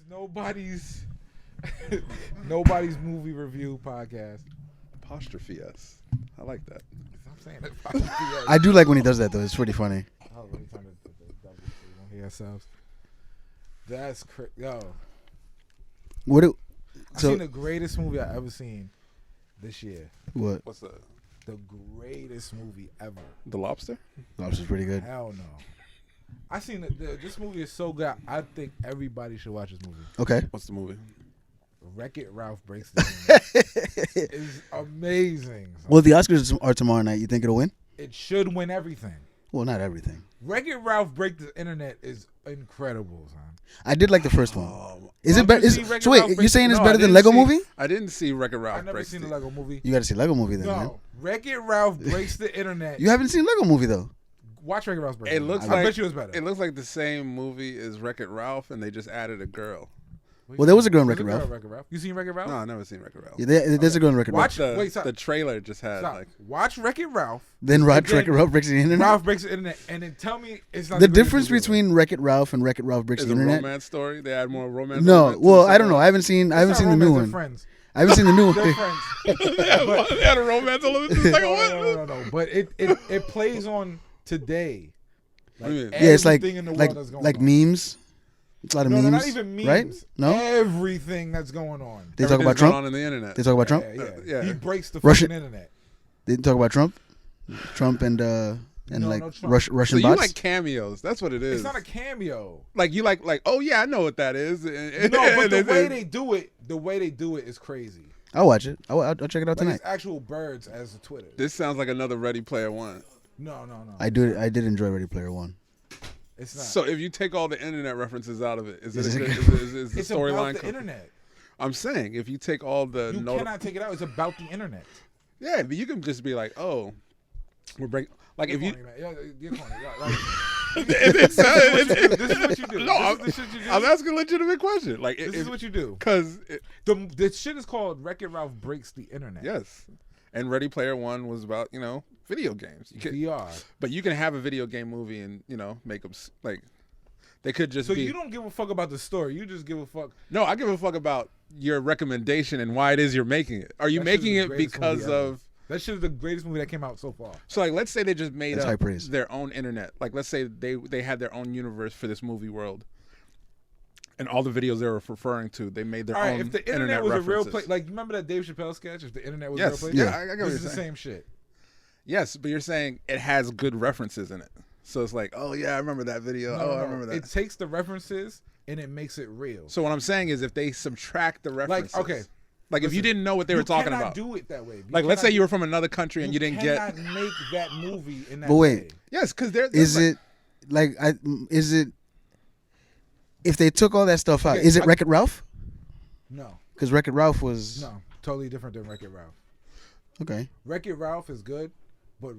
nobody's movie review podcast. Apostrophe S. I like that. I'm saying that apostrophe S. I do like when he does that though. It's pretty funny. Oh, let me turn the double so we don't hear ourselves. That's crazy. Yo, I've seen the greatest movie I ever seen this year. What? What's that? The greatest movie ever. The Lobster? Lobster's pretty good. Hell no. I seen this movie is so good. I think everybody should watch this movie. Okay. What's the movie? Wreck-It Ralph Breaks the Internet. It's amazing. Well, the Oscars are tomorrow night. You think it'll win? It should win everything. Well, not everything. Wreck-It Ralph Break the Internet is incredible, son. I did like the first one. Is it Well, better? So wait, you're saying it's better than Lego Movie? I didn't see Wreck-It Ralph. I've never seen the Lego Movie. You got to see Lego Movie then, man. No, Wreck-It Ralph Breaks the Internet. You haven't seen Lego Movie though. Watch Wreck-It Ralph Breaks. It looks I like, bet you it's better. It looks like the same movie as Wreck-It Ralph, and they just added a girl. Well, there was a girl in Wreck-It Ralph. You seen Wreck-It Ralph? No, I've never seen Wreck-It Ralph. Yeah, there's a girl in Wreck-It Ralph. The trailer just had like watch Wreck-It Ralph. Then Wreck-It Ralph Breaks the Internet. Ralph Breaks the Internet, and then tell me it's not the difference between Wreck-It Ralph and Wreck-It Ralph Breaks is the a Internet. romance story. They add more romance. No, well, I don't know. I haven't seen the new one. Friends. I haven't seen the new one. They're friends. They had a romance element. No. But it plays on today. Like, yeah, it's like memes. It's a lot of memes. No, not even memes. Right? No? Everything that's going on. They talk about Trump? On in the internet. They talk about Trump? Yeah. He breaks the fucking internet. They talk about Trump? Trump and like Russian so bots? You like cameos. That's what it is. It's not a cameo. Like you like, oh yeah, I know what that is. No, but the way they do it is crazy. I'll watch it. I'll check it out tonight. It's actual birds as the Twitter. This sounds like another Ready Player One. No. I did enjoy Ready Player One. It's not. So if you take all the internet references out of it, is the storyline? It's about the internet. I'm saying if you take all the you cannot take it out. It's about the internet. Yeah, but you can just be like, oh, we're breaking. Like you're if corny, man. You're corny. This is what you do. No, this is the shit you do. I'm asking a legitimate question. Like this is what you do. Because the shit is called Wreck-It Ralph Breaks the Internet. Yes, and Ready Player One was about video games. VR. But you can have a video game movie and make them like they could just. So you don't give a fuck about the story. You just give a fuck. No, I give a fuck about your recommendation and why it is you're making it. Are you making it because of? That shit is the greatest movie that came out so far. So like, let's say they just made up praise. Their own internet. Like, let's say they had their own universe for this movie world, and all the videos they were referring to, they made their own. All right, if the internet was a real place, like remember that Dave Chappelle sketch? If the internet was a real place, yeah, I got this is the same shit. Yes, but you're saying it has good references in it, so it's like, oh yeah, I remember that video. I remember that. It takes the references and it makes it real. So what I'm saying is, if they subtract the references, Like if you didn't know what they were talking about, do it that way. Like let's say you were from another country and you didn't get. You cannot make that movie in that. But wait, way. Yes, because if they took all that stuff out, is it Wreck-It Ralph? No, because Wreck-It Ralph was totally different than Wreck-It Ralph. Okay, Wreck-It Ralph is good, but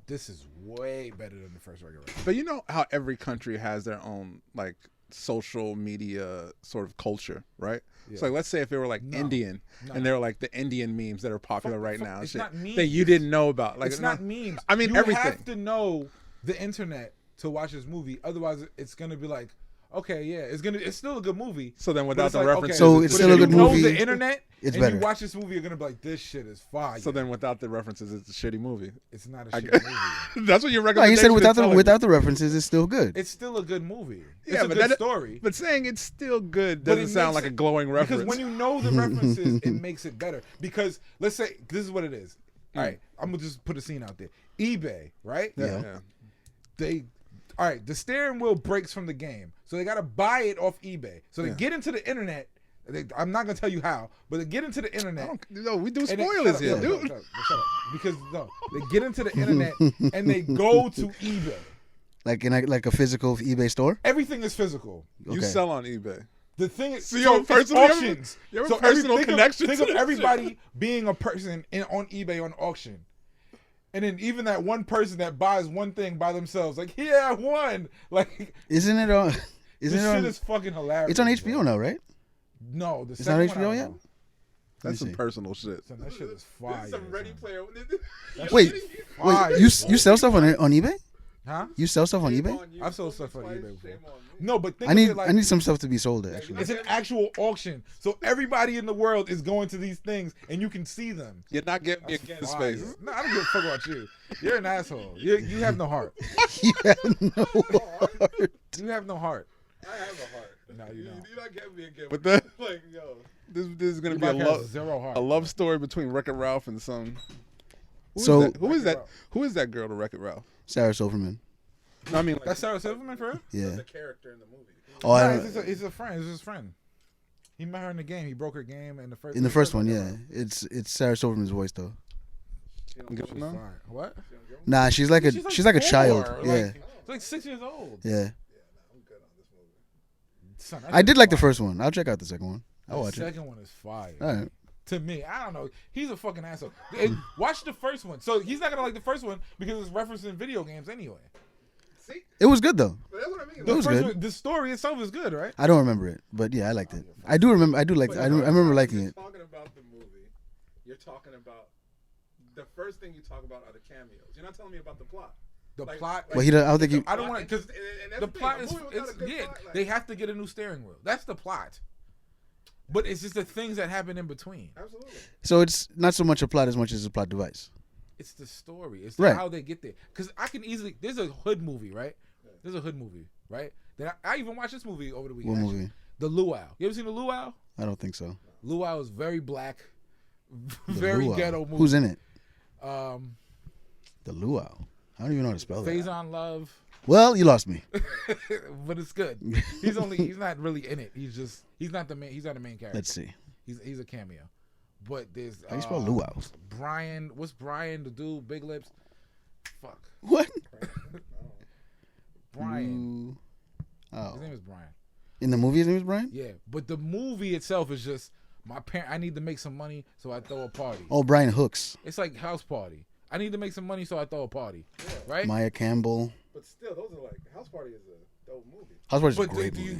this is way better than the first Wreck-It Ralph. But you know how every country has their own like social media sort of culture, right? Yeah. So like, let's say if it were like Indian, and they're like the Indian memes that are popular right now, it's not memes that you didn't know about. Like it's not memes. I mean, you have to know the internet to watch this movie. Otherwise, it's gonna be like, okay, yeah, it's still a good movie. So then without the references, so it's still a good movie. If you know the internet, it's and better. you watch this movie, you're gonna be like, this shit is fire. So then without the references, it's a shitty movie. It's not a shitty movie. That's what your recommendation. You said without the references, it's still good. It's still a good movie. Yeah, it's a good story. But saying it's still good doesn't sound like a glowing reference. Because when you know the references, it makes it better. Because let's say this is what it is. All right, I'm gonna just put a scene out there. eBay, right? Yeah. All right, the steering wheel breaks from the game, so they got to buy it off eBay. So they get into the internet. I'm not gonna tell you how, but they get into the internet. No, we do spoilers here, dude. Shut up. Because they get into the internet and they go to eBay. Like in a physical eBay store. Everything is physical. You sell on eBay. The thing is, so you have auctions. You have a personal connection. Think of everybody being a person on eBay on auction. And then even that one person that buys one thing by themselves, like, yeah, I won. Like, isn't it on? This shit is fucking hilarious. It's on HBO now, right? No, it's not on HBO yet. That's some personal shit. Son, that shit is fire. This is some Ready Player. Wait, you sell stuff on eBay? Huh? You sell stuff on eBay? I've sold stuff on eBay before. No, but think I need of it like, I need some stuff to be sold there. Actually, it's an actual auction, so everybody in the world is going to these things, and you can see them. You're not giving me a space. No, I don't give a fuck about you. You're an asshole. You have no heart. you have no heart. You have no heart. I have a heart. No, you don't. You're not giving me a gift. But that, Like, yo. this is gonna You be a has zero heart. love story between Wreck-It Ralph and some. So Who is that? Who is that girl to Wreck-It Ralph? Sarah Silverman. No, I mean, like, That's Sarah Silverman for real? Yeah. The character in the movie. Oh, I Nah, don't, it's a friend. It's his friend. He met her in the game. He broke her game in the first. in the first one, yeah. It's Sarah Silverman's voice though. Good She's no? fine. What? Nah, she's like a 4, child. like, Yeah, She's like 6 years old. yeah. I'm good on this movie. Son, I did like the first one. I'll check out the second one. I'll watch The it. second one is fire. All right. To me, I don't know. He's a fucking asshole. Watch the first one. So he's not gonna like the first one because it's referencing video games anyway. See? It was good though. But that's what I mean. It was first good. One, the story itself is good, right? I don't remember it, but yeah, I liked it. I do remember. I do like. I remember liking it. Talking about the movie, you're talking about the first thing you talk about are the cameos. You're not telling me about the plot. The Like- plot. Well, he. I don't think he. I don't want to because And that's the thing, plot a is. movie without It's, a good yeah, plot, like- they have to get a new steering wheel. That's the plot. But it's just the things that happen in between. Absolutely. So it's not so much a plot as much as a plot device. It's the story. It's Right. how they get there. Because I can easily. There's a hood movie, right? There's a hood movie, right? Then I even watched this movie over the weekend. What actually. movie? The Luau. You ever seen the Luau? I don't think so. Luau is very black, The very Luau. ghetto movie. Who's in it? Um, The Luau. I don't even know how to spell that. Faison Love, Well, you lost me. but it's good. He's not really in it. He's not the main. He's not the main character. Let's see. He's a cameo. But there's How you spell Luau? Brian. What's Brian? The dude, Big Lips. Fuck. What? Brian. Oh. His name is Brian. In the movie, his name is Brian? Yeah, but the movie itself is just my parent. I need to make some money, so I throw a party. Oh, Brian Hooks. It's like house party. I need to make some money, so I throw a party. Right? Maya Campbell. But still, those are like House Party is a dope movie. House Party's a But great movie.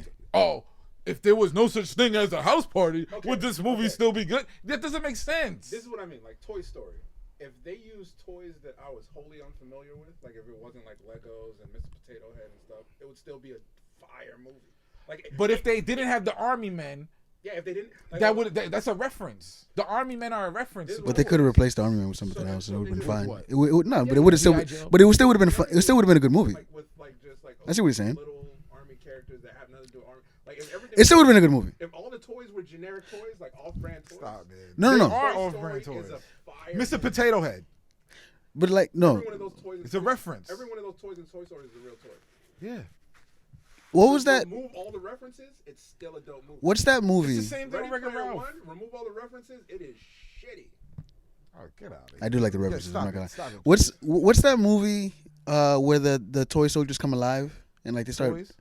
if there was no such thing as a house party, Okay, would this movie still be good? That doesn't make sense. This is what I mean, like Toy Story. If they used toys that I was wholly unfamiliar with, like if it wasn't like Legos and Mr. Potato Head and stuff, it would still be a fire movie. Like, But if they didn't have the Army Men, yeah, if they didn't, like, that's a reference. The Army Men are a reference. But they could have replaced the Army Man with something So else, and it so would have they been did fine. what? It would no, but Yeah, it would have still. G.I. Joe. But it still would have been. It still would have been a good movie. like with like just like I see what you're saying. little army characters that have nothing to do with army. Like if everything, It still would have been a good movie. if all the toys were generic toys, like off-brand toys. Stop, man. No, They no, no. are Toy off-brand Story toys. is a fire Mr. movie. Potato Head. But like no. Every one of those toys. It's a reference. Every one of those toys in Toy Story is a real toy. Yeah. What was that? Remove all the references, it's still a dope movie. What's that It's movie? the same thing Ready with Wreck-It Player Ralph. One, remove all the references, it is shitty. Oh, get out of here. I do like the Yeah, references. stop I'm not it, gonna. stop it. What's that movie where the toy soldiers come alive and like they start? Toys?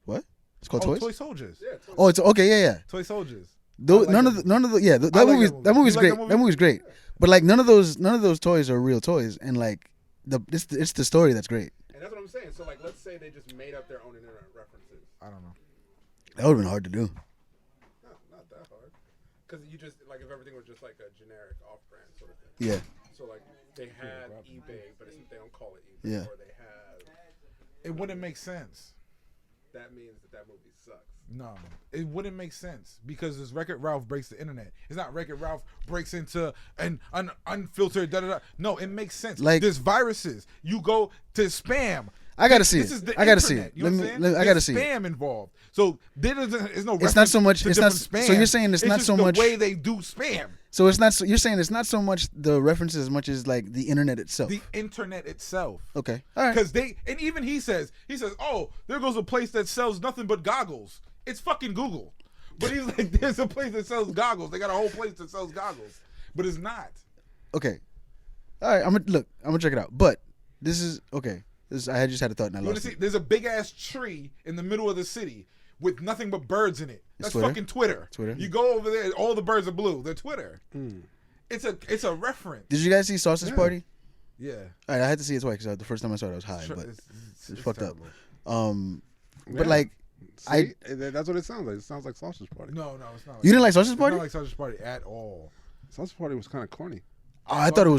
What? It's called Oh, Toys. Toy Soldiers. Yeah, toys. Oh, it's okay. Yeah. Toy Soldiers. Though, I like none of the yeah. That like movie's that movie. that movie's You like great. that movie? That movie's great. But like none of those toys are real toys, and like it's the story that's great. And that's what I'm saying. So, like, let's say they just made up their own internet references. I don't know. That would have been hard to do. Not that hard. Because you just, like, if everything was just like a generic off-brand sort of thing. Yeah. So, like, they had eBay, but they don't call it eBay. Yeah. Or they have, It wouldn't make sense. that means that movie sucks. No, it wouldn't make sense because this Wreck-It Ralph breaks the internet. It's not Wreck-It Ralph breaks into an unfiltered da-da-da. No, it makes sense. Like- there's viruses. You go to spam. I gotta see This it. is the I gotta see internet, it. You know what I'm saying? I gotta There's see it. spam involved. So there's no. It's not so much- To it's not- different so spam. you're saying it's not just so the much- way they do spam. So it's not. You're saying it's not so much the references as much as like the internet itself. The internet itself. Okay. All right. Because and even he says, oh, there goes a place that sells nothing but goggles. It's fucking Google. But he's like, there's a place that sells goggles. They got a whole place that sells goggles. But it's not. Okay. All right. I'm gonna check it out. But this is okay. I just had a thought and I You want lost to see? it. There's a big ass tree in the middle of the city with nothing but birds in it. That's Twitter? fucking Twitter. Twitter? You go over there, all the birds are blue. They're Twitter. It's a reference. Did you guys see Sausage Party? Yeah. All right. I had to see it twice because the first time I saw it I was high, but it's fucked terrible. up. But Yeah. like, See? That's what it sounds like. It sounds like Sausage Party. No, it's not. you didn't like Sausage It's Party? not like Sausage Party at all. Sausage Party was kind of corny. Oh, I thought it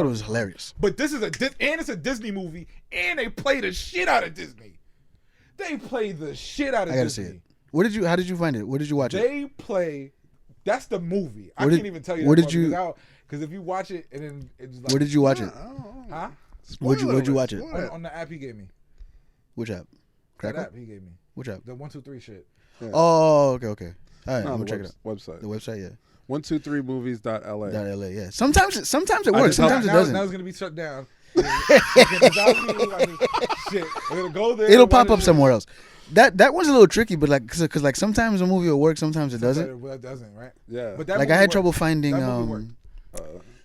was hilarious. But this is it's a Disney movie, and they play the shit out of Disney. They play the shit out of I gotta Disney. see it. How did you find it? Where did you watch it? They play. That's the movie. I Where can't even tell you. where that did you- Because if you watch it and then it's like, Where did you watch it? Huh? Where'd you watch it? On the app he gave me. Which app? That Crackle? app he gave me. Which app? The 123 shit. Yeah. Oh, okay. All right, No, I'm gonna the check it out. Website. The website, yeah. 123movies.la. .la, yeah. Sometimes it works. just- Sometimes it now doesn't. it's gonna be shut down. Shit, we're gonna go there. It'll pop up somewhere else. That one's a little tricky, but like, cause like sometimes a movie will work, sometimes it doesn't. Well, it doesn't, right? Yeah. But that Like movie I had worked. trouble finding That movie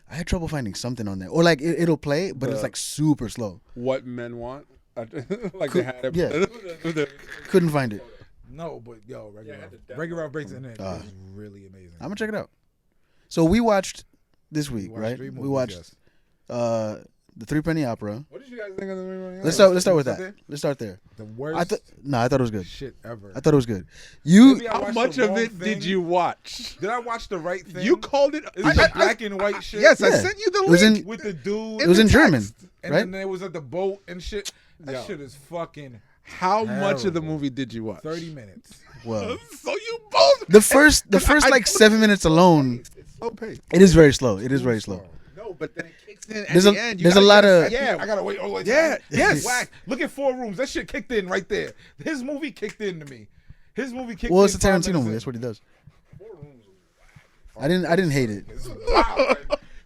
I had trouble finding something on there, or like it'll play, but it's like super slow. What Men Want. Like they had it. Yeah. Couldn't find it. No, but yo, regular Ralph breaks in it. It's really amazing. I'm gonna check it out. So we watched this week, watched right? 3 We movies, watched yes. the Threepenny Opera. What did you guys think of the movie? Let's start with Start that. there? Let's start there. The worst I thought it was good. shit ever. I thought it was good. You Maybe I How watched much the of wrong it thing. did you watch? Did I watch the right thing? You called it. Is it the black and white shit? Yes, I Yeah. sent you the It was link. in- With the dude. it was in German, And right? then it was at the boat and shit. That Yo. shit is fucking How much of the terrible. movie did you watch? 30 minutes. Well, So you both. the first like 7 minutes alone, It's slow pace. it is very slow. It is very slow. No, but then it kicks in at There's the a- end. You there's a gotta lot get- of- Yeah. I gotta wait all the way. Yeah, time. yes. Whack. Look at 4 Rooms. That shit kicked in right there. His movie kicked in to me. His movie kicked in. Well, it's a 5 Tarantino movie. minutes That's what he does. in. I didn't hate it. It's wild.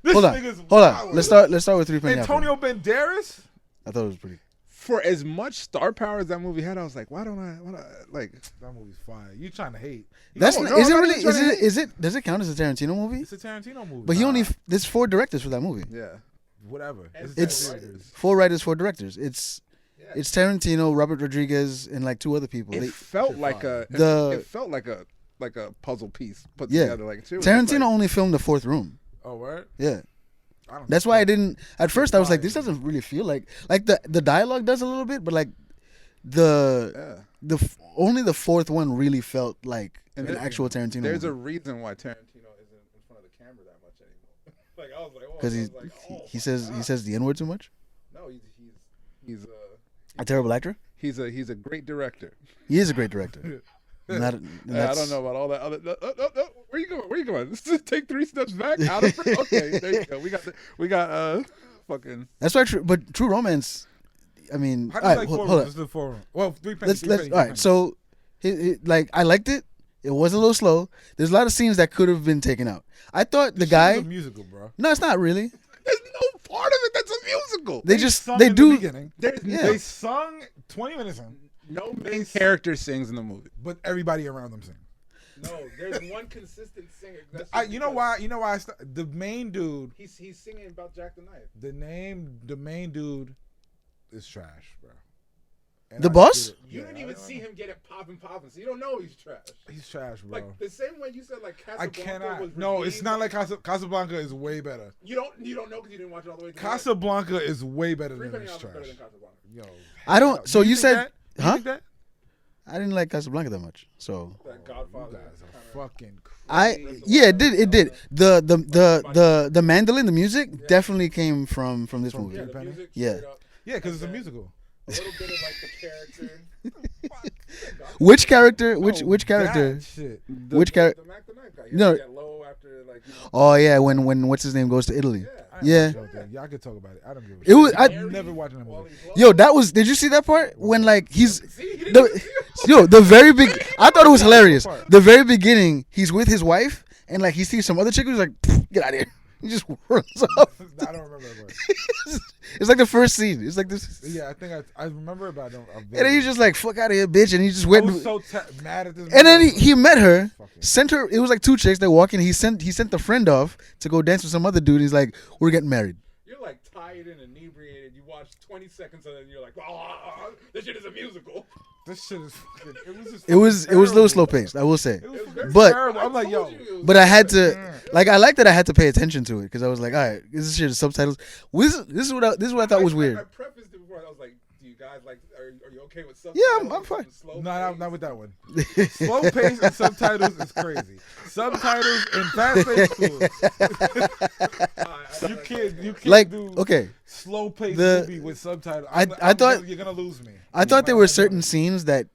This Hold on, nigga's hold on. wild. Let's start with Threepenny Opera. Antonio Banderas. I thought it was pretty. For as much star power as that movie had, I was like, why don't I like? That movie's fire. You trying to hate? That's No, not, no, is I'm it not really? even trying to Is it? Does it count as a Tarantino movie? It's a Tarantino movie. But he only there's 4 directors for that movie. Yeah. whatever. It's Tarantino. 4 writers, 4 directors. It's Tarantino, Robert Rodriguez, and like 2 other people. It They- felt like a. The- It felt like a puzzle piece put Yeah. together. Like shit was Tarantino just like- only filmed the 4th room. Oh, word? Yeah. I don't That's know. why I didn't. At first, I was like, this doesn't really feel like the dialogue does a little bit, but like only the 4th one really felt like And an there- actual Tarantino. There's a movie. reason why Tarantino isn't in front of the camera that much anymore. Like I was like, oh, Because I was like, oh he my says God. the N word too much. No, he's A terrible actor. he's a great director. He is a great director. Not, and I that's- don't know about all that other. No. Where you going? Where you going? Just take 3 steps back. Out of okay. There you go. We got fucking. That's why. But True Romance. I mean, How all do you right, like hold 4 on. Rooms? Let's do 4 Rooms. Well, 3 pennies. Let's all right. So, like I liked it. It was a little slow. There's a lot of scenes that could have been taken out. I thought the guy. a musical, bro. No, it's not really. There's no part of it that's a musical. Sung They in do. The beginning. Yeah. They sung 20 minutes in, No main character sings in the movie. but everybody around them sing. No, there's one consistent singer. That's You know why? You know why? The main dude. He's singing about Jack the Knife. The main dude is trash, bro. And The I boss? get it. You Yeah, didn't I even know. see him get it popping, so you don't know he's trash. He's trash, bro. Like the same way you said, like I Casablanca was cannot. No, it's redeemed. not like Casablanca is way better. You don't know because you didn't watch it all the way. Casablanca is way better than ThreePenny this Opera better trash. than Casablanca. Yo, I don't. So you think said, that? You huh? think that? I didn't like Casablanca that much. So That You Godfather. guys are fucking. it did. The mandolin, the music definitely came from this movie. Yeah, the music. Yeah. straight up, Yeah, because it's a musical. a little bit of like the character. Which character? Which Oh, character? that shit. Which character? The Mac the Knife guy. No. No. Get low after like. You know, Oh yeah, when what's his name goes to Italy. I ain't Yeah. watching that thing. Y'all can talk about it. I don't give a It shit. was. I'm never watching that while movie. he's low. Yo, that was. Did you see that part when like he's See, he didn't the yo the very big? I thought it was hilarious. The very beginning, he's with his wife and like he sees some other chick who's like, get out of here. He just runs off. I don't remember that part. It's like the first scene. It's like this. Yeah, I think I remember, but I don't. And then he's just like, fuck out of here, bitch. And he just I went. was so mad at this. And then movie. he met her, Fucking- sent her. It was like 2 chicks. They're walking. He sent the friend off to go dance with some other dude. He's like, we're getting married. You're like tired and inebriated. You watch 20 seconds of it and you're like, oh, this shit is a musical. This shit is fucking. It was just. It was a little terrible. slow paced. I will say. It was fucking But- terrible. I'm like, yo. But I had to, like, I like that I had to pay attention to it because I was like, all right, this shit is subtitles. This is what I thought was I weird. prefaced it before. I was like, do you guys like, are you okay with subtitles? Yeah, I'm fine. No, not with that one. Slow pace and subtitles is crazy. Subtitles and fast pace cool. You can't Like, do okay, slow pace The- movie with subtitles. I thought- you're gonna lose me. I thought there were certain scenes that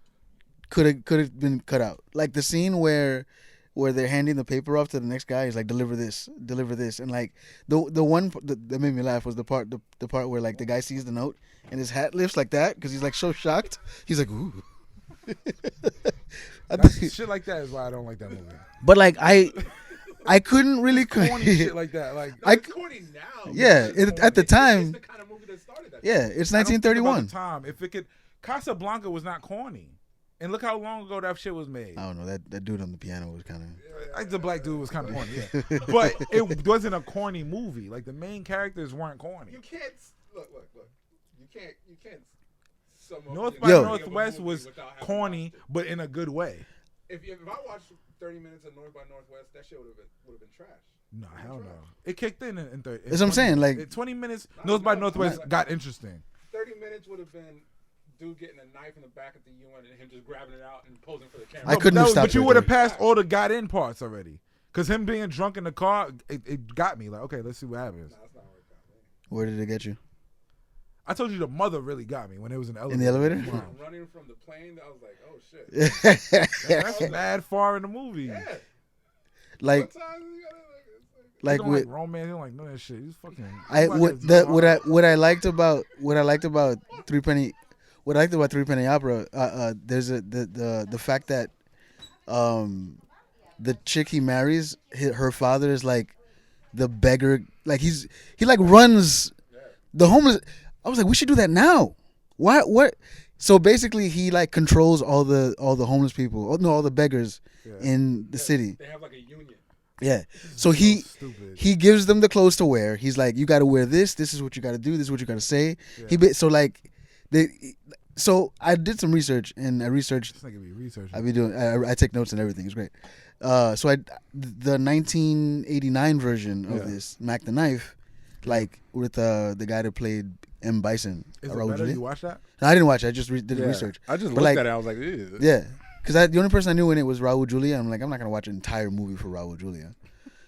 could have been cut out, like the scene where they're handing the paper off to the next guy. He's like, deliver this, and like the one that made me laugh was the part where like the guy sees the note and his hat lifts like that because he's like so shocked. He's like, ooh. Shit like that is why I don't like that movie. But like I couldn't really Corny shit like that. Like It's corny now. Yeah, at the It's time. the kind of movie that started that. Yeah, it's I don't think about 1931. the time, if it could, Casablanca was not corny, and look how long ago that shit was made. I don't know, that dude on the piano was kind of. Like the black dude was kind of corny, yeah. But it wasn't a corny movie. Like the main characters weren't corny. You can't look. You can't. Sum up North the by Yo. entirety of a Northwest movie was without having corny, watched it. but in a good way. If I watched 30 minutes of North by Northwest, that shit would have been trash. No, hell no. It kicked in 30. That's what I'm saying, like- in 20 minutes, North by Northwest got interesting. 30 minutes would have been dude getting a knife in the back of the UN and him just grabbing it out and posing for the camera. I couldn't have stopped But you right would have there. passed all the got in parts already. Because him being drunk in the car, it got me. Like, okay, let's see what happens. Nah, that's not where it got me. Where did it get you? I told you the mother really got me when it was in the elevator. In the elevator? Wow. Running from the plane, I was like, oh shit. That's mad far in the movie. Yeah. Like Sometimes you gotta He like don't with like romance. He don't like none of that shit. He's fucking. what I liked about ThreePenny Opera, there's the fact that the chick he marries, her father is like the beggar, like he like runs the homeless. I was like, we should do that now. What? So basically, he like controls all the homeless people, all the beggars in the city. They have like a union. Yeah. So he stupid. he gives them the clothes to wear. He's like, you got to wear this. This is what you got to do. This is what you got to say. Yeah. So like, so I did some research and I researched. This nigga be researching. I be doing. I take notes and everything. It's great. So the 1989 version of this Mac the Knife, like with the guy that played M. Bison. Is it Raul better? Julia. You watch that? No, I didn't watch it. I just did Yeah. research. I just But, looked like- at it. I was like, ew. Yeah, because the only person I knew in it was Raul Julia. I'm like, I'm not gonna watch an entire movie for Raul Julia.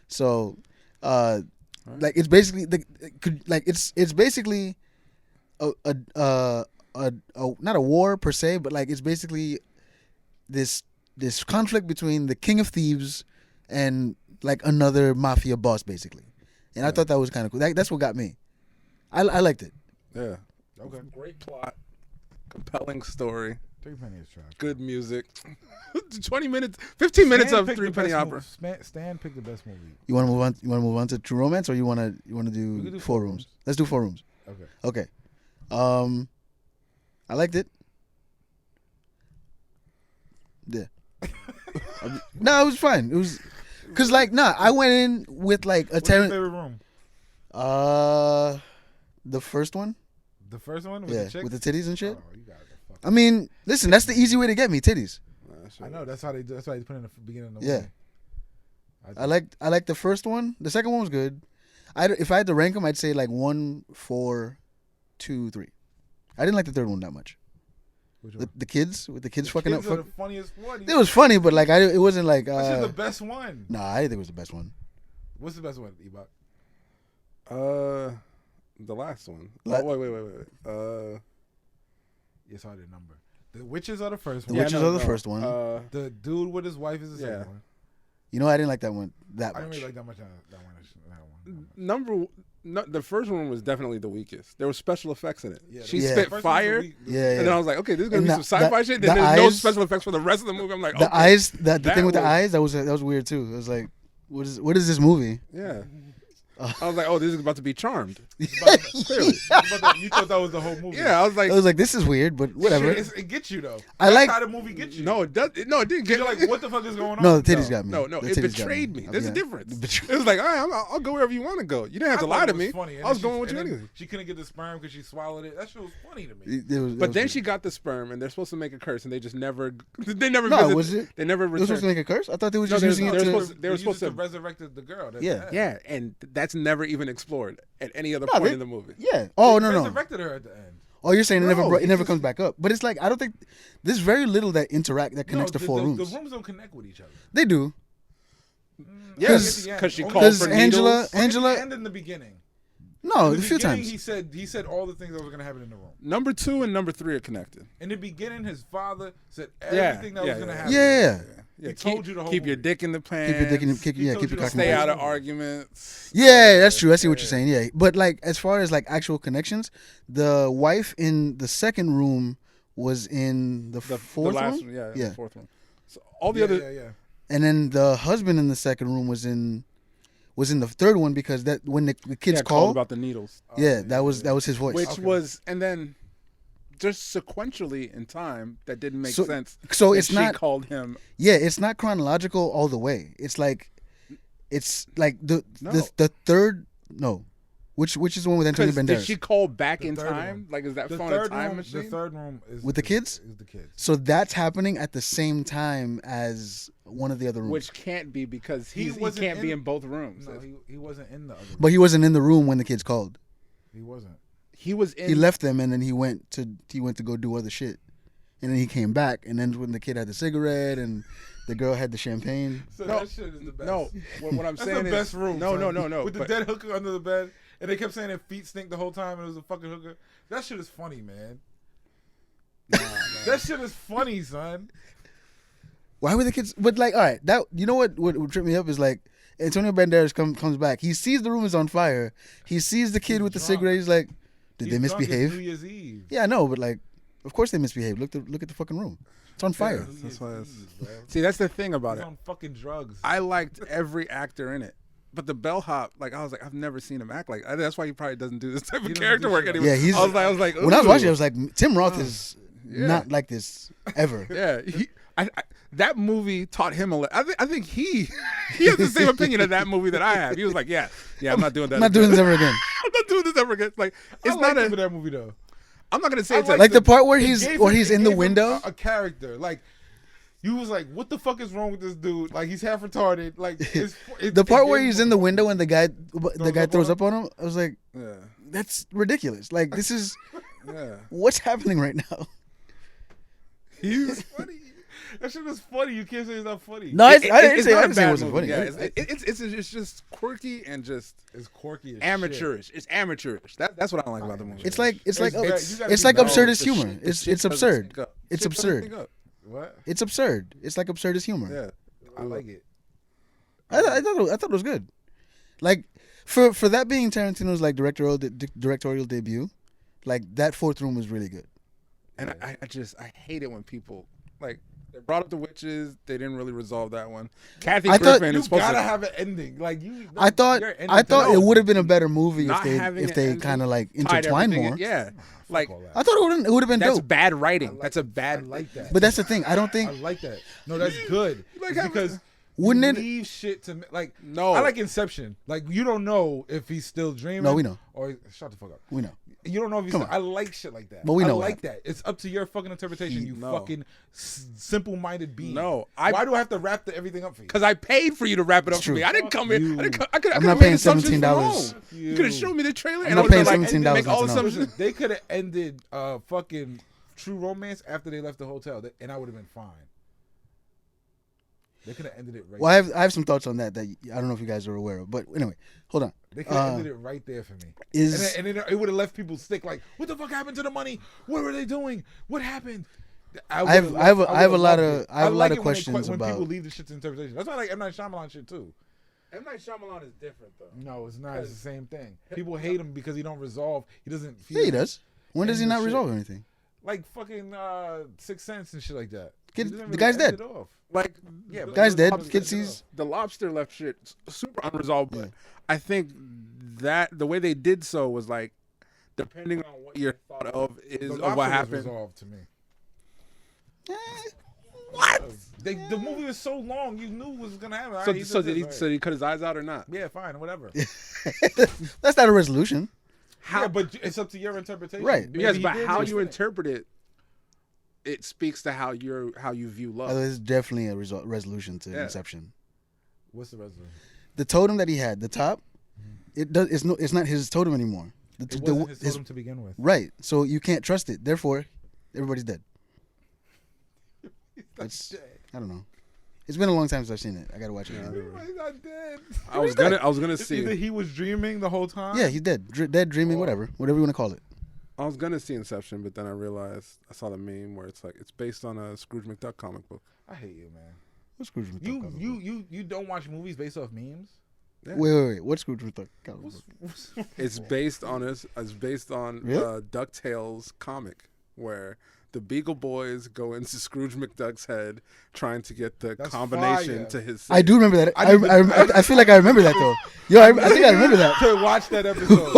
So, like it's basically it's basically a not a war per se, but like it's basically this conflict between the King of Thieves and like another mafia boss, basically. And I thought that was kind of cool. That's what got me. I liked it. Yeah. Okay. Great plot, compelling story, ThreePenny is trash. good music. 20 minutes, 15 minutes of ThreePenny Opera. Stan picked the best movie. You want to move on? You want to move on to True Romance, or you want to We can do do Four Four Rooms? Rooms. Let's do Four Rooms. Okay. Okay. I liked it. Yeah. No, it was fine. It was, cause like I went in with like a What's your Tarant. favorite room? The first one. The first one with Yeah, the chick? with the titties and shit. Oh, you guys are fucking. I mean, listen, that's the easy way to get me titties. I know that's how they put it in the beginning of the Yeah. movie. I like the first one. The second one was good. If I had to rank them, I'd say like 1, 4, 2, 3. I didn't like the third one that much. Which one? The kids with the kids fucking Kids up. are the funniest one. It was funny, but like it wasn't like. That's just the best one. Nah, I didn't think it was the best one. What's the best one, Ebok? The last one. La- Wait. Yes, I did number. The Witches are the first The one. Witches are the first one. The dude with his wife is the second Yeah. one. You know, I didn't like that one that I didn't much. really like that much. That one. The first one was definitely the weakest. There was special effects in it. Yeah, She Yeah. spit First fire, one's the Yeah, and then I was like, okay, this is gonna And be the- some sci-fi the- shit. the Then there's no eyes- special effects for the rest of the movie. I'm like, The okay. eyes, the That thing with the was- eyes, that was weird too. It was like, what is this movie? Yeah. I was like, oh, this is about to be Charmed. Clearly. You thought that was the whole movie. Yeah, I was like, I was like, this is weird, but whatever. It gets you though. I That's like- how the movie gets you. no, it does. No, it didn't get You're like, what the fuck is going on? No, the titties got me. No, The it titties got betrayed me. I'll There's be a honest. difference. The betray- It was like, all right, I'll go wherever you want to go. You didn't have to I lie thought to it me. was funny. And I was then going with you and then anyway. She couldn't get the sperm because she swallowed it. That shit was funny to me. But then she got the sperm, and they're supposed to make a curse, and they just never. They never. No, visit, was it? They never They were supposed to returned. make a curse. I thought they were No, just using it they were to. supposed- they were used supposed it to- resurrected the girl. That's Yeah. bad. Yeah, and that's never even explored at any other No, point they- in the movie. Yeah. Oh They no. resurrected her at the end. Oh, you're saying No, it never comes back up. But it's like I don't think there's very little that connects the four rooms. The rooms don't connect with each other. They do. Yes, because she Only called for Angela, needles. And in the beginning. No, In a the few beginning, times. he said all the things that was going to happen in the room. Number 2 and number 3 are connected. In the beginning, his father said everything that was going to happen. Yeah. He told you the whole Keep your movie. dick in the pants. Keep your dick in the, keep He your told you cock in Stay the out pants. of arguments. Yeah, that's true. I see what you're saying. Yeah, but like as far as like actual connections, the wife in the second room was in the fourth last room. one, Yeah. the fourth one. So all the other, Yeah. And then the husband in the second room was in the third one because that when the kids called call, about the needles, that was his voice. which was, and then just sequentially in time that didn't make sense. So that it's not she called him. Yeah, it's not chronological all the way. It's like the third which is the one with Antonio Banderas. Did she call back The in third time? one. Like is that The phone a third time room, machine? the third room is With the kids? Is the kids. So that's happening at the same time as one of the other rooms. Which can't be because he wasn't can't be in both rooms. No, he wasn't in the other room. But he wasn't in the room when the kids called. He wasn't. He was in. He left them and then he went to go do other shit. And then he came back and then when the kid had the cigarette and the girl had the champagne. So No, that shit is the best. No, what I'm That's saying the is best room. No, son. no. With the but- dead hooker under the bed, and they kept saying their feet stink the whole time, and it was a fucking hooker. That shit is funny, man. That shit is funny, son. Why were the kids? But like, all right, that you know what tripped me up is like Antonio Banderas comes back. He sees the room is on fire. He sees the kid with the drunk. cigarette. He's like, did they He's drunk, it's misbehave? New Year's Eve. Yeah, I know, but like, of course they misbehaved. Look at the fucking room. It's on fire. New That's Year's why it's- Eve, bro. See, that's the thing about He's it. on fucking drugs. I liked every actor in it. But the bellhop, like I was like, I've never seen him act like. That's why he probably doesn't do this type He of doesn't character do work shit anymore. like that. Yeah, I was like, when I was watching, I ooh. was like, Tim Roth is yeah. not like this ever. Yeah, that movie taught him a lot. I think he has the same opinion of that movie that I have. He was like, yeah, I'm not doing that. I'm not doing this ever again. I'm not doing this ever again. Like it's I not liked him in that movie though. I'm not gonna say it's Like the part where It he's gave where him- he's it in the gave him window. a character like. You was like, what the fuck is wrong with this dude? Like he's half retarded. Like The part where he's in the window and the guy throws up up on him. I was like, yeah, that's ridiculous. Like this is yeah. what's happening right now. He's funny. That shit is funny. You can't say it's not funny. No, I didn't It's say not a it bad wasn't movie. funny. Yeah, it's just quirky and just It's quirky as amateurish. It's amateurish. That's what I don't like about the movie. It's like you gotta be absurdist The humor. shit- It's the shit doesn't absurd. sync up. It's Shit doesn't absurd. sync up. shit. What? It's absurd. It's like absurdist humor. Yeah. I like it. I thought it was good. Like for that being Tarantino's like directorial debut, like that fourth room was really good. And I hate it when people like they brought up the witches. They didn't really resolve that one. Kathy I thought- Griffin You is supposed gotta to. have an ending. Like you. I thought it would have been a better movie if Not they having an ending kind of like tied intertwined everything in. more. Yeah, like all that. I thought it would have been that's dope. bad writing. like That's a I bad. like that. But that's the thing. I don't I think like that. No, that's good. like It's having- because Wouldn't you it- leave shit to like. No. I like Inception. Like you don't know if he's still dreaming. No, we know. Or shut the fuck up. we know. You don't know if he's. Come Still, on. I like shit like that. But we know I what like that. It's up to your fucking interpretation. You No. fucking simple-minded being. No, Why do I have to wrap everything up for you? Because I paid for you to wrap it up for true. me. I didn't come here. You. I could I'm have not made paying assumptions from $17. home. You. You could have shown me the trailer. I'm and not I would've paying like, $17 make all not to know. assumptions. They could have ended fucking True Romance after they left the hotel, and I would have been fine. They could have ended it right. Well, there. I have some thoughts on that I don't know if you guys are aware of. But anyway, hold on. They could have ended it right there for me. Is And then it would have left people stick like, what the fuck happened to the money? What were they doing? What happened? I have a lot of questions when about. people leave the shit to interpretation. That's why I like M Night Shyamalan shit too. M. Night Shyamalan is different though. No, it's not. It's the same thing. People hate him because he don't resolve. He doesn't. Feel Yeah, he does. When does he end the not shit. resolve anything? Like fucking Sixth Sense and shit like that. Kid- He doesn't the guy's end dead. it off. Like, Yeah, but Guy's it dead. was- Kid sees. the lobster left shit super unresolved, but I think that the way they did so was like, depending on what your thought of is The of Lobster what was happened. resolved to me. What? The movie was so long, you knew what was gonna happen. So, Alright, so did did he? this, So did he cut his eyes out or not? yeah, fine, whatever. That's not a resolution. Yeah, but it's up to your interpretation. Right. Maybe Yes, he but did how just you finish. interpret it, it speaks to how you view love. There's definitely a resolution to Yeah. Inception. What's the resolution? The totem that he had, the top, it's not his totem anymore. It wasn't his totem to begin with. Right. So you can't trust it. Therefore, everybody's dead. That's I don't know. It's been a long time since I've seen it. I gotta watch it again. He's not dead. I was gonna see Either it. he was dreaming the whole time. Yeah, he's dead. Dead, dreaming, whatever you want to call it. I was gonna see Inception, but then I realized I saw the meme where it's like it's based on a Scrooge McDuck comic book. I hate you, man. What's Scrooge McDuck? You don't watch movies based off memes? Yeah. Wait. What's Scrooge McDuck? It's based on Really? DuckTales comic where the Beagle Boys go into Scrooge McDuck's head trying to get the That's combination fire. to his. I do remember that. I I feel like I remember that though. Yo, I think I remember that. To watch that episode.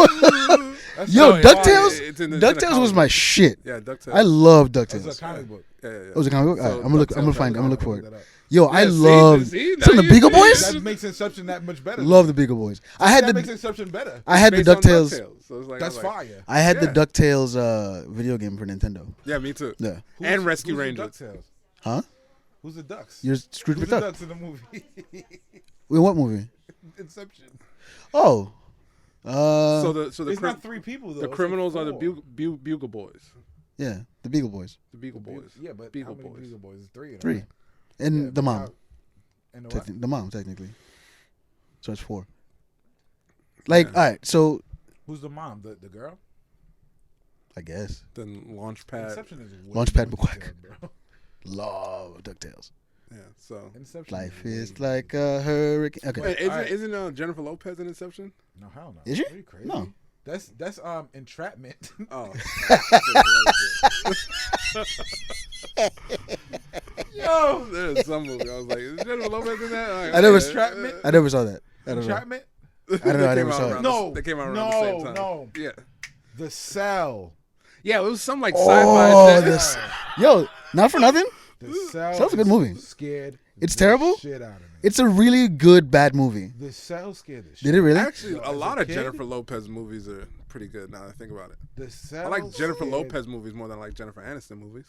That's Yo, so DuckTales. fire. It's in the DuckTales comic was my book. shit. Yeah, DuckTales. I love It's DuckTales. a comic book. Yeah. It was a comic book. So All right, I'm gonna DuckTales find it. I'm gonna look for Look it. that up. Yo, I Yeah, love see, some of the Beagle Boys. That makes Inception that much better. Love the Beagle Boys. That makes Inception better. I had the Based on DuckTales. So it's like, That's I was like, fire. I had the Yeah. DuckTales video game for Nintendo. Yeah, me too. Yeah. And Rescue who's Rangers. The DuckTales? Huh? Who's the ducks? You're Scrooge Who's the McDuck. ducks in the movie? In what movie? Inception. Oh. So the It's not three people though. the It's criminals like are the four. Bugle Boys. Yeah, the Beagle Boys. The Beagle Boys. Yeah, but Beagle how many Boys. Beagle Boys? It's three. in 3. there. And Yeah, the but mom. how- And the what? The mom, technically. So it's 4. Like, Yeah. all right, so Who's the mom? The girl? I guess. Then Launchpad. Inception is way Launchpad more McQuack. detailed, bro. Love DuckTales. Yeah. So. Inception. Life way is more- like a hurricane. Okay. Wait, Alright. isn't Jennifer Lopez in Inception? No, hell no. Is she? Are you crazy? No. That's entrapment. Oh. Yo, There's some movie. I was like, is Jennifer Lopez in that? Like, I never- okay. I never saw that. I don't know. entrapment. I don't know. I They never came saw out it. around No, They came out around the same time. no. Yeah. The Cell. Yeah, it was some like Oh, sci-fi shit. this. Yo, not for nothing. The Cell. Sounds a good is movie. Scared. It's the terrible? Shit out of me. It's a really good bad movie. The Cell scared the shit. Did it really? Actually, Yo, a as lot a of kid- Jennifer Lopez movies are pretty good now that I think about it. The Cell. I like Jennifer scared- Lopez movies more than I like Jennifer Aniston movies.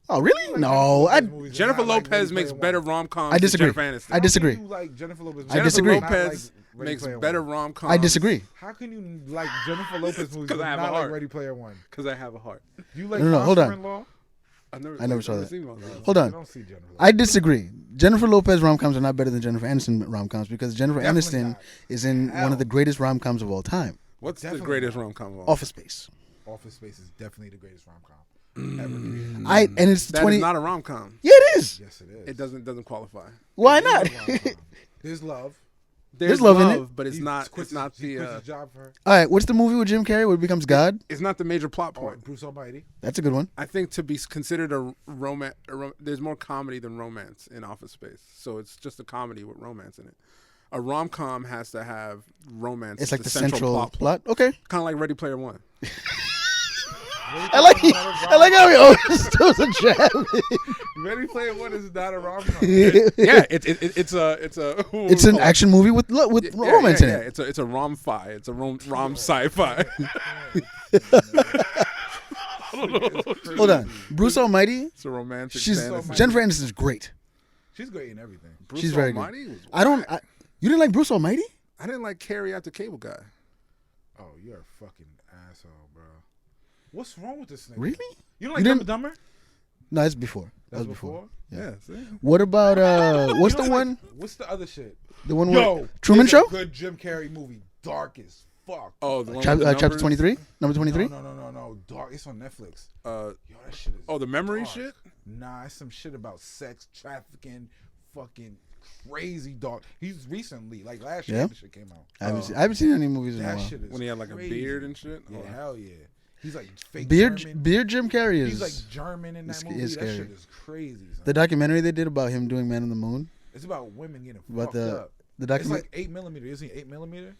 Oh, really? like No, Jennifer I Lopez movies and Jennifer not like Lopez Ready makes Player better One. rom-coms I disagree. than Jennifer Aniston. I disagree. How can you like Jennifer Lopez? I disagree. Not like Lopez Ready makes Player better One? rom-coms. I disagree. How can you like Jennifer Lopez movies 'Cause but I have a not like heart. Ready Player One? Because I have a heart. Do you like No, hold on. Monster-in-Law? I never saw that. seen one of those. Hold on. I don't see Jennifer Lopez. I disagree. Jennifer Lopez rom-coms are not better than Jennifer Aniston rom-coms because Jennifer Definitely Aniston not. is in one Hell. of the greatest rom-coms of all time, What's Definitely the greatest not. rom-com of all? Office Space. Office Space is definitely the greatest rom-com ever created. And it's That 20. is not a rom-com. Yeah, it is. Yes, it is. It doesn't qualify. Why It is not? a rom-com. There's love. There's love in it. but it's He not. quits It's not he the. quits his job for her. All right, what's the movie with Jim Carrey where he becomes God? It's not the major plot Or point. Bruce Almighty. That's a good one. I think to be considered a romance, there's more comedy than romance in Office Space. So it's just a comedy with romance in it. A rom-com has to have romance. It's as like the central plot. plot. Okay. Kind of like Ready Player One. I like how he always does a jab. Ready Player One is not a rom-com. Yeah, it's a It's an action movie with romance in it. It's a rom-fi. It's a rom sci-fi. Hold on, Bruce Almighty. It's a romantic. She's fantasy. Jennifer Aniston's great. She's great in everything. Bruce she's very Almighty good. was I don't. whack. You didn't like Bruce Almighty? I didn't like Carrie after Cable Guy. Oh, you're a fucking asshole, bro. What's wrong with this nigga? Really? You don't like You Dumb didn't- and Dumber? No, that's before. That That's was before. Yeah. Yeah. see? What about what's You the don't one? like- What's the other shit? The one Yo, where Truman there's a Show? good Jim Carrey movie. Dark as fuck. Oh, the one Chapter with the 23? Number 23? No. Dark. It's on Netflix. numbers? Yo, that shit is. Oh, the memory dark. shit. Nah, it's some shit about sex trafficking, fucking crazy dark. He's recently, like last year, Yeah? the shit came out. I haven't seen any movies in a That while. shit is When he had like crazy. a beard and shit. Yeah, Oh. hell yeah. He's like fake Beard German. Jim Carrey is He's like German in that is movie. That scary. shit is crazy. Son. the documentary they did about him doing Man on the Moon. It's about women getting About fucked the up. the It's document. like 8mm. Isn't it 8mm?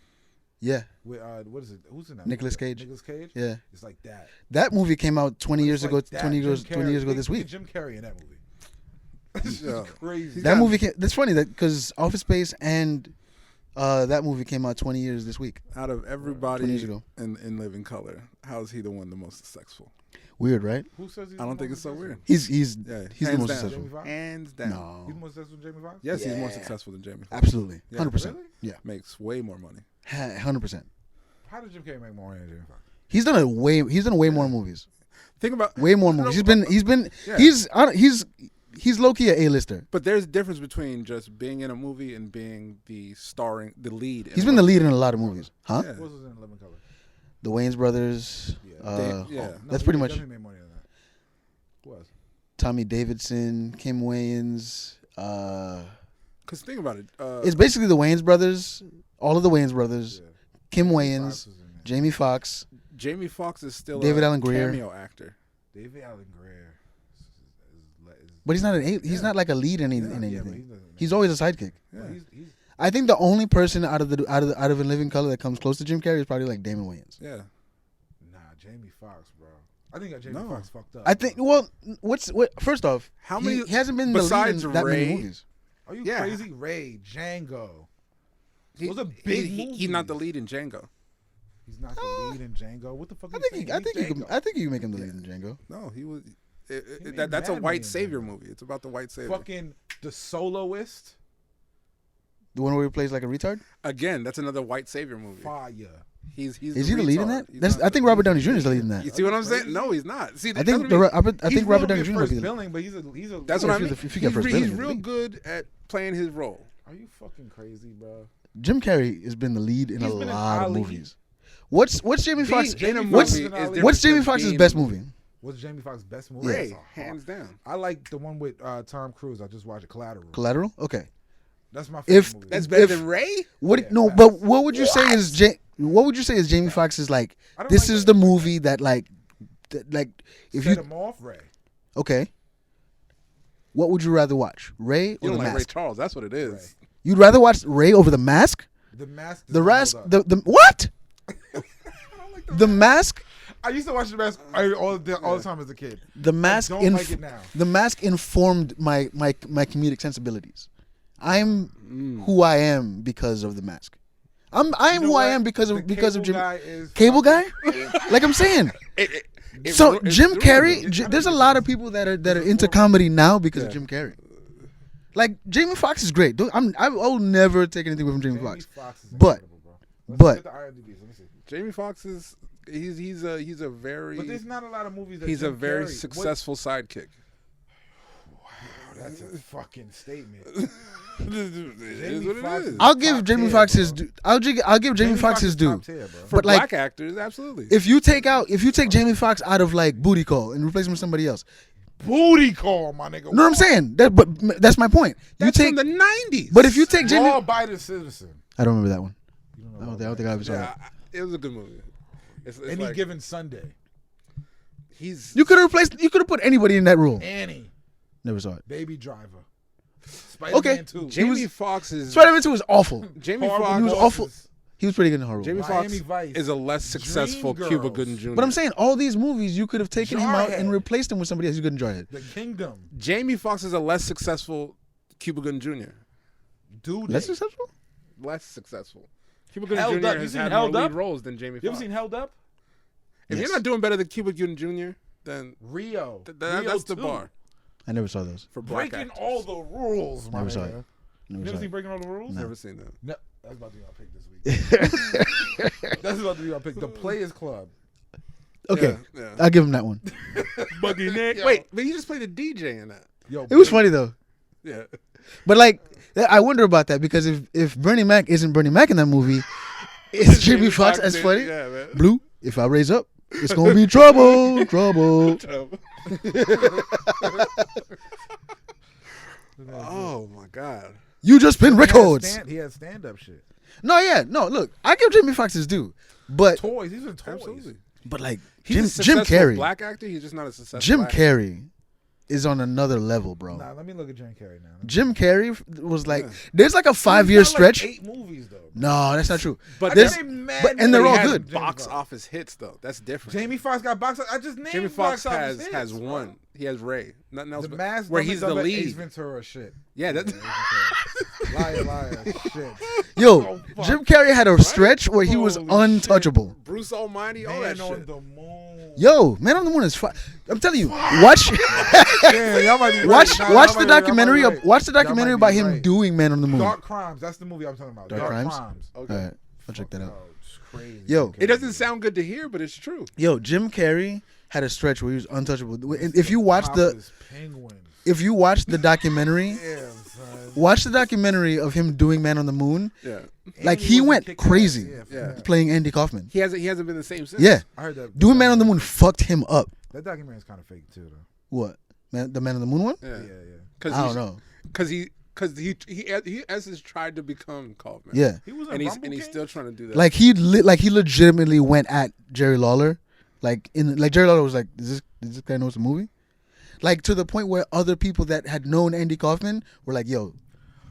Yeah, With what is it? Who's in that? Nicolas movie? Cage. Nicolas Cage. yeah. It's like that. That movie came out 20 years It's ago. like that. 20 years Jim Carrey. ago this Look at week. Jim Carrey in that movie. This Yeah. is crazy. That movie came. That's funny that because Office Space and that movie came out 20 years this week. Out of 20 everybody years ago. in Living Color, how is he the one the most successful? Weird, right? Who says he's I don't the think most it's so successful? weird. He's Yeah, the hands most down. successful. Jamie Foxx? Hands down. No, He's more successful than Jamie Foxx? Yes, he's more Yeah. successful than Jamie Foxx. absolutely, Yeah. 100%. Really? Yeah, Makes way more money. 100%. How did Jim Carrey make more money than Jamie Foxx? He's done way more movies. Think about Way more movies. Yeah. He's low key an A-lister. But there's a difference between just being in a movie and being the lead. He's been the lead in a lot of movies, huh? Yeah. What was in Living Color? The Wayans brothers. That's pretty much. Definitely made money on that. Who was? Tommy Davidson, Kim Wayans. Because think about it. It's basically the Wayans brothers, all of the Wayans brothers, Kim Wayans, Fox was in there. Jamie Foxx. Jamie Foxx is still David a Allen Greer. cameo actor. David Allen Greer. But he's not he's not like a lead in Yeah, anything. but He's always a sidekick. Yeah. he's I think the only person out of In Living Color that comes close to Jim Carrey is probably like Damon Wayans. Yeah. nah, Jamie Foxx, bro. I think Jamie No. Foxx fucked up. I think. Well, first off, How many- he hasn't been the lead besides in that Ray? many movies. Are you Yeah. crazy? Ray, Django. He, Those are big he's not the movies. lead in Django. He's not the lead in Django. What the fuck? I are you think saying? I think you can make him the lead in Django. No, he was. made That's a mad money white in savior Django. movie. It's about the white savior. Fucking The Soloist. The one where he plays like a retard. Again, that's another white savior movie. Fire. He's Is he the lead in that? retard. He's That's. not I think the- Robert Downey Jr. is the lead in You that. see what I'm saying? Crazy. No, he's not. See, I that's think what I mean. I think Robert Downey Jr. might First be the. billing, but he's a. That's Yeah, what I if mean. you- if you get first He's billing, real lead. good at playing his role. Are you fucking crazy, bro? Jim Carrey has been the lead in He's a been in lot of Ali. movies. What's Jamie Foxx? Being in a What's movie is different what's Jamie than Foxx's being best in a movie? What's Jamie Foxx's best movie? Yeah. That's Ray, a hard- hands down. I like the one with Tom Cruise. I just watched it, Collateral. Collateral. Okay. That's my favorite If movie. That's better If- than Ray. What? Yeah, No, facts. but what would you say is what would you say is Jamie Foxx's like? I don't This like is that. the movie that like if Set you him off, Ray. okay. What would you rather watch, Ray You or don't The like Ray Mask? Charles. That's what it is. Ray. You'd rather watch Ray over The Mask? The Mask. does The not Mask. hold up. The what? I don't like The Mask. I used to watch The Mask all the time as a kid. The Mask. I don't like it now. The Mask informed my comedic sensibilities. I'm who I am because of The Mask. I am You know who I what? am because The of cable Jim. guy is Cable guy? fucking- Like I'm saying. It So it's Jim ruined Carrey, it. there's a lot of people that are into comedy now because of Yeah. Jim Carrey. Like Jamie Foxx is great. I will never take anything away from Jamie Foxx. Foxx is But- incredible, bro. but- Let's get the IMDb's. Let me see. Jamie Foxx is he's a very But there's not a lot of movies that he's a Jim very Carrey- successful sidekick. That's a fucking statement. It is what it Foxx is. I'll give Top Jamie tier, Foxx bro. his due. I'll give Jamie Foxx his is due. top tier, bro. For but, like, black actors, absolutely. If you take Jamie Foxx out of like Booty Call and replace him with somebody else, Booty call, my nigga. you know what I'm saying? But that's my point. That's you take, from the '90s. but if you take Jamie, Law-abiding citizen. I don't remember that one. You don't I know don't about think I ever saw yeah, that. it was a good movie. It's Any like, given Sunday. he's You could have put anybody in that role. Annie. Never saw it. Baby Driver. Spider-Man Okay. 2. Jamie Foxx is Spider-Man 2 was awful. Jamie Horrible Foxx. He was Bosses. awful. He was pretty good in horror. Jamie Miami Foxx Vice. is a less successful Dreamgirls. Cuba Gooding Jr. But I'm saying all these movies, you could have taken him out and Jarhead. replaced him with somebody else. You couldn't enjoy it. The Kingdom. Jamie Foxx is a less successful Cuba Gooding Jr. Dude. Less successful? Less successful. Cuba Gooding Held Jr. Up. You has seen had more Held lead Up? roles than Jamie Foxx. You ever seen Held Up? If Yes. you're not doing better than Cuba Gooding Jr., then Rio. th- Rio that's the 2. bar I never saw those. for black Breaking actors. all the rules, my Never saw nigga. it. You Never never saw seen it. Breaking All the Rules? Never seen that. No. That's about to be our pick this week. That's about to be our pick. The Players Club. Okay, Yeah. I'll give him that one. Buggy Nick. Wait, but he just played a DJ in that. Yo, It was funny though. Yeah. But like, I wonder about that because if Bernie Mac isn't Bernie Mac in that movie, is Jamie Foxx as did- funny? Yeah, man. Blue, if I raise up, it's gonna be trouble, trouble. Oh my God. You just spin records. He had stand-up shit. No, yeah, no. Look, I give Jamie Foxx his due, but Toys. These are toys. Absolutely. like He's a Jim successful Carrey, black actor. He's just not a successful. Jim actor. Carrey is on another level, bro. Nah, let me look at Jim Carrey now. Jim Carrey was like, Yeah. there's like a 5-year He's got, stretch. Like 8 movies though. No, that's not true. But There's- I named mad but- and they're But all he has good. box Jamie office hits though. That's different. Jamie Foxx got box office. I just named Jamie Foxx box office has hits, bro. one. He has Ray. Nothing else. The but- Mask. where Dumb he's and the Dumber, lead. Ace Ventura shit. Yeah, that's Liar, shit. Yo, Oh, fuck. Jim Carrey had a stretch where he was Holy untouchable. Bruce Almighty. All Man that on shit. the moon. Yo, Man on the Moon is fun. I'm telling you, watch Yeah, y'all might be right. watch Nah, watch y'all the might be right. documentary Y'all might be watch the right. documentary Y'all about might be him right. doing Man on the Moon. Dark Crimes. That's the movie I'm talking about. Dark Crimes? Crimes. Okay. All right. I'll check that out. Oh, it's crazy. Yo. It doesn't sound good to hear, but it's true. Yo, Jim Carrey had a stretch where he was untouchable. If you watch the documentary, watch the documentary of him doing Man on the Moon. Yeah. Like he went crazy playing Andy Kaufman. He hasn't been the same since. Yeah. I heard that. Doing Man on the Moon fucked him up. That documentary is kind of fake too, though. What? The Man on the Moon one? Yeah. Yeah. I don't know. Because he has tried to become Kaufman. Yeah. He was in And Rumble he's King? still trying to do that. Like he legitimately went at Jerry Lawler. Like Jerry Lawler was like, does this guy know it's a movie? Like to the point where other people that had known Andy Kaufman were like, yo,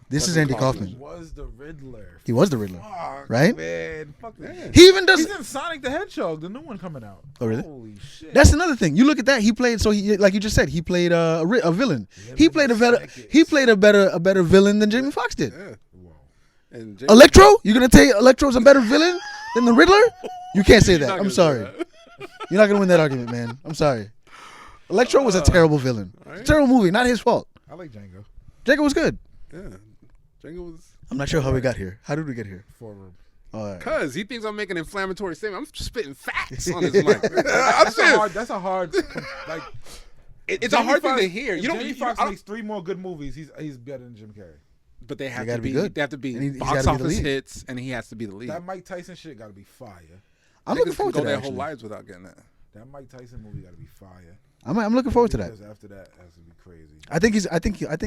this is Andy Kaufman. He was the Riddler. He was the Riddler. Fuck, right? Man, fuck that. He even does. He's in Sonic the Hedgehog, the new one coming out. Oh really? Holy shit. That's another thing. You look at that. He played. So he, like you just said, he played a villain. He played a better villain than Jamie Foxx did. Yeah. Whoa. And Electro? You're gonna say Electro's a better villain than the Riddler? You can't say that. I'm sorry. You're not gonna win that argument, man. I'm sorry. Electro was a terrible villain. Right. Terrible movie. Not his fault. I like Django. Django was good. Yeah. Django was. I'm not sure how we got here. How did we get here? 4 Room. All right. Cause he thinks I'm making inflammatory statement. I'm just spitting facts on his mic. That's a hard. Like, it's a hard thing to hear. You don't. Jamie Foxx makes 3 more good movies. He's better than Jim Carrey. But they have They to gotta be be good. They have to be And he's box gotta be the office lead. hits, and he has to be the lead. That Mike Tyson shit got to be fire. I'm Niggas looking forward can to go that. their whole Actually. lives without getting that. That Mike Tyson movie got to be fire. I'm looking forward to that. Because after that, it has to be crazy. I think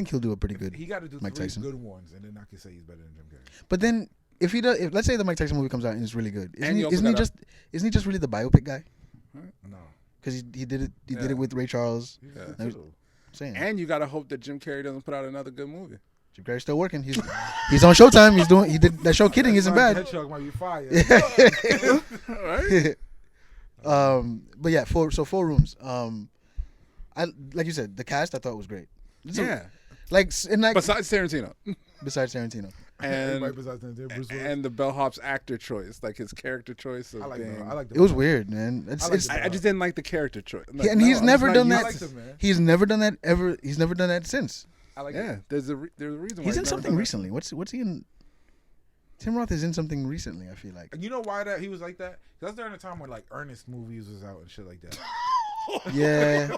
he'll do a pretty good. He got to do Mike 3 Tyson. good ones, and then I can say he's better than Jim Carrey. But then if he does, let's say the Mike Tyson movie comes out and it's really good, And you also isn't he just really the biopic guy? No. Because he did it with Ray Charles. He's Yeah. good too. Saying And you gotta hope that Jim Carrey doesn't put out another good movie. Jim Carrey's still working. He's on Showtime. He did that show. Kidding isn't Sonic bad. the Hedgehog might be fire. Right? But yeah, 4 rooms. I like you said, the cast I thought was great. Yeah. Besides Besides Tarantino. Tarantino. Everybody And besides Bruce Willis. and the bellhop's actor choice, like his character choice of I like being. the, I like the It was weird, man. I like I just didn't like the character choice. Like, And he's I'm never just done not that. I used like to- him, man. He's never done that ever. He's never done that since. I like Yeah, it. there's a reason why He's in never something done that. recently. What's he in? Tim Roth is in something recently. I feel like. And you know why that he was like that? Because that's during the time when like Ernest movies was out and shit like that. Yeah,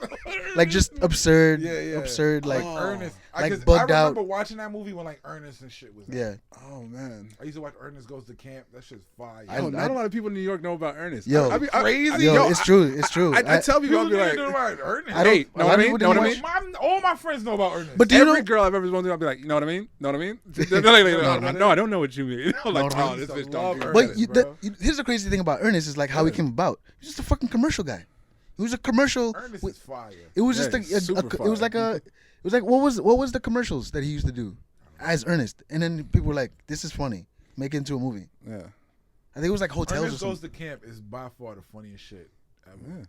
like just absurd. Yeah. Absurd. Like Ernest. like 'Cause bugged I out. remember watching that movie when like Ernest and shit was out. yeah. Oh man. I used to watch Ernest Goes to Camp. That shit's fire. Not a lot of people in New York know about Ernest. Yo, crazy. Yo, it's true. It's true. I tell people, I'll People be didn't know like, about Ernest. I don't- hey, a know lot what I of mean? people Know what I didn't mean? all my friends know about Ernest. But do you Every know? girl I've ever wanted to, I'll be like, you know what I mean? Know what I mean? They're like, no, I don't know what you mean. I'm like, No, oh, this bitch love don't do Ernest. that. But here's the crazy thing about Ernest is like how he came about. He's just a fucking commercial guy. He was a commercial. Ernest is fire. It was Yeah, just super it was like what was the commercials that he used to do as Ernest, and then people were like, this is funny, make it into a movie. Yeah. I think it was like hotels Ernest or Goes something. to Camp is by far the funniest shit ever.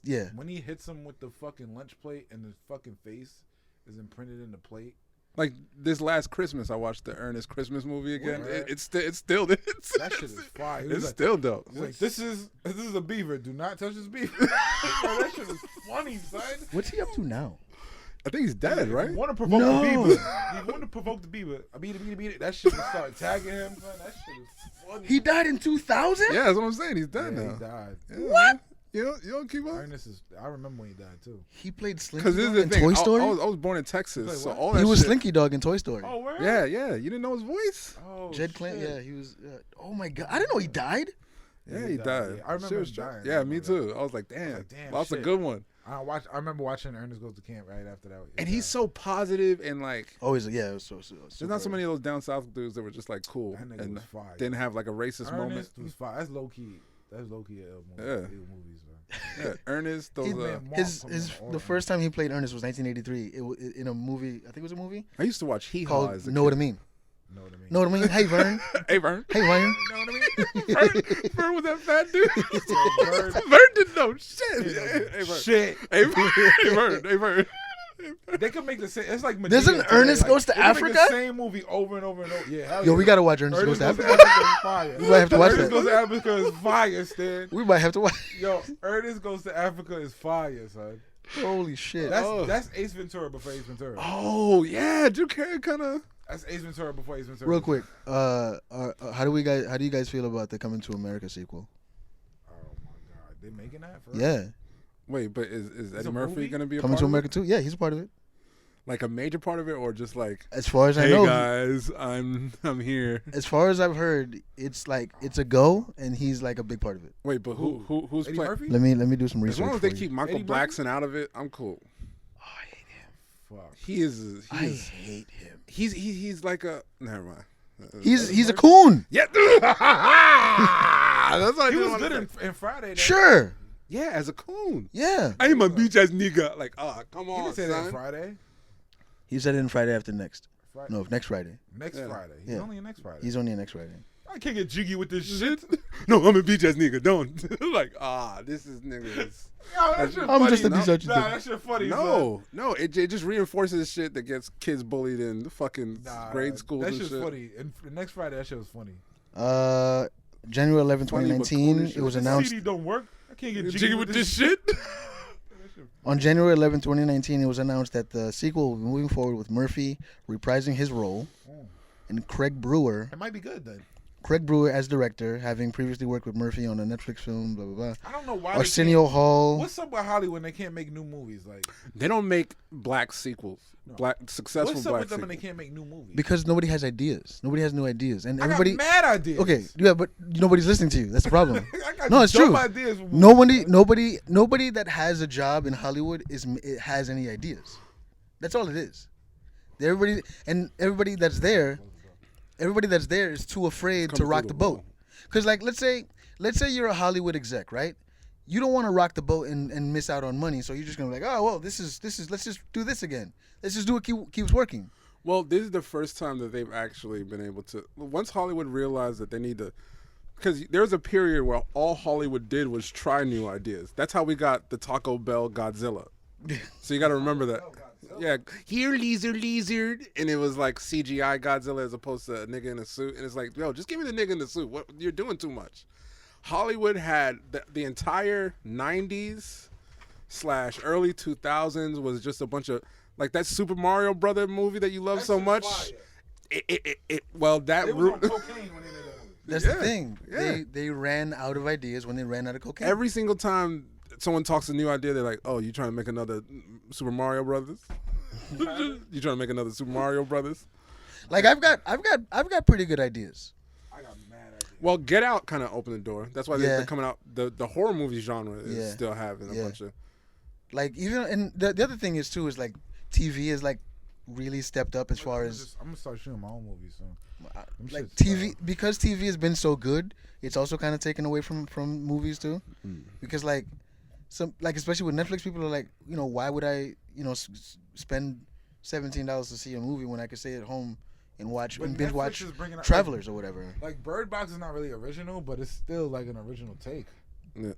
Yeah. When he hits him with the fucking lunch plate and his fucking face is imprinted in the plate. Like this last Christmas, I watched the Ernest Christmas movie again. Right. It's still That shit is fire. He was It's like, still dope. he's like, this is a beaver. Do not touch this beaver. Bro, that shit is funny, son. What's he up to now? I think he's dead, right? You want to provoke No. the beaver. You want to provoke the beaver. I beat it. That shit will start tagging him, son. That shit is funny. He died in 2000. Yeah, that's what I'm saying. He's dead Yeah, now. he died. Yeah, What? You don't keep up? Ernest is. I remember when he died too. He played Slinky Because this Dog is in the thing. Toy Story. I was born in Texas, Wait, so what? all that He was shit. Slinky Dog in Toy Story. Oh, where? Yeah. You didn't know his voice? Oh, Jed Clinton. shit. Yeah, he was. Oh my god, I didn't know he died. Yeah, he he died, died. yeah. I remember Shit was him tra- dying. Yeah, I me remember too. I was like, damn. damn, That's a shit. good one. I remember watching Ernest Goes to Camp right after that. And he's so positive and like, Always, yeah. It was there's not so many of those down south dudes that were just like cool That nigga and was fire. didn't have like a racist moment. Ernest was fire. That's low key. That's low key ill movie. Yeah. Ill movies, man. Yeah, Ernest, those. He made Mark His come in all the of first time he played Ernest was 1983. In a movie, I think it was a movie I used to watch Hee Haw called as a Know What I kid. Mean. them. Know what I mean? Know What I Mean? Hey Vern. Hey, Vern. Hey Vern. You know what I mean? Vern was that fat dude. Vern. Vern didn't know shit. Hey, Vern. Shit. Hey, Vern. Hey, Vern. Hey, Vern. They could make the same. It's like There's an Medea today, Ernest Goes to they could make Africa? the same movie over and over and over. Yeah. Hell Yo, yeah. we gotta watch Ernest Goes Ernest to Goes Africa. to Africa is fire. We might have to watch Ernest that. Goes to Africa is fire, Stan. We might have to watch. Yo, Ernest Goes to Africa is fire, son. Holy shit. That's Ace Ventura before Ace Ventura. Oh, yeah. Drew Carey kind of. That's Ace Ventura before Ace Ventura. Real quick, how do you guys feel about the Coming to America sequel? Oh my God, they making that? For real? Yeah, Wait, but is Eddie a Murphy movie? gonna be a Coming part to of America it? too. Yeah, he's a part of it. Like a major part of it, or just like, As far as I hey know, guys, I'm here. as far as I've heard, it's like it's a go, and he's like a big part of it. Wait, but who's Eddie playing? Murphy? Let me do some As research. long as for they you. keep Michael Eddie Murphy? Blackson out of it, I'm cool. Oh, I hate him. Fuck. I hate him. He's like a never mind. He's a coon. Yeah, that's what I He didn't was wanna good say. in Friday. Though. Sure. Yeah, as a coon. Yeah. I am a bitch ass nigga. Like, come He on, didn't say that son. in Friday. He said it in Friday after next. Friday. No, next Friday. Next Yeah. Friday. He's Yeah. only in next Friday. He's only next Friday. I can't get jiggy with this shit. No, I'm a bitch ass nigga. Don't like this is niggas. Yo, that shit I'm funny. just a no? bitch. Nah, that shit funny. No, it just reinforces shit that gets kids bullied in the fucking son. Nah, grade schools That and shit's shit. funny. And next Friday, that shit was funny. January 11, Funny, but 2019, cool as it was This announced. CD don't work. I can't get Jiggy with this shit. On January 11, 2019, it was announced that the sequel will be moving forward with Murphy reprising his role and Craig Brewer It might be good then. as director, having previously worked with Murphy on a Netflix film, blah, blah, blah. I don't know why. Arsenio Hall. What's up with Hollywood when they can't make new movies? Like, They don't make black sequels. Black successful what's up black with them when they sequels. can't make new movies? Because nobody has ideas. Nobody has new ideas. And I everybody. got mad ideas. Okay, yeah, but nobody's listening to you. That's the problem. I got No, it's dope true. Ideas for movies. Nobody that has a job in Hollywood has any ideas. That's all it is. Everybody that's there is too afraid to Coming rock through the the boat. wall. Because like let's say you're a Hollywood exec, right? You don't want to rock the boat and miss out on money, so you're just gonna be like, oh well, this is let's just do this again. Let's just do what keeps working. Well, this is the first time that they've actually been able to. Once Hollywood realized that they need to, because there was a period where all Hollywood did was try new ideas. That's how we got the Taco Bell Godzilla. So you got to remember that. Yeah, here lizard, and it was like CGI Godzilla as opposed to a nigga in a suit, and it's like, yo, just give me the nigga in the suit. What you're doing too much. Hollywood had the entire '90s / early 2000s was just a bunch of like that Super Mario Brother movie that you love That so shit's much. fire. That They was on cocaine when they did that movie. That's Yeah, the thing. yeah. They ran out of ideas when they ran out of cocaine. every single time someone talks a new idea, they're like, "Oh, you trying to make another Super Mario Brothers? You trying to make another Super Mario Brothers?" Like I've got pretty good ideas. I got mad ideas. Well, Get Out kind of opened the door. That's why Yeah. they're coming out. The horror movie genre is Yeah. still having a Yeah. bunch of. Like even and the other thing is too is like TV is like really stepped up as far as I'm gonna start shooting my own movies soon. Them like shits TV because TV has been so good. It's also kind of taken away from movies too, because like especially with Netflix, people are like, why would I spend $17 to see a movie when I could stay at home and watch But and binge Netflix watch is bringing out- Travelers or whatever. Like Bird Box is not really original, but it's still like an original take. Yeah.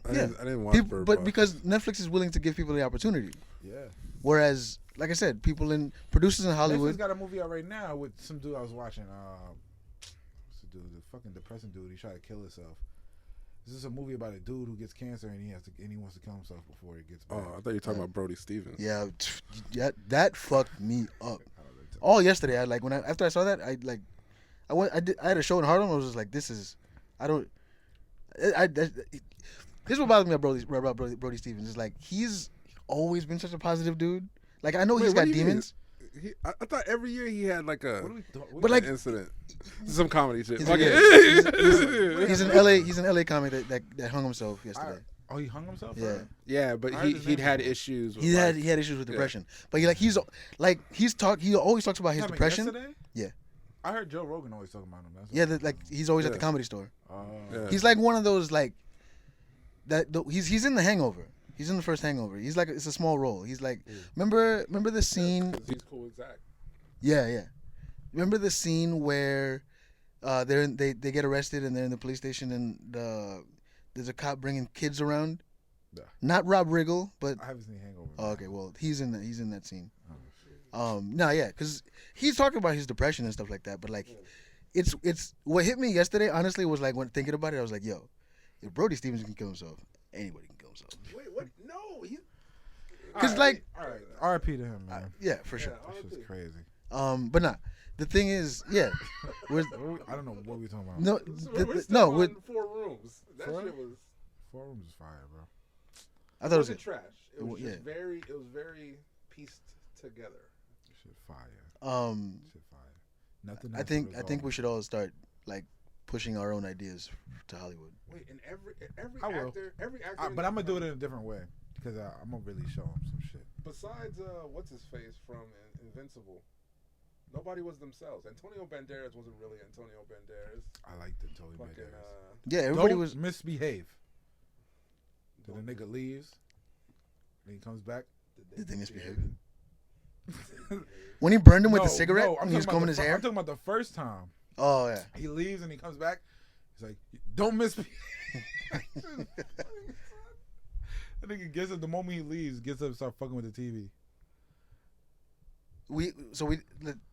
I Yeah. didn't watch People, Bird but Box. because Netflix is willing to give people the opportunity, Yeah. whereas like I said, producers in Hollywood. Netflix got a movie out right now with some dude I was watching. What's the dude? The fucking depressing dude. He tried to kill himself. This is a movie about a dude who gets cancer and he wants to kill himself before he gets back. I thought you were talking about Brody Stevens. Yeah, that fucked me up. All yesterday, after I saw that, I had a show in Harlem. I was just like, this is what bothers me about Brody Stevens is like he's always been such a positive dude. Like I know he's Wait, what got do you mean? demons. I thought every year he had like a What are we doing? But like incident, some comedy shit. He's, Okay. he's an LA comic that hung himself yesterday. Oh, he hung himself? Yeah. Yeah, but I heard his he'd name had before. issues. With He had issues with depression, but he always talks about his depression. Yesterday? Yeah. I heard Joe Rogan always talking about him. That's Yeah, he's always at the Yeah. comedy store. Yeah. He's like one of those he's in The Hangover. He's in the first Hangover. He's like it's a small role. He's like remember the scene? He's cool with Zach. Yeah. Remember the scene where they get arrested and they're in the police station and there's a cop bringing kids around. Yeah. Not Rob Riggle, but I haven't seen Hangover. oh, okay. Well, he's in that scene. Oh, shit. No, yeah, because he's talking about his depression and stuff like that. But like, it's what hit me yesterday. Honestly, was like when thinking about it, I was like, yo, if Brody Stevens can kill himself, anybody can kill himself. Wait, what? No, he. Because All like, right. R.I.P. to him, man. yeah, for sure. That's just crazy. But nah, The thing is, yeah, we're, I don't know what we're talking about. no, We're still we're, on 4 Rooms. That Four? shit was. 4 Rooms is fire, bro. I thought it was wasn't trash. It was yeah. just very. It was very pieced together. Shit fire. Shit fire. Nothing. I think we should all start like pushing our own ideas to Hollywood. Wait, and every I will. actor. But I'm gonna do it in a different way because I'm gonna really show him some shit. Besides, what's his face from Invincible? Nobody was themselves. Antonio Banderas wasn't really Antonio Banderas. I like the Toby Fucking, Banderas. Yeah, everybody Don't was. misbehave. Then the nigga leaves. Then he comes back. Did they misbehave? When he burned him with the No, cigarette no, and he was combing his hair. I'm talking about the first time. Oh yeah. He leaves and he comes back. He's like, "Don't misbehave." That nigga gets up the moment he leaves. Gets up and start fucking with the TV.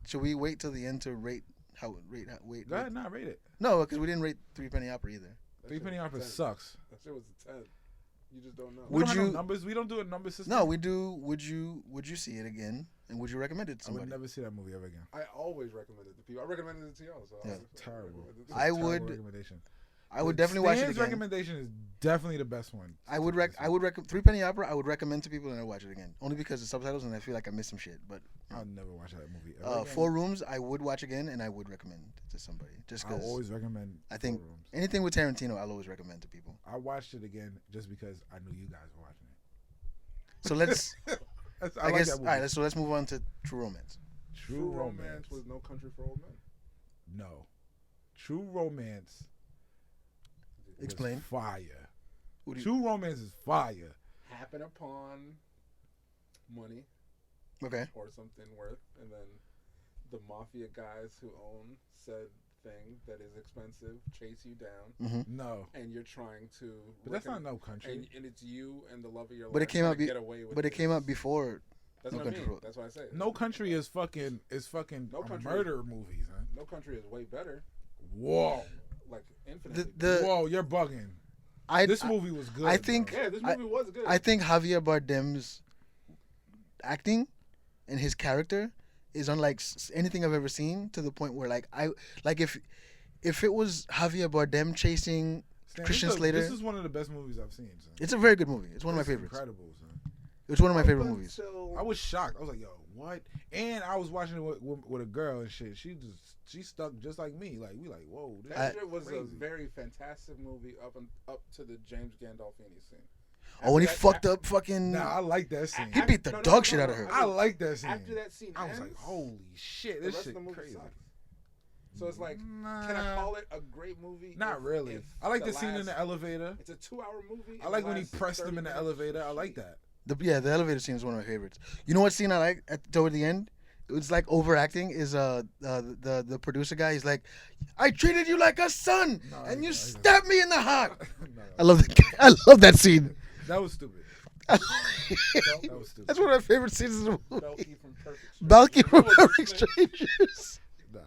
Should we wait till the end to rate wait? Go ahead, nah, rate it. No, because we didn't rate Threepenny Opera either. ThreePenny Opera sucks. That shit was a 10. You just don't know. We Would don't have you- no numbers? We don't do a number system. No, we do. Would you see it again? And would you recommend it to I would somebody? never see that movie ever again. I always recommend it to people. I recommended it to y'all. So Yeah. Terrible. I Terrible would- recommendation. I would definitely watch it Stan's again. recommendation is definitely the best one. I would recommend Threepenny Opera. I would recommend to people and I watch it again, only because of subtitles and I feel like I missed some shit. But I'll never watch that movie ever again. 4 Rooms, I would watch again and I would recommend to somebody just I because always recommend. I think 4 Rooms. anything with Tarantino, I'll always recommend to people. I watched it again just because I knew you guys were watching it. So let's. I I like guess. that All movie. right. So let's move on to True Romance. True Romance. was No Country for Old Men. No. True Romance. was Explain. Fire. What do you- True Romance is fire. Happen upon money Okay. or something worth, and then the mafia guys who own said thing that is expensive chase you down, No. and you're trying to. But that's not No Country. And it's you and the love of your life. But it came out. trying to get away with But it this. came out before. That's No what I Country mean. for- That's what I say. No Country is fucking No a Country- murder movies, huh? No Country is way better. Whoa. Like infinitely. Whoa, you're bugging. This movie was good. I think. yeah, this movie was good. I think Javier Bardem's acting and his character is unlike anything I've ever seen, to the point where if it was Javier Bardem chasing Stan, Christian this Slater, is one of the best movies I've seen. Son. it's a very good movie. It's one of my It's favorites. Incredible, son. It's one of my favorite Up movies. until- I was shocked. I was like, yo, what? And I was watching it with a girl and shit. She stuck just like me. Like, we like, whoa. This That is shit was a crazy. very fantastic movie up to the James Gandolfini scene. Oh, when he After fucked up fucking. Nah, I like that scene. He beat the dog shit out of her. I like that scene. After that scene I was like, ends, holy shit, the this rest shit of the movie crazy. sucks. So it's like, Nah, can I call it a great movie? Not if- really. if I like the scene in last- the elevator. It's a 2-hour movie. I like when he pressed him in the elevator. I like that. The elevator scene is one of my favorites. You know what scene I like toward the end? It's like overacting. Is the producer guy? He's like, I treated you like a son, and you stabbed me in the heart. No, I love that. I love that scene. that was stupid. That was stupid. That's one of my favorite scenes in the movie. Belky from Perfect Strangers. Balky from That was Perfect the thing. Strangers. Nah.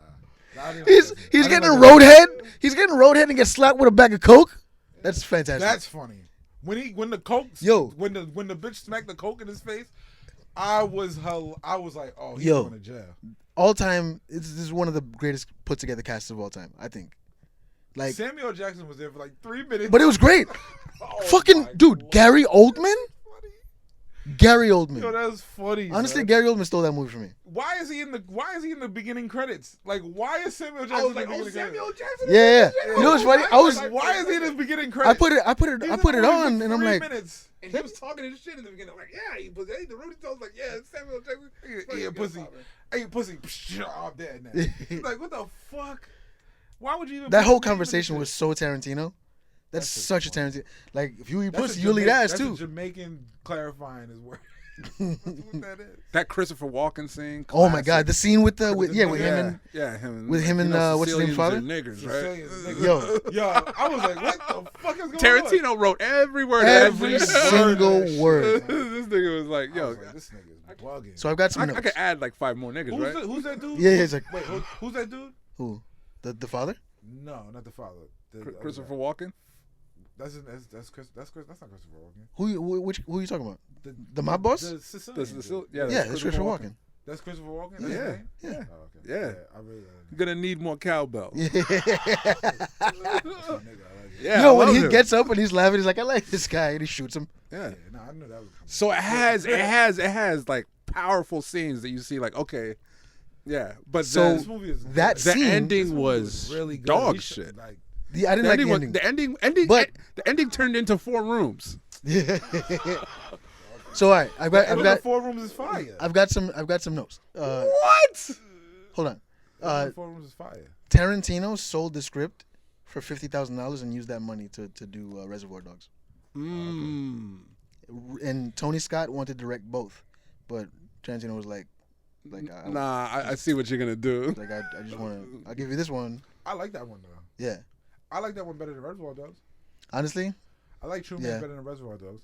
I didn't He's like that scene. he's I didn't getting like that roadhead. He's getting roadhead and gets slapped with a bag of coke. That's fantastic. That's funny. When the coke, Yo. when the bitch smacked the coke in his face, I was like, oh, he's Yo. going to jail. all time. This is one of the greatest put together casts of all time. I think. Like, Samuel Jackson was there for like 3 minutes. but it was great. Oh Fucking my dude, Lord. Gary Oldman. Funny. Gary Yo, Oldman. that was funny. Honestly, son. Gary Oldman stole that movie for me. Why is he in the beginning credits? Like, why is Samuel Jackson I was in like, the oh, beginning Samuel credits? Jackson. Yeah. You know what's funny? I was. Why is he in the beginning I credits? put it. He's I put in it the movie on, for and I'm 3 like, minutes. And he was talking his shit in the beginning. I'm like, yeah, he was. The Rudy told was like, yeah, it's Samuel Jackson. Yeah, pussy. Hey, pussy. I'm dead now. He's like, what the fuck? Why would you even? that put whole his name in conversation this was shit? so Tarantino. That's That's such a funny. Tarantino. Like, if you eat That's pussy, a you'll eat Jamaican- ass that's too. a Jamaican clarifying his word. That's what that is. That Christopher Walken scene. Oh my classic. god, the scene with the with Yeah, him Yeah, and yeah, him. with him you and, know, what's his name, Sicilians father? are Niggers, right? Sicilian Yo. nigga. Yo, I was like, what the fuck is going on? Tarantino wrote every word. every single single word. This nigga was like, I yo, was like, this nigga is bugging. So I've got some I notes. could add like 5 more niggas, right? Who's that dude? Yeah, he's like, Wait, who's that dude? who? The father? No, not the father. The other Christopher guy. Walken. That's not Christopher Walken. Who you talking about? The The mob boss? The Sicilian. This dude. is yeah, Yeah, that's Christopher Walken. That's Christopher Walken? That's his Yeah. name? Yeah. Oh, okay. Yeah. I really You're gonna need more cowbell. Yeah. that's my nigga. I like it. Yeah, You know I when love he him. gets up and he's laughing, he's like, I like this guy, and he shoots him. Yeah. Yeah, no, I knew that was coming. So it has like powerful scenes that you see like, okay, yeah. But So This movie is that good. the scene- ending This movie was really good. dog He should- shit. Like, I didn't like the ending. The ending, But- the ending turned into 4 rooms. Yeah. So all right, I've got 4 rooms is fire. I've got some notes. What? Hold on. 4 rooms is fire. Tarantino sold the script for $50,000 and used that money to do Reservoir Dogs. Mm. And Tony Scott wanted to direct both, but Tarantino was like I see what you're gonna do. I just want to. I'll give you this one. I like that one though. Yeah. I like that one better than Reservoir Dogs. Honestly, I like True Yeah. Man better than Reservoir Dogs.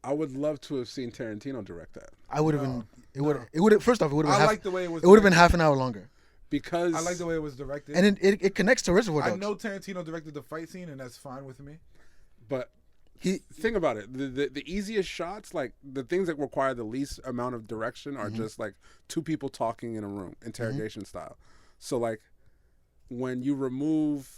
I would love to have seen Tarantino direct that I would have No, been. It would. First off, it would have I been like the way it was. It would have been directed. half an hour longer, because I like the way it was directed. and it connects to Reservoir Dogs. I know Tarantino directed the fight scene, and that's fine with me. But He think about it. The easiest shots, like the things that require the least amount of direction, are just like 2 people talking in a room, interrogation style. So like when you remove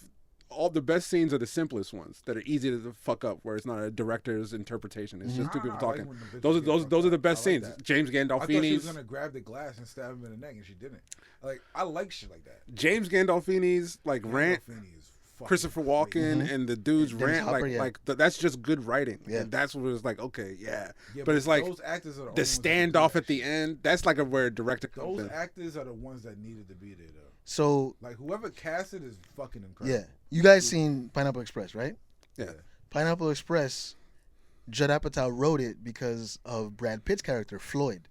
all the best scenes are the simplest ones that are easy to fuck up, where it's not a director's interpretation. It's just 2 people I like talking. when the bitches Those are get those fucked those are the up. best I like scenes. that. James I thought she was Gandolfini's. gonna grab the glass and stab him in the neck, and she didn't. Like I like shit like that. James Gandolfini's like rant. Gandolfini is fucking Christopher great. Walken and the dude's Dennis rant, Hopper, yeah. that's just good writing. Yeah. And that's what it was like. Okay, yeah, Yeah, but it's like those actors are the the only ones that can do standoff that at the shit. end. That's like where a director comes Those in. actors are the ones that needed to be there though. So Like whoever casted is fucking incredible. yeah, you guys seen Pineapple Express, right? Yeah. Pineapple Express. Judd Apatow wrote it because of Brad Pitt's character Floyd.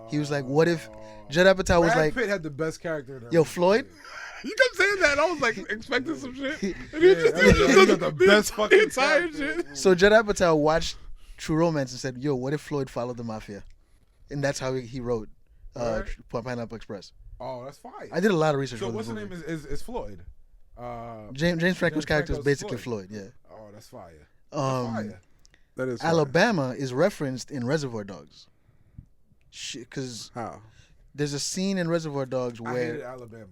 He was like, "What if?" Judd Apatow was Brad like, Pitt had the best character. In that "Yo, movie. Floyd." You kept saying that, and I was like expecting some shit. And Yeah, he just he got the best fucking entire character. shit. So Judd Apatow watched True Romance and said, "Yo, what if Floyd followed the mafia?" And that's how he wrote Alright. Pineapple Express. Oh, that's fire. I did a lot of research. So for what's this the movie. name is Floyd? James Franco's character is Franco's basically Floyd. Yeah. Oh, that's fire. Um, Fire. That is fire. Alabama is referenced in Reservoir Dogs. Because How? there's a scene in Reservoir Dogs I hated where Alabama.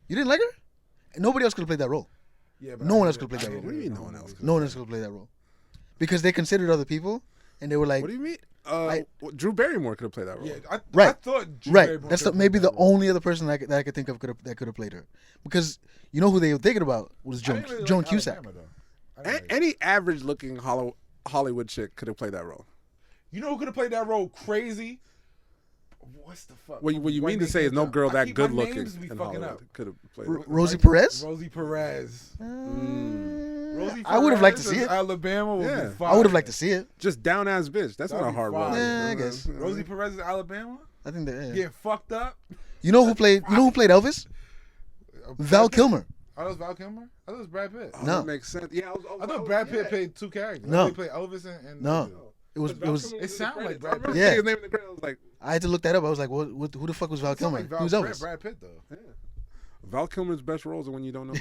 you didn't like her. Nobody else could have played that role. Yeah, but No I one else hated- could play I that hated role. What do you mean the no whole one else movie. No one else could have played that role because they considered other people, and they were like, What do you mean? I- Drew Barrymore could have played that role. Yeah, I Right. thought Drew right. Barrymore That's could've maybe played the that role. only other person that I could think of that could have played her, because you know who they were thinking about was I Joan didn't really Joan like Cusack. Alabama, though. I didn't like it. Any average-looking Hollywood chick could have played that role. You know who could have played that role crazy? What's the fuck? What you White mean to name say is can't no jump. girl I that keep- good my looking names be in fucking Hollywood up. could have played. Rosie Perez. Rosie Perez. Rosie I would have liked to Perez see as it. Alabama would Yeah. be fire. I would have liked to see it. Just down ass bitch. That's That'd not a be hard role. fire. Yeah, I guess. Rosie Perez is Alabama. I think that. Yeah. Getting fucked up. You know who played Elvis? Val Kilmer. Oh, that was Val Kilmer? I thought it was Brad Pitt. Oh, No. that makes sense. Yeah, I thought Brad Pitt played 2 characters. No. He played Elvis and No. It was. It sounded like Brad I remember Pitt. Yeah. seeing his name in the credits. I was like, I had to look that up. I was like, what who the fuck was Val It sounded Kilmer? like He was Val- Elvis. Brad Pitt though. yeah. Val Kilmer's best roles are when you don't know.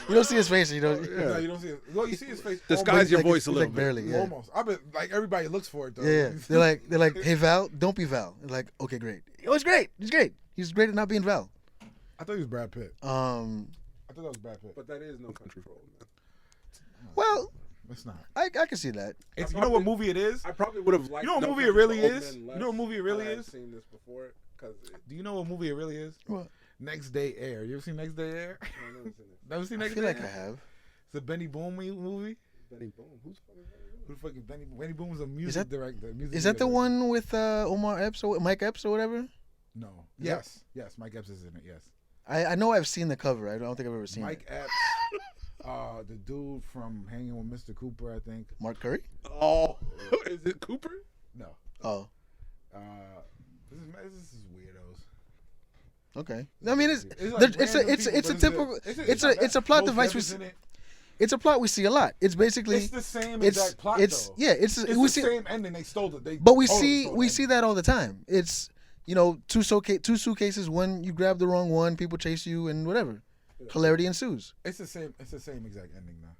You don't see his face. You don't. Yeah. No, you don't see it. Well, you see his face. Disguise your like, voice a it's little like bit. barely. Yeah. Almost. I bet like everybody looks for it though. Yeah, yeah. They're like, hey Val, don't be Val. They're like, okay, great. Oh, it's great. He's great. He's great at not being Val. I thought he was Brad Pitt. I thought that was Brad Pitt. But that is No Country for Old Men. Well, It's not. I can see that. It's, you know what movie it is? I probably would have liked. You know what No movie it Country really for Old is? Men You know what movie it really less. I had is? seen this before because Do you know what movie it really is? What? Next Day Air. You ever seen Next Day Air? Never seen I Next feel Day like Air? I have. It's a Benny Boom movie. Benny Boom. Who's fucking Who the fuck is Benny Boom was a music director. Is that the one with Omar Epps or Mike Epps or whatever? No. Is Yes. Yes. Mike Epps is in it. Yes. I know I've seen the cover. I don't think I've ever seen Mike it. Epps. The dude from Hanging with Mr. Cooper, I think. Mark Curry? Oh, is it Cooper? No. Oh, This is weirdos. okay. I mean, it's like it's a random it's people, it's a but typical it's not it's a bad. plot Most device. Devin's in it. It's a plot we see a lot. It's basically It's the same it's exact plot it's though. yeah it's It's we the see same ending. They stole it. but we totally see stole we the see ending. that all the time. It's two suitcases. One you grab the wrong one, people chase you and whatever. Hilarity ensues. It's the same. It's the same exact ending now.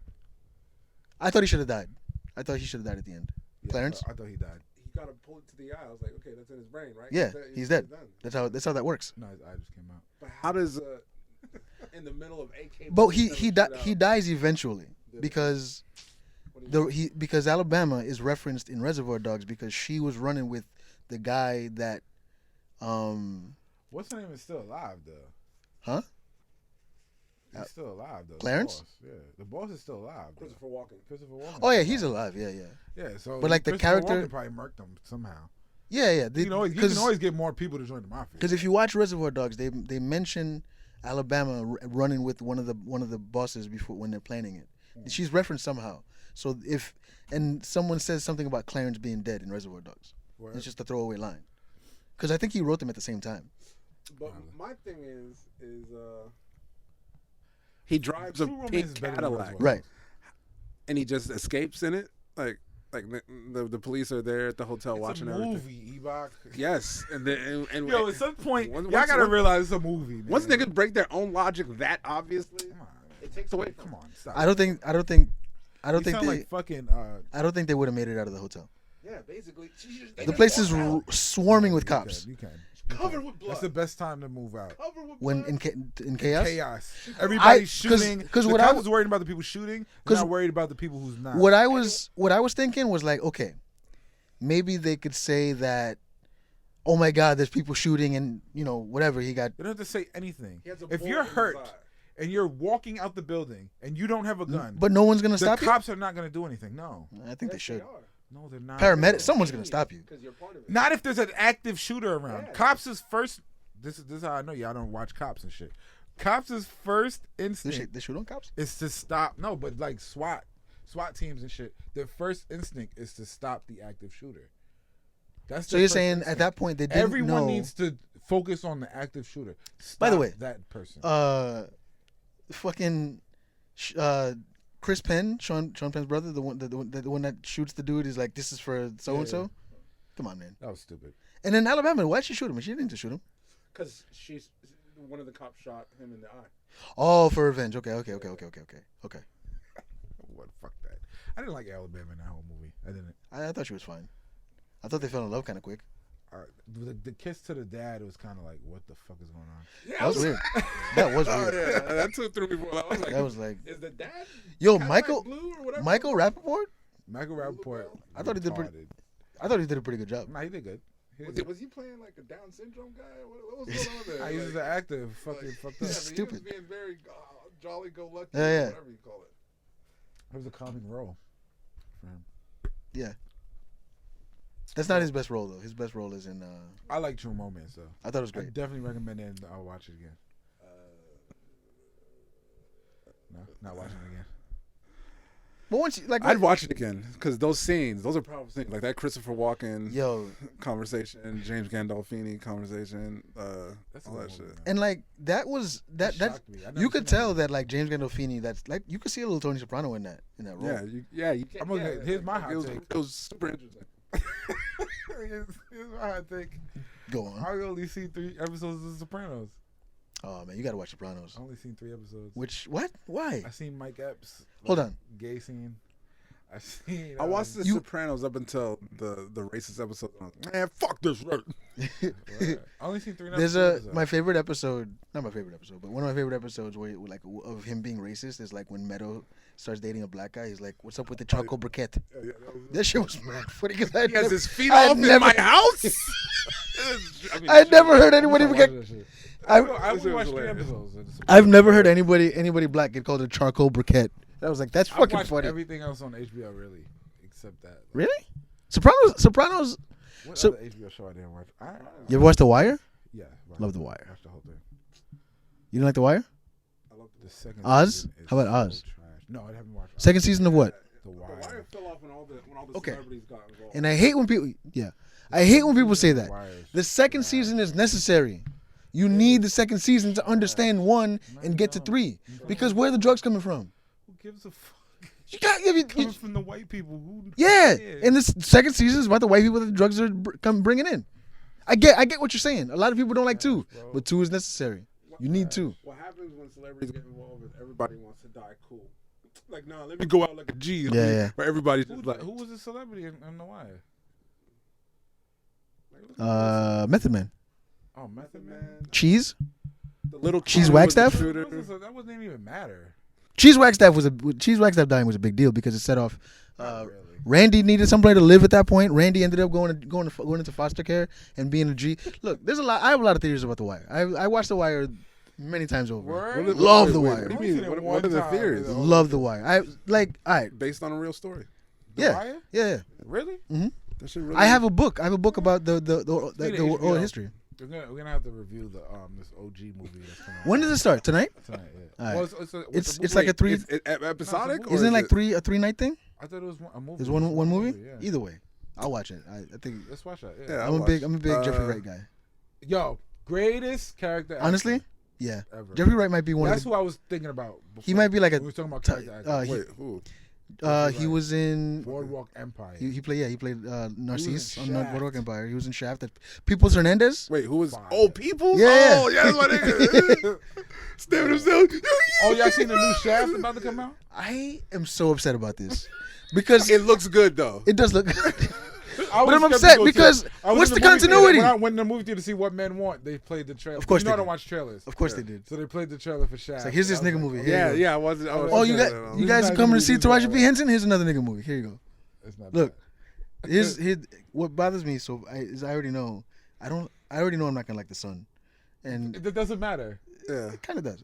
I thought he should have died. I thought he should have died at the end. Yeah, Clarence? I thought he died. He gotta pull it to the eye. I was like, okay, that's in his brain, right? Yeah, he's dead. That's how that works. No, I just came out. But how does in the middle of AK? But he dies eventually because because Alabama is referenced in Reservoir Dogs because she was running with the guy that What's her name is still alive though? Huh? He's still alive though. Clarence? The boss. Yeah, the boss is still alive. Though. Christopher Walken. Oh yeah, he's alive. Yeah. Yeah, so but like the character probably murked him somehow. Yeah. You can always get more people to join the mafia. Because if you watch Reservoir Dogs, they mention Alabama running with one of the bosses before when they're planning it. She's referenced somehow. So and someone says something about Clarence being dead in Reservoir Dogs. Word. It's just a throwaway line. Because I think he wrote them at the same time. But my thing is he drives a pink Cadillac, right? And he just escapes in it, like the police are there at the hotel watching everything. It's a movie, Ebok. Yes, and at some point, y'all gotta realize it's a movie. Man. Once niggas break their own logic that obviously, it takes away. Come on, stop. I don't think they like fucking. I don't think they would have made it out of the hotel. Yeah, basically, the place is swarming with cops. You can. Covered with blood. That's the best time to move out. When in chaos. Chaos. Everybody's shooting. Because the cops is worried about the people shooting. They're not worried about the people who's not. What I was thinking was like, okay, maybe they could say that, oh my God, there's people shooting and whatever he got. They don't have to say anything. If you're hurt and you're walking out the building and you don't have a gun, but no one's gonna stop you. The cops are not gonna do anything. No, I think they should. No, they're not. Paramedics, someone's gonna stop you. Because you're part of it. Not if there's an active shooter around. Yeah. Cops is first. This is how I know y'all don't watch Cops and shit. Cops' first instinct. They shoot on cops. Is to stop. No, but like SWAT teams and shit. Their first instinct is to stop the active shooter. That's so you're saying instinct. At that point they didn't Everyone know. needs to focus on the active shooter. Stop by the way, that person. Fucking. Chris Penn, Sean Penn's brother, the one that shoots the dude, is like, this is for so and so. Come on, man. That was stupid. And then Alabama, why'd she shoot him? She didn't need to shoot him. Because one of the cops shot him in the eye. Oh, for revenge. Okay. What? Fuck that. I didn't like Alabama in that whole movie. I didn't. I thought she was fine. I thought they fell in love kind of quick. The kiss to the dad was kind of like, what the fuck is going on? Yeah, that was weird. That was weird. Yeah, that took through me. That was like, is the dad? Yo, Michael Rappaport? Michael Rappaport. I thought he did a pretty good job. Nah, he did good. Was he playing like a Down syndrome guy? What was going on there? He was an actor. Fucking fucked up. Stupid. He was being very jolly-go-lucky. Yeah. Whatever you call it. It was a calming role for him. Yeah. That's not his best role though. His best role is in. I like True Moments though. I thought it was great. I definitely recommend it. I'll watch it again. No, not watching it again. But once I'd watch it again because those are powerful scenes, like that Christopher Walken conversation, James Gandolfini conversation, all that shit. And like that you could tell that like James Gandolfini, that's like you could see a little Tony Soprano in that role. Here's my hot take. It was super interesting. Here's my hot take. Go on. I only seen 3 episodes of The Sopranos. Oh man, you gotta watch Sopranos. I only seen 3 episodes. What? Why? I seen Mike Epps. Hold on. Gay scene. I watched The Sopranos up until the racist episode. Man, fuck this. I only seen 3 episodes. There's my favorite episode, not my favorite episode, but one of my favorite episodes where like of him being racist is like when Meadow starts dating a black guy. He's like, "What's up with the charcoal briquette?" That shit was mad funny because he has his feet off in my house. I never heard anybody get. I watched 3 episodes. I've never heard anybody black get called a charcoal briquette. I was like, that's fucking funny. Everything else on HBO, really, except that. Really? Sopranos. What other HBO show I didn't watch? You ever watched The Wire? Yeah. Love The Wire. Watched the whole thing. You didn't like The Wire? I love the second. Oz? How about Oz? No, I haven't watched. Second season of what? The Wire. The Wire fell off when all the celebrities got involved. And I hate when people. Yeah, I hate when people say that. The second season is necessary. You need the second season to understand 1 and get to 3. Because where are the drugs coming from? Who gives a fuck? You got coming from the white people. And this second season is about the white people that the drugs are bringing in. I get what you're saying. A lot of people don't like 2, but 2 is necessary. You need 2. What happens when celebrities get involved is everybody wants to die cool. Like, no, let me go out like a G. Yeah. Where everybody's just like, who was the celebrity in The Wire? Method Man. Oh, Method Man. Cheese. The little Cheese kid with the Wagstaff? shooter. That wasn't even matter. Cheese Wagstaff dying was a big deal because it set off. Not really. Randy needed somebody to live at that point. Randy ended up going into foster care and being a G. Look, there's a lot. I have a lot of theories about The Wire. I watched The Wire many times over. Word? Love The Wire. What do you I've seen mean? it What are the one theories? time, Love The Wire. All right, Based on a real story. The yeah, Wire? yeah. Really? That shit really. I have a book. I have a book about the HBO. oral history. We're gonna have to review the this OG movie that's coming out. When does it start? Tonight? Tonight, yeah. All right. Well, It's like a three. It's episodic. No, or Isn't it is like a 3-night thing? I thought it was a movie. Is one movie? Yeah. Either way, I'll watch it. I think Let's watch that. Yeah, Yeah. I'll I'm a big Jeffrey Wright guy. Yo, greatest character. actor Honestly, yeah. ever. Jeffrey Wright might be one That's of the. who I was thinking about. Before. He might be like a. We were talking about character. actor. Wait, who? He was in. Boardwalk Empire. He played Narcisse in on Shaft. Boardwalk Empire. He was in Shaft. Peoples Hernandez. Wait, who was? Fire. Oh, Peoples. Yeah. Oh, yeah, that's my nigga. Stabbing himself. Oh, y'all seen the new Shaft about to come out? I am so upset about this because It looks good though. it does look. I But was I'm upset skeptical, too. because I was what's in the movie theater. continuity? When I went in the movie theater to see What Men Want, they played the trailer. Of course you know they I don't did. watch trailers. Of course they did. So they played the trailer for Shaft. It's like, here's this I was nigga like, movie. oh, Here Yeah, you go. yeah. I wasn't. Oh, you This guys is are coming to not see even Taraji bad. P Henson? Here's another nigga movie. Here you go. It's not Look, bad. here's what bothers me. So I already know. I already know I'm not gonna like the Son, and It doesn't matter. Yeah, it kind of does.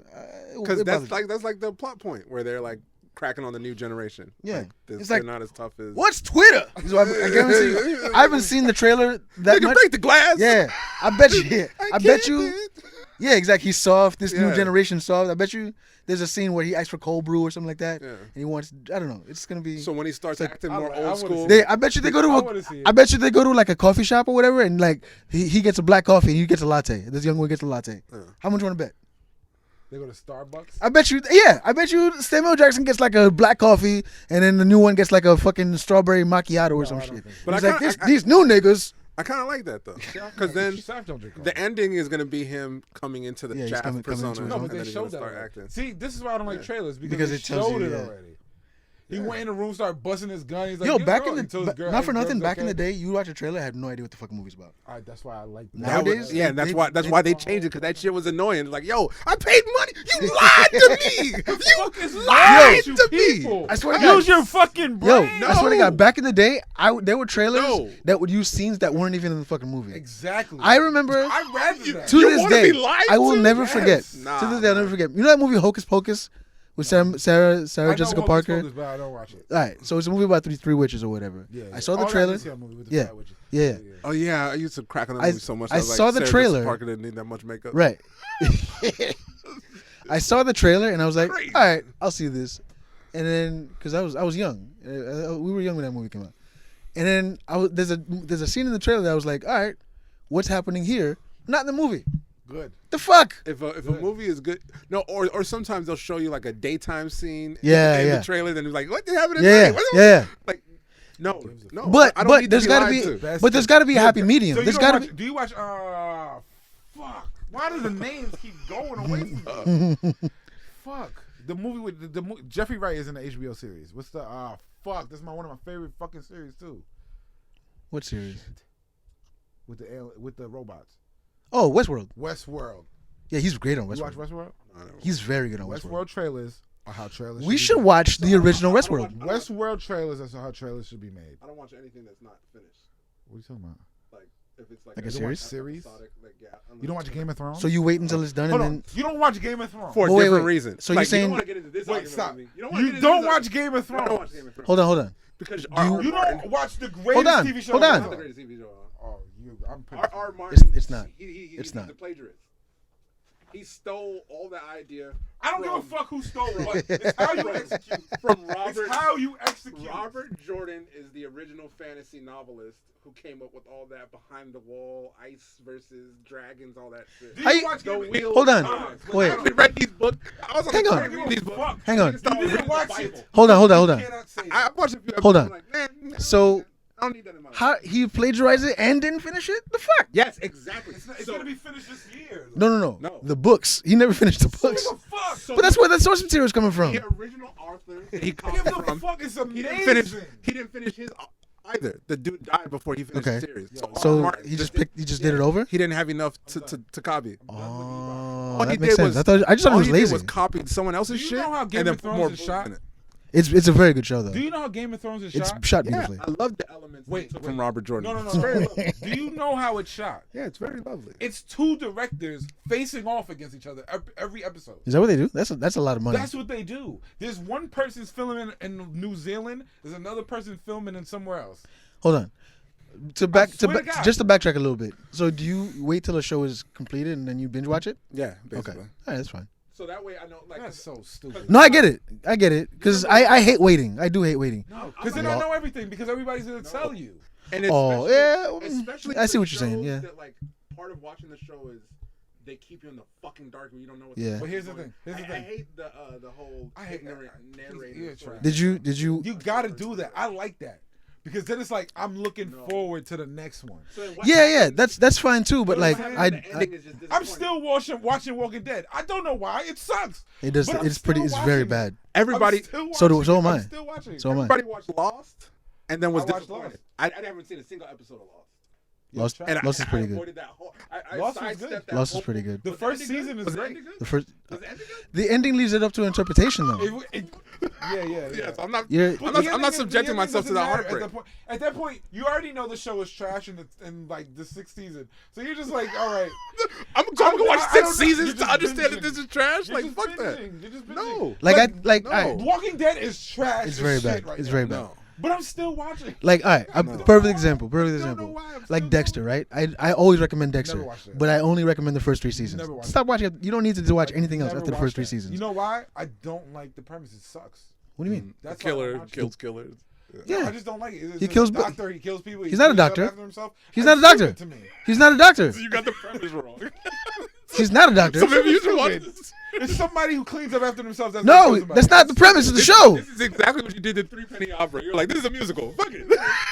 because It bothers that's like the plot point where they're like cracking on the new generation. Yeah. Like, It's they're like, not as tough as. What's Twitter? So I haven't seen the trailer that Nigga, much. break the glass. Yeah, I bet you. I bet can't, you. man. Yeah, exactly. He's soft. This new Yeah. generation soft. I bet you. There's a scene where he asks for cold brew or something like that, Yeah. and he wants. I don't know. It's gonna be. So when he starts acting I more wanna old school, see I bet you they go to. I wanna see it. I bet you they go to like a coffee shop or whatever, and like he gets a black coffee and he gets a latte. This young one gets a latte. How much you want to bet? They go to Starbucks. I bet you. Yeah, I bet you. Samuel Jackson gets like a black coffee, and then the new one gets like a fucking strawberry macchiato or some I don't shit. think so. But He's I like, kinda- these new niggas. I kind of like that though, because then Shaft don't drink coffee. the ending is gonna be him coming into the Yeah, he's Shaft coming persona. into his No, own. but they and then he's showed gonna that. start already. acting. See, this is why I don't like trailers because Because they it tells showed you, it yeah. already. He went in the room, started busting his gun. He's like, Yo, "Get back girl," in until the his girl- not for his nothing. girl's Back in okay. the day, you watch a trailer, I had no idea what the fucking movie's about. That's why I like that. Nowadays, Yeah, and they- that's why they changed it, because that shit was annoying. Like, yo, I paid money. You lied to me. You lied you to people? me. I swear to God. Use your fucking Yo, brain. I swear to God, back in the day, there were trailers No. that would use scenes that weren't even in the fucking movie. Exactly. I remember I'd rather that. to You this wanna day, be lied I will to? never Yes. forget. Nah, To this day, I'll never forget. You know that movie Hocus Pocus with Sarah I know Jessica Hocus Parker? Pocus, but I don't watch it. All right, so it's a movie about three witches or whatever. Yeah, I saw the Oh, trailer. I did see that movie with the Yeah. fat witches. Yeah. Oh yeah, I used to crack on that I- movie so much. I was like, saw the Sarah trailer. Jessica Parker didn't need that much makeup. Right. I saw the trailer and I was like, Crazy. all right, I'll see this. And then, because I was young, we were young when that movie came out. And then there's a scene in the trailer that I was like, all right, what's happening here? Not in the movie. Good. The fuck? If a movie is good, no, or sometimes they'll show you like a daytime scene. Yeah, in yeah. the trailer. Then it's like, what happened? At Yeah, night? yeah. Like, no. But I don't need there's to gotta lied be to. but there's gotta be a happy medium. So you There's don't gotta watch, be. Do you watch? Fuck. Why do the names keep going away from me? Fuck. The movie with the Jeffrey Wright is in the HBO series. What's the? Fuck. That's one of my favorite fucking series too. What series? With the robots. Oh, Westworld. Westworld. Yeah, he's great on You watch Westworld. Westworld? He's very good on Westworld. Westworld trailers are how trailers. We be should made. watch the original Westworld. Westworld trailers. That's how trailers should be made. I don't watch anything that's not finished. What are you talking about? Like if it's Like a You don't series? watch series? episodic, like, yeah, You don't watch Game of Thrones? So you wait until it's done Hold and on. then. You don't watch Game of Thrones. for Oh, wait, different wait. reasons. So you're Like, saying- you don't want to get into this Wait, argument stop. with me. You don't, wanna You get into don't this watch Game of argument. I don't watch Thrones. Game of Thrones. Hold on. Because you- You don't watch the greatest Hold on, TV show. hold on. Not the greatest TV show. Oh, I'm pretty. R. Martin. It's not. He's It's not. the plagiarist. He stole all the idea. I don't give a from- fuck who stole it. It's how you execute. From Robert. It's how you execute. Robert Jordan is the original fantasy novelist who came up with all that behind the wall, ice versus dragons, all that shit. Do How you you- watch The Game of wheel Hold on. of time. Wait. I read these books. I was on Hang the on. train reading these books. Hang on. You didn't watch it. Hold on. You cannot say I that. watched a few episodes. Hold on. I'm like, man, So I don't need that in my life. how he plagiarized it and didn't finish it? The fuck? Yes, exactly. It's gonna be finished this year. No. No. The books. He never finished the What books. the fuck? So But that's where the source material is coming from. the original author that he Give comes the from. fuck. It's He amazing. didn't finish. He didn't finish his either. The dude died before he finished Okay. the series. So Martin he just did it over. He didn't have enough to copy. Oh, All that he makes did sense. was I just thought it all was he did lazy. was copied someone else's Do you shit know how Game and then of put Thrones more is bullshit shot? in it. It's a very good show though. Do you know how Game of Thrones is It's shot? shot Yeah, beautifully. I love the elements Wait, they took from Robert Jordan. No, no, It's no, very no. lovely. Do you know how it's shot? Yeah, it's very lovely. It's two directors facing off against each other every episode. Is that what they do? That's a lot of money. That's what they do. There's one person's filming in New Zealand. There's another person filming in somewhere else. Hold on. swear to God. Just to backtrack a little bit. So do you wait till a show is completed and then you binge watch it? Yeah, Okay. basically. All right, that's fine. So that way I know, like, That's so stupid. No, I get it. Because I hate waiting. I do hate waiting. No, because then I know everything because everybody's gonna tell you. And Oh, especially- yeah. especially I see for what you're saying, shows yeah. That, like, part of watching the show is they keep you in the fucking dark where you don't know what. Yeah. the But fuck here's is the going thing. Here's the I thing. hate the whole I hate narrating. You're the story. trash. Did you You gotta do that. I like that because then it's like I'm looking forward to the next one. So what Yeah, happens- that's fine too, but like what happens I, in the ending is just I'm disappointing. still watching Walking Dead. I don't know why. It sucks. it does But I'm it's still very watching it. bad. Everybody, I'm still So do- watching so am it. I. I'm still watching. So am I. everybody watched Lost, and then was I watched disappointed. Lost. I haven't seen a single episode of Lost. Lost And Lost is pretty I good. avoided that whole. I Lost was sidestepped good. that Lost whole- is pretty good. The Was first ending good? season is Was the great. ending good? The first Was the ending good? the ending leaves it up to interpretation though. Yeah. Yes, I'm not. You're- I'm not subjecting myself to that heartbreak. At that point, you already know the show is trash in like the sixth season. So you're just like, all right. I'm going to watch I 6 don't know. seasons You're to just understand that binging. this is trash. You're Like just fuck that. binging. You're just binging. No. like no. all right, Walking Dead is trash. it's as very shit bad. Right It's now. very bad. No. But I'm still watching. Like all right, perfect example. Perfect I don't know example. why I'm Like still Dexter, right? I always recommend Dexter, Never watched it. but I only recommend the first 3 seasons. Never watched Stop watching. You don't need to watch anything else Never after the watched first 3 that. seasons. You know why? I don't like the premise. It sucks. What do you mean? That's The why I killer don't watch it. kills killers. Yeah. I just don't like it. It's He just kills- a doctor. He kills people. He's not a cleans up doctor. after himself. He's That's not a doctor. stupid To me. He's not a doctor. You got the premise wrong. He's not a doctor. So maybe you should Stupid. watch this. It's somebody who cleans up after themselves. That's No, what that's not the premise of the show. This is exactly what you did in ThreePenny Opera. You're like, this is a musical. Fuck it.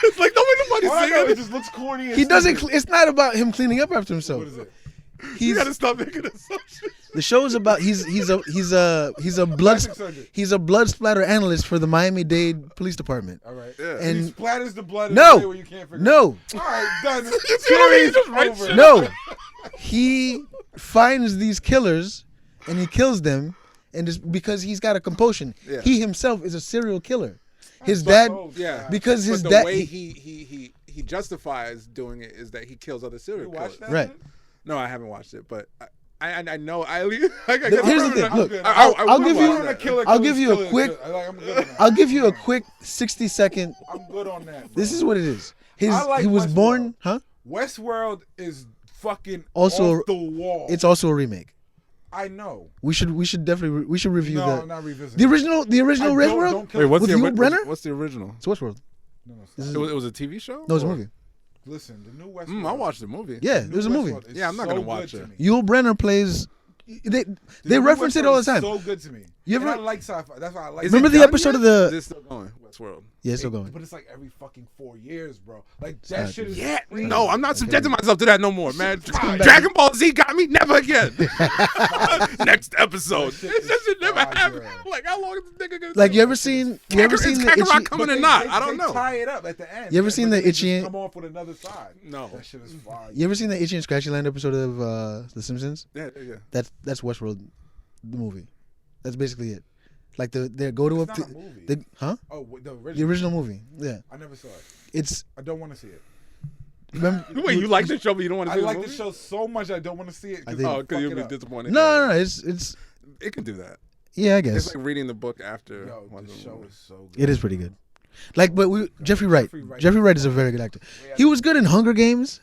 It's like nobody's All I know, singing. it just looks corny. And He doesn't. stupid. It's not about him cleaning up after himself. What is it? You He's gotta stop making assumptions. the show is about. He's a blood Plastic surgeon. he's a blood splatter analyst for the Miami-Dade Police Department. All right. Yeah. And he And splatters the blood in No. a way where you can't figure no, it out. All right, done. You see what I mean? You just write Over. shit. no, he finds these killers and he kills them, and it's because he's got a compulsion. Yeah. He himself is a serial killer. His But- dad, oh, Yeah. God. because But his the dad. way he justifies doing it is that he kills other You serial killers. watched that? Right. shit? No, I haven't watched it, but I know I Here's the thing. I'm Look, good. I'll will give watch you- I'm that. a killer, I'll killer, give you a killer, quick- killer. Like, I'm good on that. I'll give you a quick 60-second. I'm good on that. Bro. This is what it is. I like He was Westworld. born, huh? Westworld is fucking Also- off the wall. It's also a remake. I know. We should definitely review No, the I'm not revisiting. the original Westworld. Don't kill Wait, what's With the Yul Brynner? what's the original? It's Westworld. No, no, This stop. is- It was a TV show? No, it's a Or- movie. Listen, the new Westworld. I watched the movie. Yeah, the new there's a movie. Westworld is Yeah, I'm not so gonna good watch to it. me. Yul Brynner plays. They The new reference it Westworld all the is time. So good to me. You And ever- I like sci-fi. That's why I like. Is Remember it the done episode yet? of the- Is it still going? Westworld. Yeah, it's still going. But it's like every fucking 4 years, bro. Like that shit is. Yeah, crazy. no, I'm not subjecting myself to that no more, man. fine. Dragon Ball Z got me, never again. Next episode. shit That is shit never fire. happened. Like, how long is this nigga gonna Like do you it? ever seen? You ever Is seen the Kakarot itchy? coming But or they- not? they- I don't they know. tie it up at the end. You ever but seen then the they just Itchy- Come off with another side. No. That shit is fire. You ever seen the Itchy and Scratchy Land episode of The Simpsons? Yeah. That's Westworld, the movie. That's basically it. Like they go to It's a not a movie. huh? Oh, the The original. original movie. Yeah, I never saw it. it's I don't want to see it. remember, Wait, you like the show, but you don't want to I see the like movie? the show so much I don't want to see it. I Cause think- Oh, fuck because you'll it be up. disappointed. no, it's It can do that. yeah, I It's guess like reading the book after. Yo, watching the the show movie. is so good. it is pretty good. Like, but Jeffrey Wright. Jeffrey Wright. Jeffrey Wright is a very good actor. He was good in Hunger Games.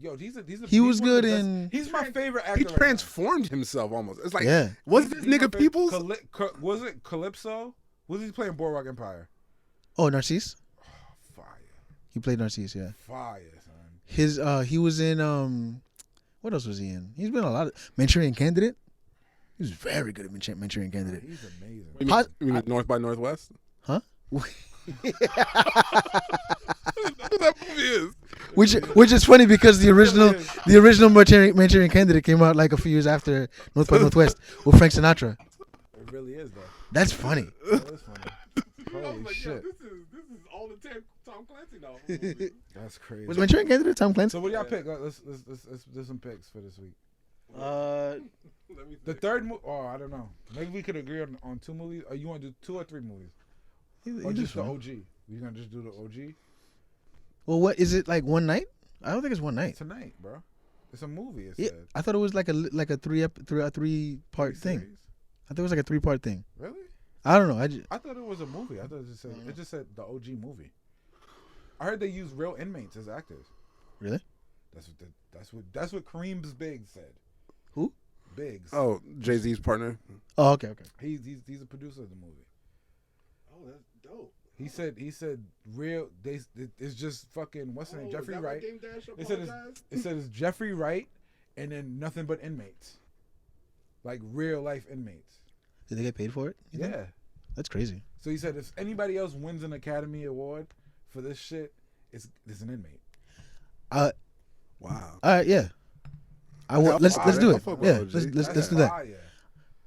Yo, these are He was one of good the best- in- He's my favorite actor. He right now. transformed himself almost. It's like, Yeah. was this He's my nigga favorite- people's? Was it Calypso? Was he playing Boardwalk Empire? Oh, Narcisse. Fire, He played Narcisse. Yeah. fire, son. His he was in what else was he in? He's been in a lot of Manchurian Candidate. He was very good at Manchurian Candidate. He's amazing. You mean, Pos- you mean North by Northwest? Huh? That's what that movie is. Which is funny because the original Manchurian Candidate came out like a few years after North by Northwest with Frank Sinatra. It really is though. That's funny. That is funny. I was Holy like, shit. yo, this is all the Tom Tom Clancy now. Movie. That's crazy. Was Manchurian Candidate Tom Clancy? So what do y'all pick? Let's do some picks for this week. Let me The third movie. Oh, I don't know. Maybe we could agree on 2 movies. Or you want to do 2 or 3 movies? Or just the OG? You gonna just do the OG Well, what is it like? One night? I don't think it's one night. tonight, bro? It's a movie. It Yeah, said. I thought it was like a 3-part thing. Series? I thought it was like a 3-part thing. Really? I don't know. I thought it was a movie. I thought it just said the OG movie. I heard they use real inmates as actors. Really? That's what Kareem's Biggs said. Who? Biggs. Oh, Jay-Z's partner. Oh, okay. He's a producer of the movie. Oh, that's dope. He said real. It's just fucking what's his name? Jeffrey is that why Wright. Dame Dash It said apologized? it's Jeffrey Wright, and then nothing but inmates, like real life inmates. Did they get paid for it? You think? Yeah. That's crazy. So he said if anybody else wins an Academy Award for this shit, it's an inmate. Wow. Yeah. Let's do it. fuck with Yeah, OG. let's do that. Fire.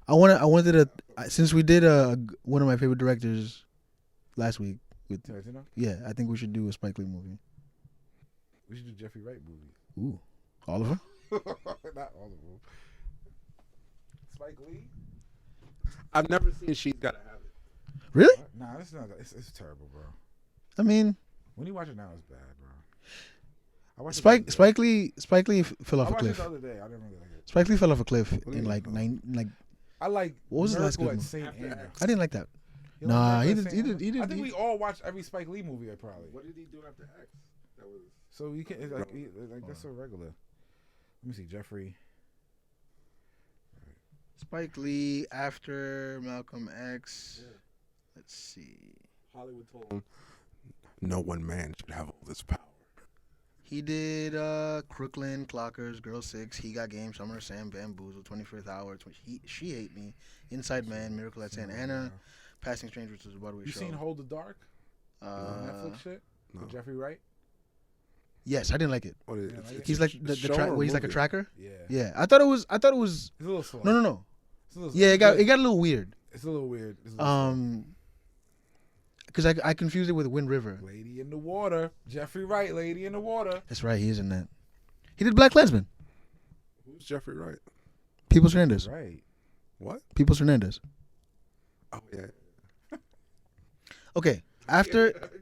I wanted to since we did one of my favorite directors last week with Tarantino? I think we should do a Spike Lee movie. We should do Jeffrey Wright movie. Ooh, all of them. Not all of them. Spike Lee? I've never seen She's Gotta Have It. Really? Nah, it's not. It's terrible, bro. I mean, When you watch it now, it's bad, bro. I watched Spike Lee fell I off a watched it cliff. the other day. I didn't really like it. Spike Lee fell off a cliff do you in like mean? I like What was the last Miracle good at one? St. Anna. I didn't like that. You don't Nah, like he Miracle at did. St. He Anna? did. I think we all watch every Spike Lee movie, probably. What did he do after X? That was So you can like that's so regular. Let me see, Jeffrey. Spike Lee after Malcolm X. Yeah. Let's see. Hollywood told him, no one man should have all this power. He did Crooklyn, Clockers, Girl 6, He Got Game, Summer Sam, Bamboozle, 25th Hour, She Ate Me, Inside Man, Miracle at St. Anna, Passing Strangers to the Broadway You Show. seen Hold the Dark? Netflix shit No. with Jeffrey Wright. Yes, I didn't like it. What is Yeah, it? like He's like the show track or where he's like a movie? tracker. Yeah. Yeah, I thought it was. It's a little slow. No. It's a little, Yeah, it got a little weird. It's a little weird. It's a little Because I confused it with Wind River. slow. Lady in the Water. Jeffrey Wright. Lady in the Water. That's right, he is in that. He did Black Klansman. Who's Jeffrey Wright? Peoples Hernandez. Right. What? Peoples Hernandez. Oh, yeah. Okay, after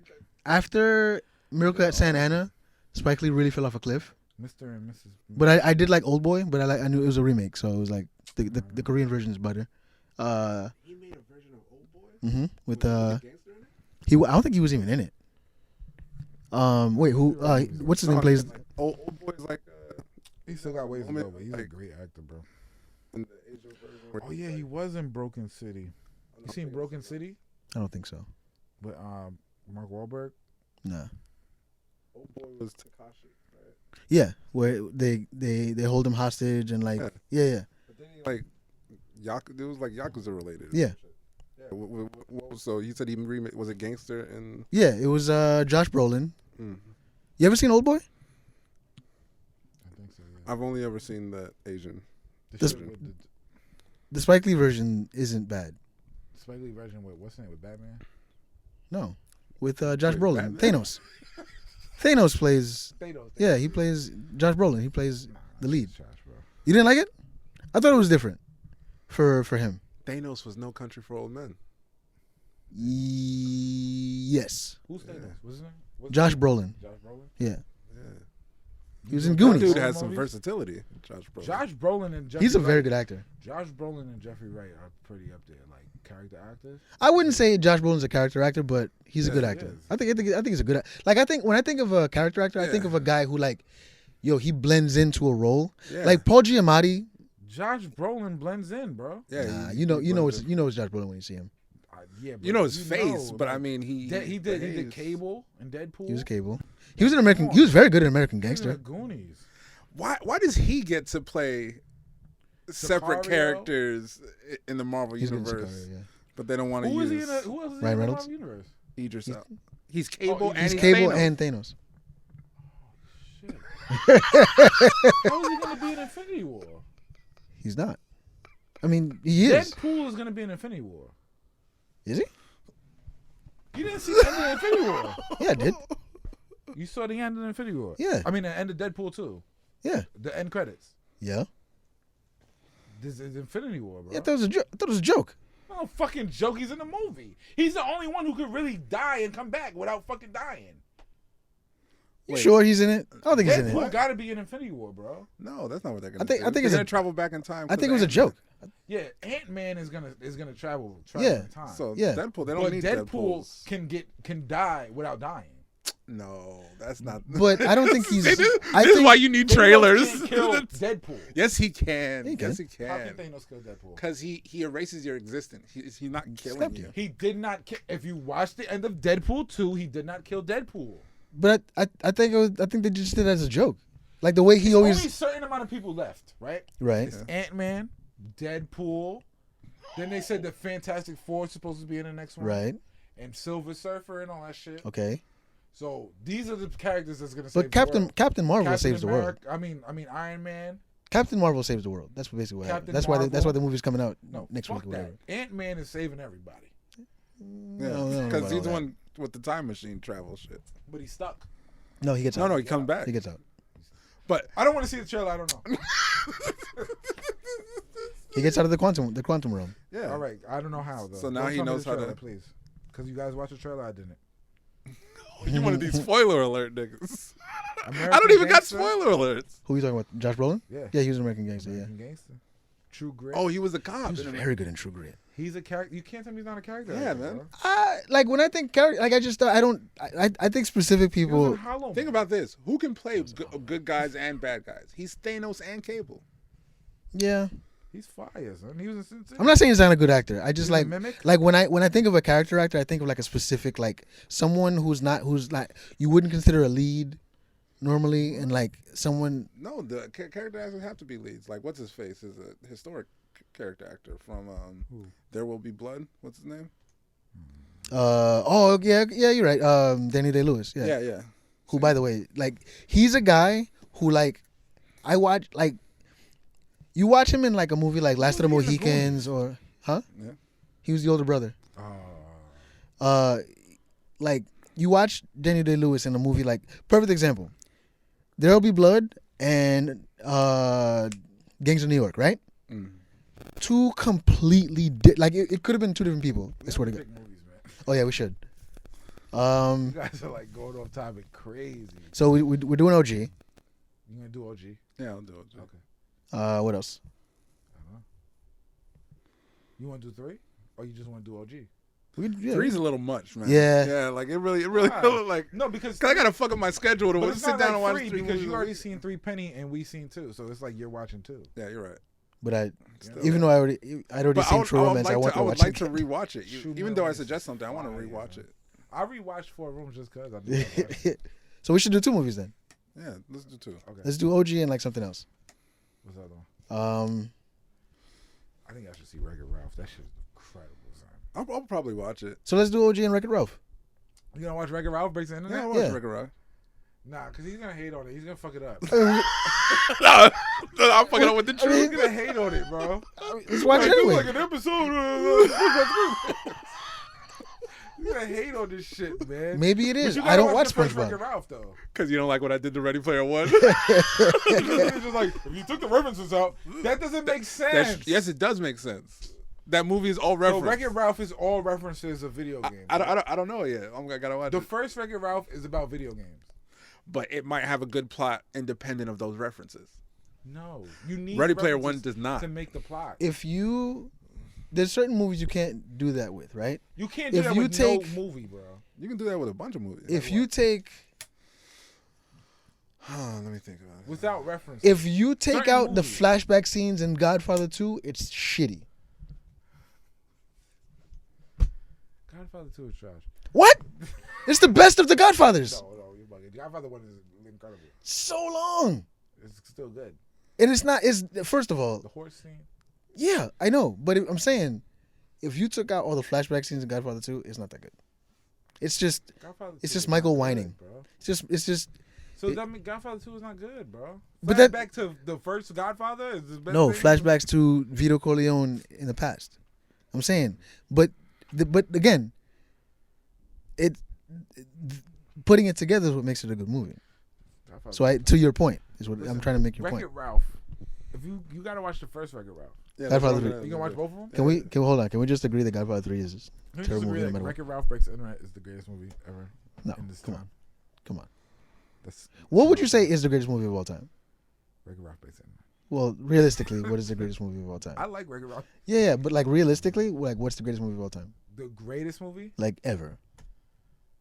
Miracle at Santa Ana, Spike Lee really fell off a cliff. Mr. and Mrs. But I did like Old Boy, but I knew it was a remake, so it was like the Korean version is better. he made a version of Old Boy. With Was the gangster in it? I don't think he was even in it. Wait, who? What's his name plays? Old boy's like He still got ways to woman, go, but he's a like- great actor, bro. in the Asian version. where Oh he's yeah, like- he was in Broken City. You seen Broken City I don't think so. with Mark Wahlberg? Nah. Old boy was Takashi, right? Yeah, where they hold him hostage and like yeah. But then he like it was like Yakuza related. Yeah. Yeah. So he said he remade, was it Gangster and Yeah, it was Josh Brolin. mm. You ever seen Old Boy? I think so. Yeah. I've only ever seen that Asian. This- shit with the The Spike Lee version isn't bad. Spike Lee version with what's his name with Batman? No, with Josh Wait, Brolin. Batman? Thanos plays. Thanos. Yeah, he plays Josh Brolin. He plays the lead. Trash, bro. You didn't like it? I thought it was different for him. Thanos was No Country for Old Men. Yes, Who's Thanos? What's his name? What's Josh his name? Brolin. Josh Brolin. Yeah, Yeah. he was in That Goonies. dude has some Movies? versatility. Josh Brolin. Josh Brolin and Jeffrey He's a very Wright- good actor. Josh Brolin and Jeffrey Wright are pretty up there, like character actors. I wouldn't say Josh Brolin's a character actor, but he's a Yeah, good he actor. is. I think he's a good. Like I think when I think of a character actor, I think Yeah. of a guy who like, he blends into a role. Yeah. Like Paul Giamatti. Josh Brolin blends in, bro. Yeah. Nah, he you know blends it's in. Josh Brolin when you see him. Yeah, You know his face, know, but like, I mean he he did behaves. Cable and Deadpool. He was Cable. He was an American. He was very good in American He was in Gangster. the Goonies. Why does he get to play separate Sicario? characters in the Marvel He's good in universe, Sicario, yeah. but they don't want to Who is use he in? Who else is Ryan in the Reynolds? Marvel universe? Idris Elba? He's Cable and He's he's Cable Thanos. and Thanos. Shit. How is he gonna be in Infinity War? He's not. I mean, he is. Deadpool is gonna be in Infinity War. Is he? You didn't see the end of Infinity War. Yeah, I did. You saw the end of Infinity War. Yeah. I mean, the end of Deadpool 2. Yeah. The end credits. Yeah. This is Infinity War, bro. Yeah, I thought it was a joke. I thought it was a joke. No fucking joke. He's in the movie. He's the only one who could really die and come back without fucking dying. You sure he's in it? I don't think he's in Deadpool it. got to be in Infinity War, bro. No, that's not what they're gonna. I think do. it's they're a- gonna travel back in time. I think it was a joke. Yeah, Ant-Man is gonna travel Yeah. in time. So Yeah. Deadpool, they don't but need Deadpool Deadpools. can die without dying. No, that's not. But I don't think he's. this I is think, why you need Thanos trailers. can't kill Deadpool. Yes, he can. He can. Yes, he How can can. Thanos kill Deadpool? Because he erases your existence. He's not killing Slept you. you. He did not kill. If you watch the end of Deadpool 2, he did not kill Deadpool. But I think I think they just did it as a joke, like the way he Only always. a certain amount of people left, right? Right. It's Ant-Man, Deadpool. Then they said the Fantastic Four is supposed to be in the next one. Right. And Silver Surfer and all that shit. Okay. So these are the characters that's gonna save But the world. Captain Marvel Captain saves the world. America, I mean Iron Man. Captain Marvel saves the world. That's basically what happened. Captain That's why the Marvel. movie's coming out No, next fuck week or that. whatever. Ant-Man is saving everybody, No, Yeah, no, no, because no, he's the no. one with the time machine travel shit. but he's stuck. No, he gets out. No, he comes back. He gets out. But I don't want to see the trailer. I don't know. He gets out of the quantum realm. yeah, All right, I don't know how though. So now Don't he tell me knows the how trailer, to- please. Because you guys watched the trailer, I didn't. You one of these spoiler alert niggas. American I don't even got Gangster? spoiler alerts. Who are you talking about? Josh Brolin? Yeah. Yeah, he was an American Gangster. Yeah. American Gangster. True Grit. Oh, he was a He cop. was very good in True Grit. He's a character. You can't tell me he's not a character. Yeah, actor, man. bro. Like when I think character, like I just I don't I think specific He was people. in Hollow Think Man. about this: who can play good guys and bad guys? He's Thanos and Cable. Yeah, He's fire, son. He was in Sin City. I'm not saying he's not a good actor. I just He's a like mimic? when I think of a character actor, I think of like a specific like someone who's not you wouldn't consider a lead normally, and like someone. No, the character actors have to be leads. Like, what's his face is a historic character actor from There Will Be Blood. What's his name? Oh yeah, you're right. Danny Day-Lewis. Yeah. Yeah. Who, by the way, like he's a guy who like I watch like you watch him in like a movie like Last of the was he in the Mohicans or Yeah. he was the older brother. Oh. Like you watch Danny Day-Lewis in a movie like perfect example. There'll Be Blood and Gangs of New York, right? Mm. Two completely like it could have been two different people. I swear to God. Pick movies, man. Oh yeah, we should. You guys are like going off topic crazy. So we're doing OG. You gonna do OG? Yeah, I'll do it. Okay. What else? You want to do 3, or you just want to do OG? Three's a little much, man. Yeah. Yeah, like it really Why? like. No, because Cause I gotta fuck up my schedule to but it's sit not down like and watch 3 three because movies you a already week. seen ThreePenny and we seen 2, so it's like you're watching 2. Yeah, you're right. But I'd Still. even though I'd already But seen True Romance, I want I to would watch like it. to rewatch it. True Even though I Romance suggest something, I want to fire, rewatch man. it. I rewatched 4 Rooms just cause I did. So we should do 2 movies then. Yeah, let's do 2. Okay. Let's do OG and like something else. What's that one? Uh, I think I should see Wreck-It Ralph. That shit's incredible, son. I'll probably watch it. So let's do OG and Wreck-It Ralph. You gonna watch Wreck-It Ralph breaks the internet? Yeah, I'll watch Yeah. Wreck-It Ralph. Nah, cause he's gonna hate on it. He's gonna fuck it up. No, I'm fucking up with the He's truth. gonna hate on it, bro. Let's watch it Like, anyway. like an episode. He's gonna hate on this shit, man. Maybe it But is. you I gotta don't watch the first SpongeBob. Wreck-It Ralph though. Because you don't like what I did to Ready Player One. It's just like if you took the references out, that doesn't make sense. Yes, it does make sense. That movie is all So reference. Wreck-It Ralph is all references of video games. I don't know yet. I gotta watch The it. first Wreck-It Ralph is about video games. But it might have a good plot independent of those references. No, you need Ready Player references One does not. to make the plot. There's certain movies you can't do that with, right? You can't do if that you with take- no movie, bro. You can do that with a bunch of movies. If you take Let me think about it. Without reference. if you take Certain out the movies. flashback scenes in Godfather 2, it's shitty. Godfather 2 is trash. What? It's the best of the Godfathers. No, you're bugging. Godfather 1 is incredible. So long. It's still good. And it's not. It's first of all, The horse scene. yeah, I know, but I'm saying, if you took out all the flashback scenes in Godfather 2, it's not that good. It's just, Godfather 2 it's just is Michael not whining. good, bro. it's just. So that mean Godfather 2 is not good, bro. But Flashback to the first Godfather is the best No, thing? flashbacks to Vito Corleone in the past. I'm saying, but again, putting it together is what makes it a good movie. So to your point is what I'm trying to make your Wreck-It point. Ralph. If you gotta watch the first Wreck-It Ralph. Yeah, Godfather that's 3. what You can watch both of them. Can we hold on? Can we just agree that Godfather 3 is Can we terrible just movie agree in the that middle? Wreck-It Ralph Breaks the Internet is the greatest movie ever No, in this come time? Come on. That's What would you say is the greatest movie of all time? Wreck-It Ralph Breaks the Internet. Well, realistically, what is the greatest movie of all time? I like Wreck-It Ralph. Yeah, but like realistically, like what's the greatest movie of all time? The greatest movie? Like ever?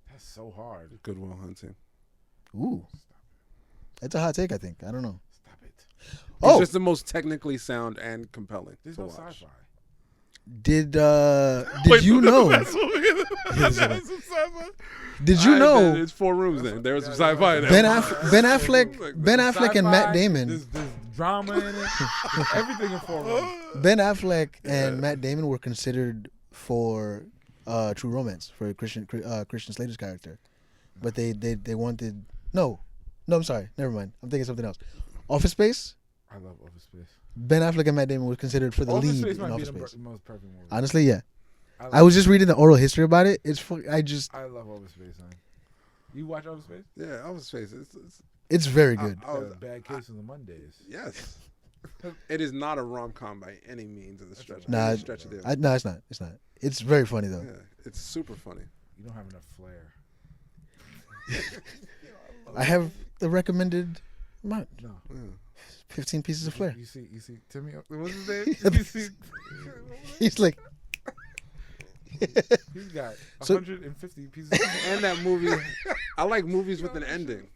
That's so hard. Good Will Hunting. Ooh, that's a hot take. I think. I don't know. Stop it. It's just the most technically sound and compelling There's to no watch. sci-fi. Did you know? Did you know It's 4 rooms then. There was some sci-fi in there. Ben Affleck and Matt Sci-fi, Damon? There's drama in it. There's everything in 4 rooms. Ben Affleck and Matt Damon were considered for True Romance for Christian Slater's character, but they wanted no. I'm sorry. Never mind. I'm thinking something else. Office Space. I love Office Space. Ben Affleck and Matt Damon were considered for the Office lead Space in might be Office the Space. most perfect movie. Honestly, yeah. love I was just reading the oral history about it. I love Office Space, man. You watch Office Space? Yeah, Office Space. It's very good. Bad Case on the Mondays. Yes. It is not a rom-com by any means of the stretch. Nah, any stretch of the no, it's not. It's not. It's very funny though. Yeah, it's super funny. You don't have enough flair. I have the recommended amount. No. Yeah. 15 pieces of flair. You see, Timmy, what's his name? You see, He's like, he's got So- 150 pieces of flair. And that movie, I like movies with an ending.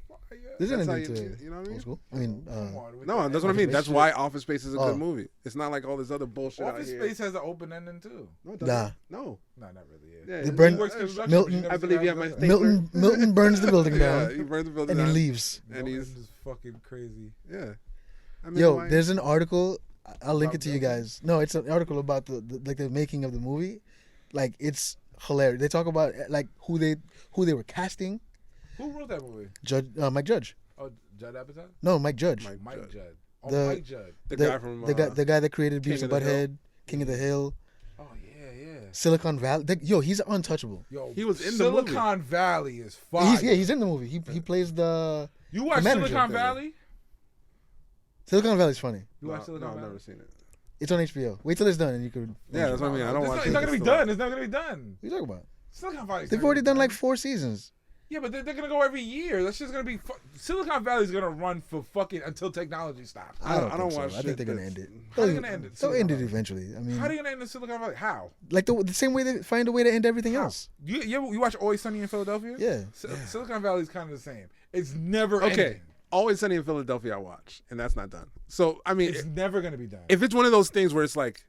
there's an That's how ending you- to you know what I mean? Old School. I mean, Come on, with No, that that's what I ending. mean. That's why Office Space is a Oh. good movie. It's not like all this other bullshit out Office here. Space has an open ending too. No, it doesn't. Nah. No. No, not really. Yeah, They it- burn- He works construction, Milton- but you never I see believe that you have my episode. thing. Milton burns the building Yeah, down he burned the building and he down. leaves. And he's Milton is fucking crazy. yeah. I mean, Yo, why- there's an article. I'll link it to you Milton? guys. No, it's an article about the making of the movie. Like it's hilarious. They talk about like who they were casting. Who wrote that movie? Mike Judge. Oh, Judd Apatow? No, Mike Judge. Mike Judd. Judd. Oh, The- Mike Judd. the guy from the guy that created King Beavis of and the Hill. Butthead, King of the Hill, Oh yeah. Silicon Valley. Yo, he's untouchable. Yo, He was in the movie. Silicon Valley is fire. He's in the movie. He plays the You watch manager. Silicon Valley? Silicon Valley's funny. You watch Silicon no, I've Valley? never seen it. It's on HBO. Wait till it's done and you could. Yeah, that's what I mean. I don't watch It's it. not gonna be done. It's not gonna be done. What are you talking about? Silicon Valley. They've already done like 4 seasons. Yeah, but they're gonna go every year. That's just gonna be. Silicon Valley's gonna run for fucking until technology stops. I don't think think so. so. I think they're gonna end it. How they gonna end it? They'll end it Silicon Valley? eventually. I mean, How are you gonna end the Silicon Valley? How? like the same way they find a way to end everything else. You watch Always Sunny in Philadelphia? Yeah. Silicon Valley's kind of the same. It's never Okay. ending. Always Sunny in Philadelphia I watch, and that's not done. So, I mean, It's never gonna be done. if it's one of those things where it's like,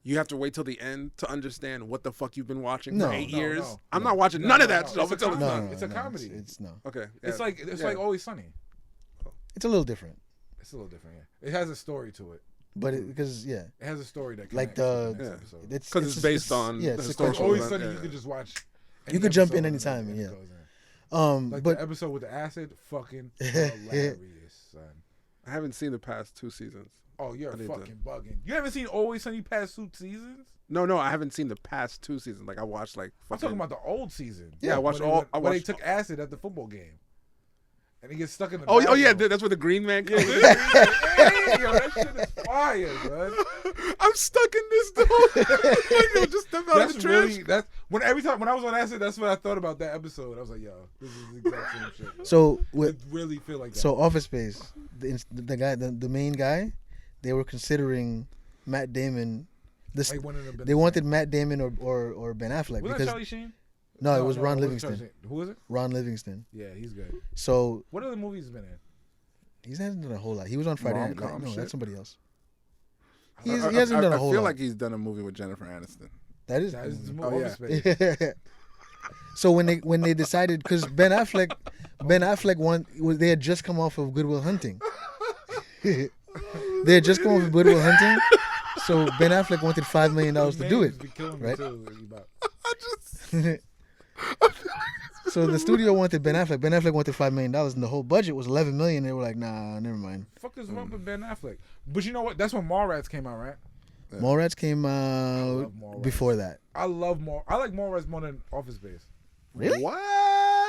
you have to wait till the end to understand what the fuck you've been watching No, for 8 no, years. no, I'm no. not watching No, none no, of that no. stuff It's a until it's comedy. done. It's a comedy. It's no. Okay. It's yeah. like Always Sunny. It's a little different, It's a little different. Yeah, it has a story to it. but because yeah, It has a story that like connects with the the next episode. it's because it's based on yeah, the it's Because historical Always event, Sunny, yeah. you could just watch. You could jump in episode anytime, and yeah. it goes in. Like but the episode with the acid, fucking hilarious, son. I haven't seen the past 2 seasons. Oh, you're I need to- fucking bugging. You haven't seen Always Sunny past 2 seasons? No, I haven't seen the past 2 seasons. Like I watched like I'm fucking. talking about the old season. Yeah, I watched When they all- went- I when they watched- took acid at the football game, and he gets stuck in the. Oh yeah, bathroom. that's where the Green Man Yeah, comes in. hey, yo, that shit is fire, man. I'm stuck in this though. Yo, just step out That's of the trash. really when I was on acid, that's what I thought about that episode. I was like, yo, this is the exact same shit. so I with really feel like that. so Office Space, the main guy, they were considering Matt Damon. Like one of them. They wanted Matt Damon or Ben Affleck Was that because Charlie Sheen? no, it was Ron wasn't Livingston. Charlie Sheen. Who was it? Ron Livingston. Yeah, he's good. So What other movies has been in? he's hasn't done a whole lot. He was on Friday Night Rom-com Lights. No, shit. that's somebody else. I He hasn't done a whole I feel lot. like he's done a movie with Jennifer Aniston. That is. That is the Oh, Office yeah. Space. So when they decided, because Ben Affleck they had just come off of Good Will Hunting. They had just come off of Good Will Hunting, so Ben Affleck wanted $5 million to do it. Be killing me right? too, about- So the studio wanted Ben Affleck. Ben Affleck wanted $5 million, and the whole budget was $11 million. They were like, nah, never mind. Fuck is wrong with Ben Affleck? But you know what? That's when Mallrats came out, right? Yeah. Mallrats came out love Mallrats. before that. I like Mallrats more than Office Space. Really? What?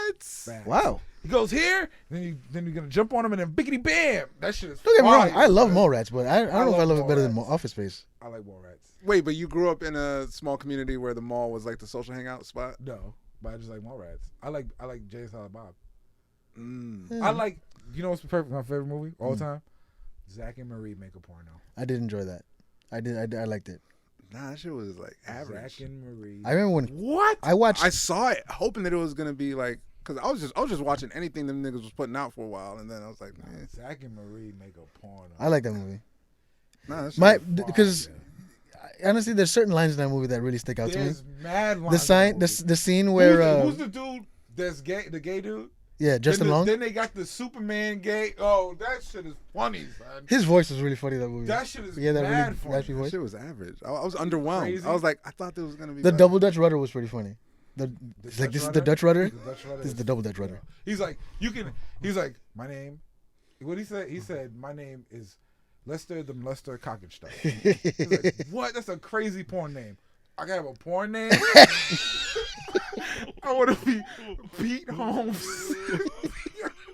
What? Facts. Wow. He goes here, then you're gonna jump on him and then biggity bam. That shit is. Don't get me wrong. fire, I love man. Mallrats, but I don't know if I love it better than Mallrats. Office Space. I like Mallrats. Wait, but you grew up in a small community where the mall was like the social hangout spot? No, but I just like Mallrats. I like Jay and Silent Bob. Mm. I like. You know what's my favorite movie all time? Zach and Marie Make a Porno. I did enjoy that. I liked it. Nah, that shit was like average. Zach and Marie. I remember when What? I watched. I saw it hoping that it was gonna be like, cause I was just watching anything them niggas was putting out for a while, and then I was like, man, Zach and Marie Make a Porno. I like that movie. nah, that shit My was because fire. honestly, there's certain lines in that movie that really stick out to me. There's mad lines. The sign, in that movie. the scene where who's the dude that's gay? The gay dude. yeah, Justin Long. Then they got the Superman gay. Oh, that shit is funny, son. His voice was really funny in that movie. That shit is Yeah, that mad really funny. raspy That voice. shit was average. I was underwhelmed. Crazy. I was like, I thought there was gonna be The like, double Dutch rudder was pretty funny. It's like, this is the Dutch rudder. The Dutch rudder This is the double Dutch rudder. He's like, he's like, my name. What he said? He said, my name is Lester the Molester Cockenstuff. He's like, what? That's a crazy porn name. I gotta have a porn name. I want to be Pete Holmes.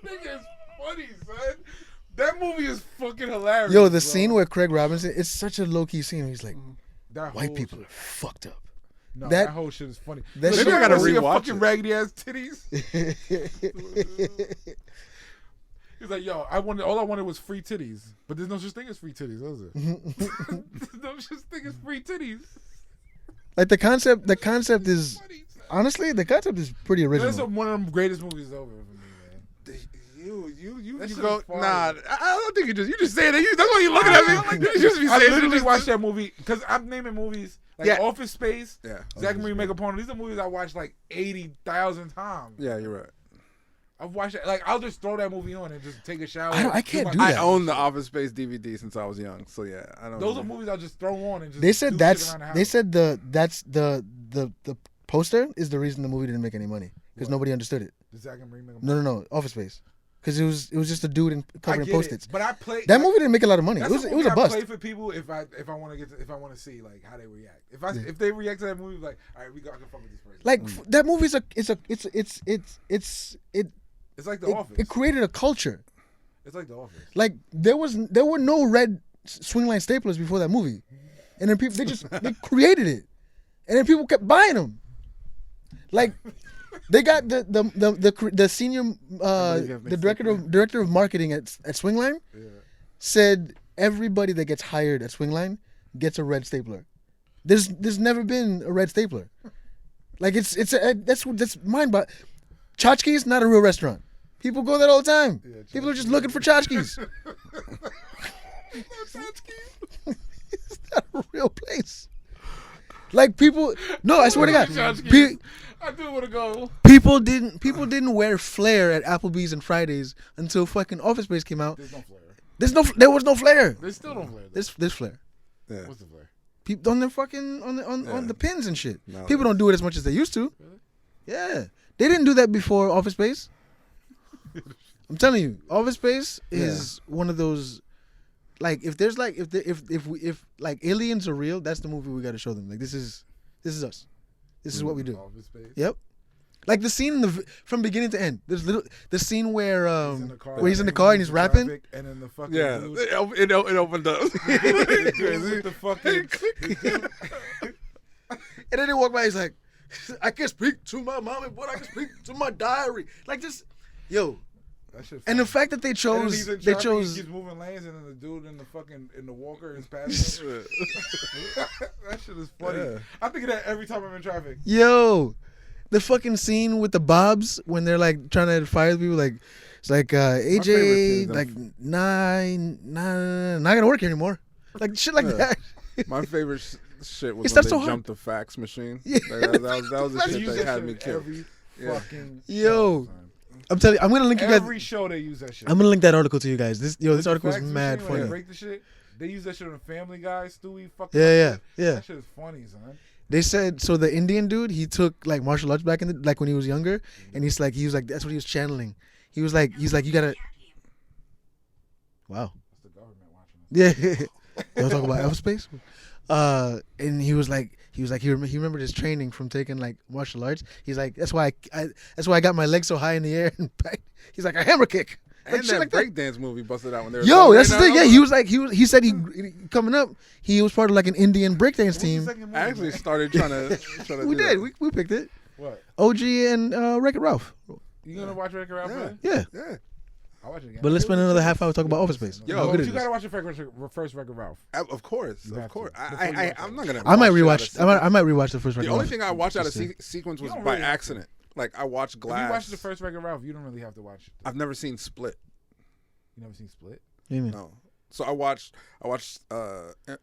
Nigga is funny, son. That movie is fucking hilarious. Yo, the bro. scene where Craig Robinson, it's such a low key scene. He's like, That white whole people shit- are fucked up. No, that- that whole shit is funny. that Maybe shit- I gotta Rewatch see a it. fucking raggedy ass titties. He's like, yo, all I wanted was free titties, but there's no such thing as free titties, is it? There's no such thing as free titties. Like the concept is Funny, son. honestly, the concept is pretty That's original. one of the greatest movies ever for me, man. You That shit go is fire. nah. I don't think you just say that. That's why you looking at me. You just be I saying literally shit. watched that movie because I'm naming movies like Yeah. Office Space, Yeah, Zack and Marie Make a Porno. These are movies I watched like 80,000 times. yeah, you're right. I've watched it. Like I'll just throw that movie on and just take a shower. I can't do my- that. I own the Office Space DVD since I was young, so yeah, I don't. Those are movies I'll just throw on and just. They said do that's shit around the house. they said the poster is the reason the movie didn't make any money because What? nobody understood it. Does Zack and Marie Make a No, Office Space, because it was just a dude I covered in get post-its. it, but I play That movie didn't make a lot of money. That's It was a I bust. play for people if I want to see like how they react. If they react to that movie, like all right, I can fuck with this person. Like that movie's It's like The Office. it created a culture. It's like The Office. Like there were no red swing line staplers before that movie, and then people they created it, and then people kept buying them. Like they got the senior the director of marketing at Swingline said everybody that gets hired at Swingline gets a red stapler. There's never been a red stapler. Like that's mind but Tchotchkes not a real restaurant. People go there all the time. People are just looking for tchotchkes. It's not a real place. Like people, no, I swear to God, I do want to go. people didn't wear flair at Applebee's and Fridays until fucking Office Space came out. There's no flair. There was no flair. There's still no flair. Though. There's flair. Yeah. What's the flair? People on their fucking on Yeah. the pins and shit. No, People don't do it as much as they used to. Really? Yeah, they didn't do that before Office Space. I'm telling you, Office Space is one of those. Like if there's like if like aliens are real, that's the movie we got to show them. Like this is us. This is what we do. Office Space. Yep. Like the scene from beginning to end. There's the scene where he's in the car and he's rapping. traffic, and then the fucking Yeah, dude, it opened up. the dude with the fucking And then they walk by. He's like, I can speak to my mommy, but I can speak to my diary. Like just, yo. that shit. And the fact that they And then he's chose, in they traffic, chose. He's moving lanes, and then the dude in the walker is passing. him. That shit is funny. Yeah. I think of that every time I'm in traffic. Yo, the fucking scene with the Bobs when they're like trying to fire people, like it's like favorite AJ, is like not gonna work here anymore, like shit like Yeah. that. My favorite shit was It's when not so they hard. jumped the fax machine. Yeah. Like, that was the They shit use that that had me shit killed. every Yeah. fucking Yo. show, son. I'm telling you, I'm gonna link you guys. Every show they use that shit. I'm gonna link that article to you guys. This article is Fax mad machine, when funny. They break the shit. They use that shit on Family Guy, Stewie. Fucking Yeah. That shit is funny, son. They said so. The Indian dude, he took like martial arts back in the like when he was younger, and he was like that's what he was channeling. He was like you gotta. Wow. That's the government watching us. Yeah. You want to talk about Elf Space? And he was like he was like he remembered his training from taking like martial arts. He's like that's why I got my legs so high in the air and back. He's like a hammer kick. And Like, shit that like that. breakdance movie busted out when they were. Yo, that's the thing. Yeah, he he was like he said he coming up. He was part of like an Indian breakdance What's the team. second movie, I actually man? started trying to. We do did. that. We picked it. What? OG and Wreck-It Ralph. You gonna watch Wreck-It Ralph? Yeah. man? Yeah, Yeah, I'll watch it again. but let's spend another half hour talking about Office Space. Yo, How No, good but it you is. gotta watch the first Wreck-It Ralph. of course, You of have course. to. Before you watch I'm it. not gonna. I might watch it out rewatch. of I might rewatch the first The Wreck-It only Ralph. thing I watched out of Just to- sequence was don't by really have to. accident. Like I watched If Glass. you watch the first Wreck-It Ralph, you don't really have to watch. I've never seen Split. You never seen Split? What do you mean? No. So I watched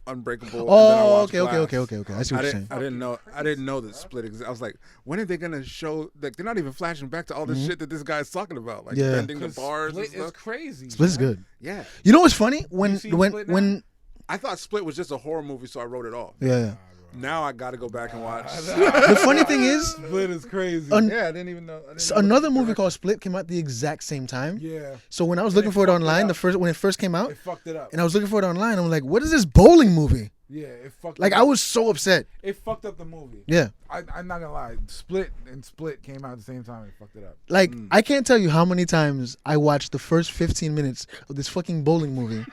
Unbreakable. and then I Oh, watched okay. I see Glass. what you're saying. I didn't know that Split existed. I was like, when are they gonna show? Like, they're not even flashing back to all this shit that this guy's talking about, like Yeah. bending the 'Cause bars and Split is stuff. crazy. Split is man. good. Yeah, You know what's funny? When seen when Split now? when I thought Split was just a horror movie, so I wrote it off. yeah. Now I got to go back and watch. The funny thing is, Split is crazy. Un- Yeah, I didn't even know. another movie called Split came out the exact same time. Yeah, So when I was And looking it for it fucked it online, up. when it first came out, it fucked it up. and I was looking for it online, I'm like, what is this bowling movie? Yeah, it fucked. Like it I up. was so upset. It fucked up the movie. Yeah. I'm not gonna lie. Split and Split came out at the same time and it fucked it up. Like I can't tell you how many times I watched the first 15 minutes of this fucking bowling movie,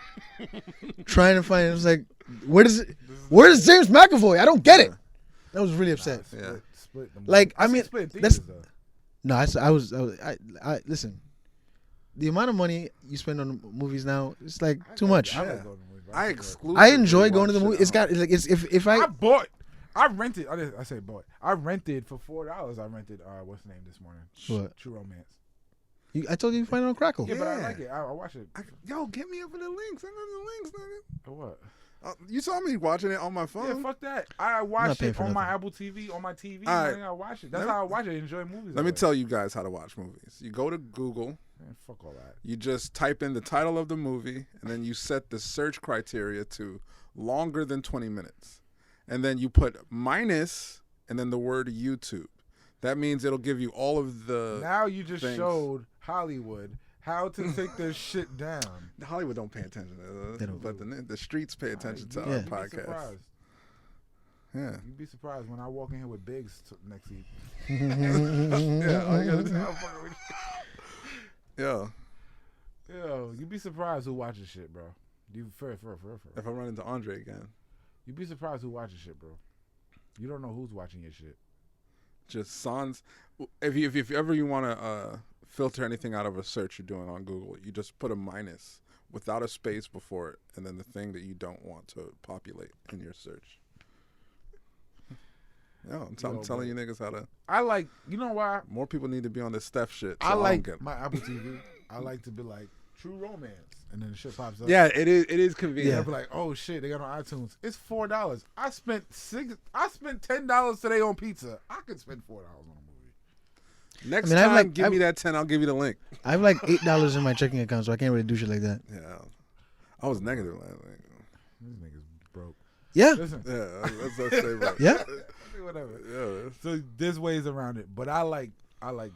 trying to find it. I was like, where's James McAvoy? I don't get it. I was really upset. Split, Yeah. Split the movie. Like, I seen mean, Split in that's- theaters, though. No, I listen. The amount of money you spend on movies now, it's like too much. I like Yeah. going to the movies, but I prefer it. exclusively. I enjoy going to the watch movie. shit It's got like it's if I I bought. I rented. I say bought. I rented for $4. I rented. What's the name this morning? What? True Romance. I told you you find it on Crackle. Yeah, but I Yeah. like it. I watch it. Yo, get me up with the links. Send me the links, nigga. For what? You saw me watching it on my Yeah, phone. fuck that. I watch paying it for on my nothing. Apple TV, on my TV. All right. Man, I watch it. That's Let me- how I watch it. I enjoy movies. Let me tell you guys how to watch movies. You go to Google. Man, fuck all that. You just type in the title of the movie, and then you set the search criteria to longer than 20 minutes. And then you put minus and then the word YouTube. That means it'll give you all of the... Now you just things. showed Hollywood how to take their shit down. Hollywood don't pay attention to this, They don't. but the streets pay attention to You'd our Yeah. be podcast. surprised. Yeah. You'd be surprised when I walk in here with Biggs next week. Yeah, all you gotta do- I'm fucking with yeah. you. Yo, you'd be surprised who watches shit, bro. You for. If I run into Andre again, You'd be surprised who watches shit, bro. You don't know who's watching your shit. just sans. If ever you want to filter anything out of a search you're doing on Google, you just put a minus without a space before it, and then the thing that you don't want to populate in your search. Yeah, I'm Yo, telling you niggas how to. I like. You know why? More people need to be on this Steph shit. So I don't like get- my Apple TV. I like to be like True Romance, and then the shit pops up. Yeah, it is. It is And convenient. I'll be like, oh shit, they got on iTunes. It's $4. I spent $10 today on pizza. I could spend $4 on a movie. Next I mean, time, I've give me that 10. I'll give you the link. I have like $8 in my checking account, so I can't really do shit like that. Yeah, I was negative last week. These niggas broke. Yeah, Listen, Yeah, let's say right. yeah. whatever. Yeah. So there's ways around it, but I like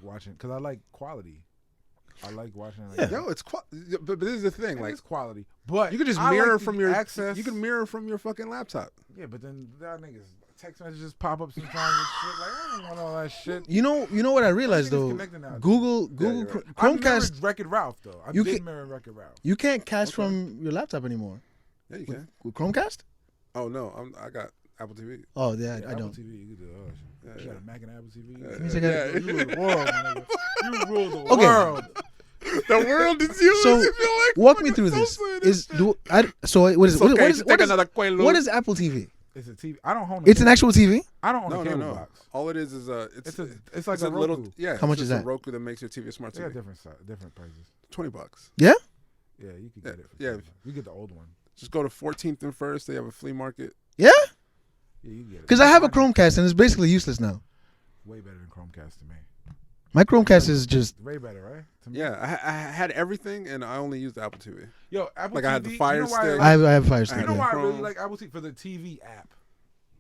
watching because I like quality. I like watching. Like, Yo, it's but this is the thing. Like it's quality, but you could just I mirror like the from your access. You can mirror from your fucking laptop. Yeah, but then that niggas text messages pop up sometimes and shit. Like I don't want all that shit. You know what I realized Everything's though. connected now. Google you're right. I Chromecast. mirrored Wreck-It Ralph though. I You did can- mirror Wreck-It Ralph. You can't cast from your laptop anymore Yeah, you can. with Chromecast. Oh no, I got Apple TV. Oh yeah, I Apple don't. TV, you can do all that shit. Yeah, You yeah. got a Mac and Apple TV. Yeah, Means I gotta- You rule the world, my nigga. You rule the Okay. world. The world is yours. So, if you like Walk me fucking through this. salsa, Is do I? So what is It's what, okay, what is take what is another Quaalude. what is Apple TV? It's a TV. I don't own. It's an actual TV. I don't own No, a no, cable no. box. All it is It's like it's a a little Roku. yeah. How much it's is just that? A Roku that makes your TV a smart They got TV. different prices. $20. Yeah. Yeah, you can Yeah, get it. For yeah. $20. You get the old one. Just go to 14th and First. They have a flea market. Yeah. Yeah, you can get it. Because I have a It's fine. Chromecast and it's basically useless now. Way better than Chromecast to me. My Chromecast is just Way better, right? To me. Yeah, I had everything and I only used Apple TV. Yo, Apple Like, TV. I had the Fire you know why Stick. I have Fire I Stick. You know had yeah. why I really Chrome. like Apple TV for the TV app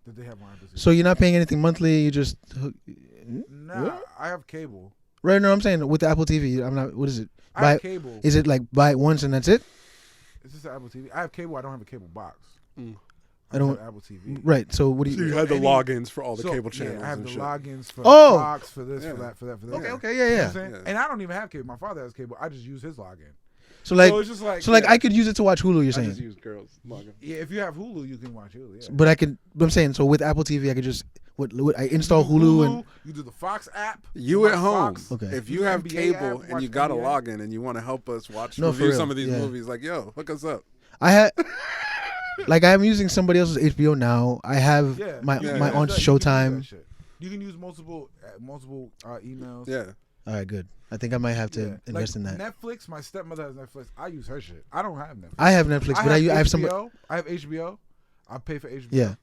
that they have on Apple TV. So you're not paying anything monthly. You just Nah, I have cable. right. No, I'm saying with the Apple TV. I'm not. What is it? I Buy, have cable. is it like buy it once and that's it? It's just an Apple TV. I have cable. I don't have a cable box. I don't. have Apple TV. Right. So what do So you you? had the any- logins for all the So, cable channels I have and the shit. logins for Oh! Fox, for this, Yeah. for that, for that, for that. Okay. You Okay. know what Yeah. I'm saying? Yeah. And I don't even have cable. My father has cable. I just use his login. So like, so it's just like, like yeah. I could use it to watch Hulu. You're I saying? just use girls login. Yeah, if you have Hulu, you can watch Hulu. Yeah. But I could. But I'm saying, so with Apple TV, I could just I install Hulu and you do the Fox app. You watch at home, Fox, Okay. if you you have NBA cable app, and you watch got a NBA. login and you want to help us watch No, for review real. some of these Yeah. movies, like yo, hook us up. I had. Like I'm using somebody else's HBO now. I have Yeah, my you can my use aunt's that- you can use that Showtime. shit. You can use multiple emails. Yeah, All right, good. I think I might have to Yeah. invest in Like that. Netflix. My stepmother has Netflix. I use her shit. I don't have Netflix. I have Netflix, but I have some. HBO. I have HBO. I pay for HBO. Yeah,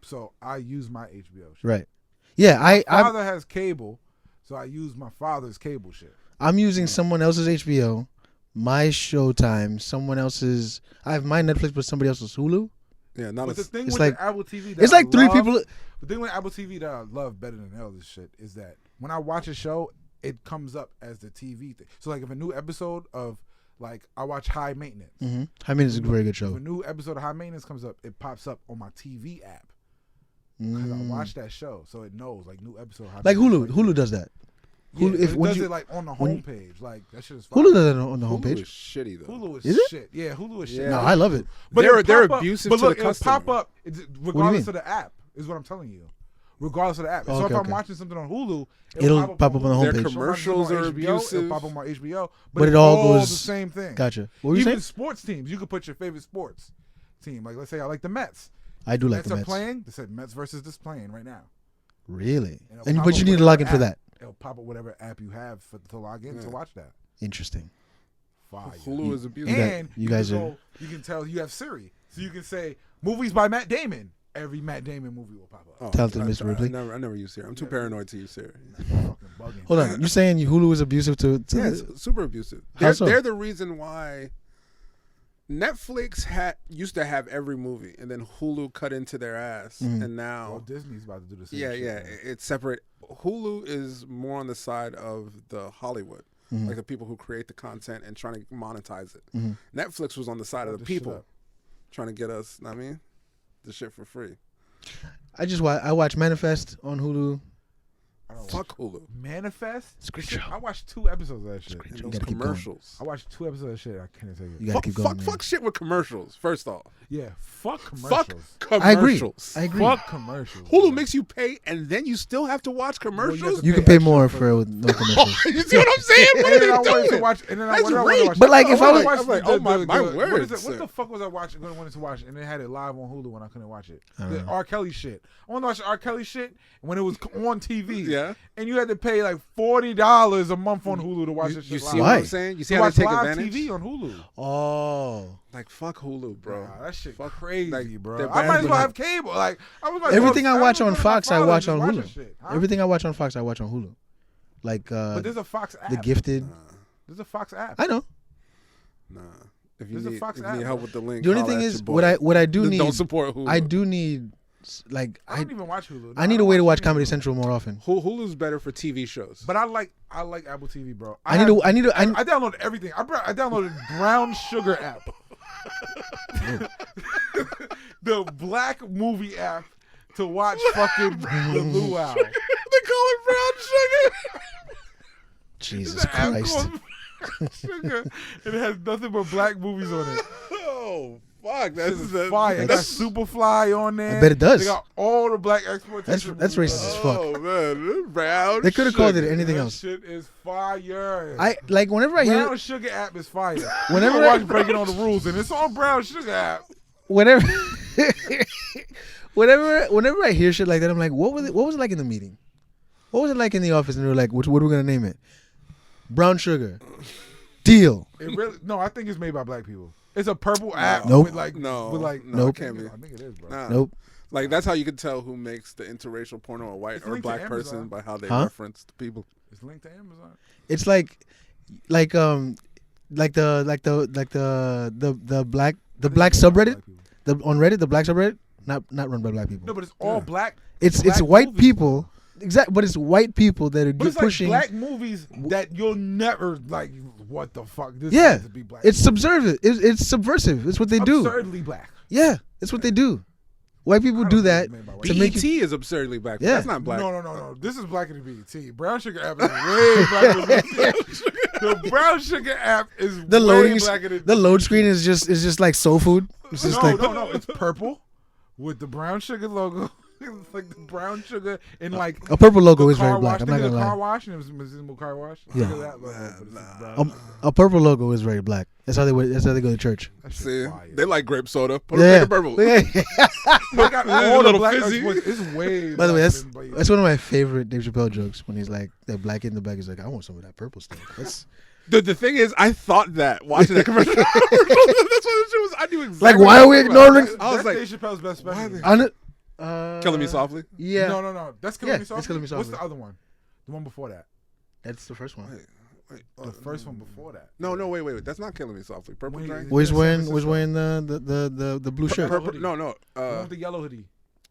So I use my HBO shit. right. Yeah, My I'm father has cable, so I use my father's cable shit. I'm using someone else's HBO, my Showtime, someone else's. I have my Netflix, but somebody else's Hulu. yeah. Not But a the thing it's with like- the Apple TV, that It's like I three love- people. The thing with Apple TV that I love better than all this shit is that when I watch a show, it comes up as the TV thing. So like if a new episode of like I watch High Maintenance. Mm-hmm. I mean, it's a very good If show. a new episode of High Maintenance comes up, it pops up on my TV app because I Mm. watch that show, so it knows like new episode. Of High Like Maintenance, Hulu. Hulu does that. Yeah, Hulu- but if- it when does you- it like on the when- homepage. Like that shit is fire. Hulu does that on the Hulu homepage. is shitty though. Hulu is, Is it? shit. Yeah, Hulu is shit. Yeah. No, I love it. But They're- it'll they're pop up- abusive but to look, the it'll pop customer. up regardless mean? of the app. Is what I'm telling you. Regardless of the app. Oh, so okay, if I'm okay. watching something on Hulu, It'll pop up on the Hulu. homepage. Their So if I'm commercials on are HBO, abusive. It'll pop up on HBO. But it's it all all goes- the same thing. Gotcha. What were you Even saying? sports teams, you could put your favorite sports team. Like let's say I like the Mets. I do like Mets the are Mets. playing. They said Mets versus this playing right now. Really? And it'll And pop but up you need to whatever log in for app. that. It'll pop up whatever app you have to log in to Yeah. watch that. Interesting. Fire. Hulu is abusive. And you guys can are- go, you can tell you have Siri, so you can say movies by Matt Damon. Every Matt Damon movie will pop up. Oh, Talented I- Mr. Ripley. I never use Siri. I'm too paranoid to use Siri. Fucking bugging. Hold on. You're saying Hulu is abusive to Yeah, the- it's super abusive. How They're, so? they're the reason why Netflix used to have every movie, and then Hulu cut into their ass, and Well, now Disney's about to do the same. yeah, shit, yeah, man. it's separate. Hulu is more on the side of the Hollywood, Mm-hmm. like the people who create the content and trying to monetize it. Mm-hmm. Netflix was on the side of the This shit people, up. trying to get us. I mean, the shit for free. I watch Manifest on Hulu. I don't Fuck Hulu. Manifest. It's a great Shit, show. I watched 2 episodes of that shit. great And You those gotta keep going. commercials. I watched 2 episodes of that shit. I can't take it. You gotta keep going. man. Fuck shit with commercials. First off, Yeah, fuck fuck commercials. commercials. I agree. Fuck commercials. Hulu bro. makes you pay, and then you still have to watch commercials. have to You can pay pay more extra for with no commercials. You see what I'm saying? What And then I are they wanted to doing? watch. And then That's what did I want rape. to watch? But, like, if I was- watched I'm like, the- oh, my the- word, What is it? sir. What the fuck was I watching? I wanted to watch, and they had it live on Hulu when I couldn't watch it. I don't The know. R. Kelly shit. I wanted to watch the R. Kelly shit when it was on TV. Yeah. And you had to pay like $40 a month on Hulu to watch You, this you shit see live. what Why? I'm saying? You see To how watch they take live advantage? TV on Hulu. Oh. Like fuck Hulu, bro. Nah, that shit Fuck, crazy, like, bro. they're I might as bad, well but- have cable. Like I was like, Everything I watch was on going to my Fox, I father's watch and on watching Hulu. shit, huh? Everything I watch on Fox, I watch on Hulu. Like But there's a Fox app. The Gifted. There's a Fox app. I know. Nah. If you There's a need, Fox if you need app. help with the link, The only holla thing at is your boy. what I do need. Don't support Hulu. I do need like I don't even watch Hulu. I need a way to watch Comedy Hulu. Central more often. Hulu's better for TV shows. But I like Apple TV, bro. I need to. I downloaded everything. I downloaded Brown Sugar app, the black movie app to watch fucking the Luau. they call it brown sugar. Jesus The app Christ. called Brown Sugar. It has nothing but black movies on it. Oh fuck, This that's is fire. It got Superfly on there. I bet it does. They got all the black exploitation. That's movies racist on as it. fuck. Oh man, brown. They could have called it sugar. anything That else. shit is fire. I like whenever I Brown hear Sugar app is fire. Whenever you I- watch Breaking All the Rules, and it's on Brown Sugar app. whenever whenever I hear shit like that, I'm like, what was it like in the meeting? What was it like in the office? And they were like, what are we gonna name it? Brown Sugar. Deal. It really no. I think it's made by black people. It's a purple app Nope. with like No, with like no, Nope. it can't be. I think it is, bro. Nah. Nope. Like that's how you can tell who makes the interracial porno a white It's or linked to black person Amazon. by how they Huh? reference the people. It's linked to Amazon. It's like the black subreddit on Reddit, the black subreddit, not run by black people. No, but it's all black. It's black white movies, people. Exactly, but it's white people that are But it's pushing. like black movies that you'll never like. What the fuck? This Yeah, has to be black. it's subversive. It's subversive. It's what they do. absurdly black. Yeah, it's what they do. White people I don't do think that it's made by white to people. make BET you. is absurdly black. Yeah. That's not black. No. This is blacker than BET. Brown Sugar app is way blacker than BET. The Brown Sugar app is The way loading, blacker than the load screen is just like soul food. It's just like no. It's purple with the Brown Sugar logo. It's like the brown sugar and like a purple logo the is very car black. wash. I'm Think not of the gonna car lie. wash and it was Miserable Car Wash. Yeah. Look at that logo, but it's brown. A purple logo is very black. That's how they go to church. That shit's See, fire. they like grape soda. Put Yeah. them purple. Yeah. They got A all the little black. fizzy. It's way. By the way, blacker than BET. that's one of my favorite Dave Chappelle jokes when he's like that black kid in the back. He's like, I want some of that purple stuff. That's The thing is, I thought that watching that commercial. That's what the shit was. I knew exactly. like, why are we what it was. ignoring? I was That's like, Dave Chappelle's best special. On it, Killing Me Softly. Yeah, No. That's Killing Yeah, Me Softly. that's Killing Me What's Softly. the other one? The one before that. that's the first one. Wait, The first one before that. No, wait. That's not Killing Me Softly. Purple Wait, Drink. Was San wearing Francisco. the blue shirt. Purple- Purple. No. The one with the yellow hoodie.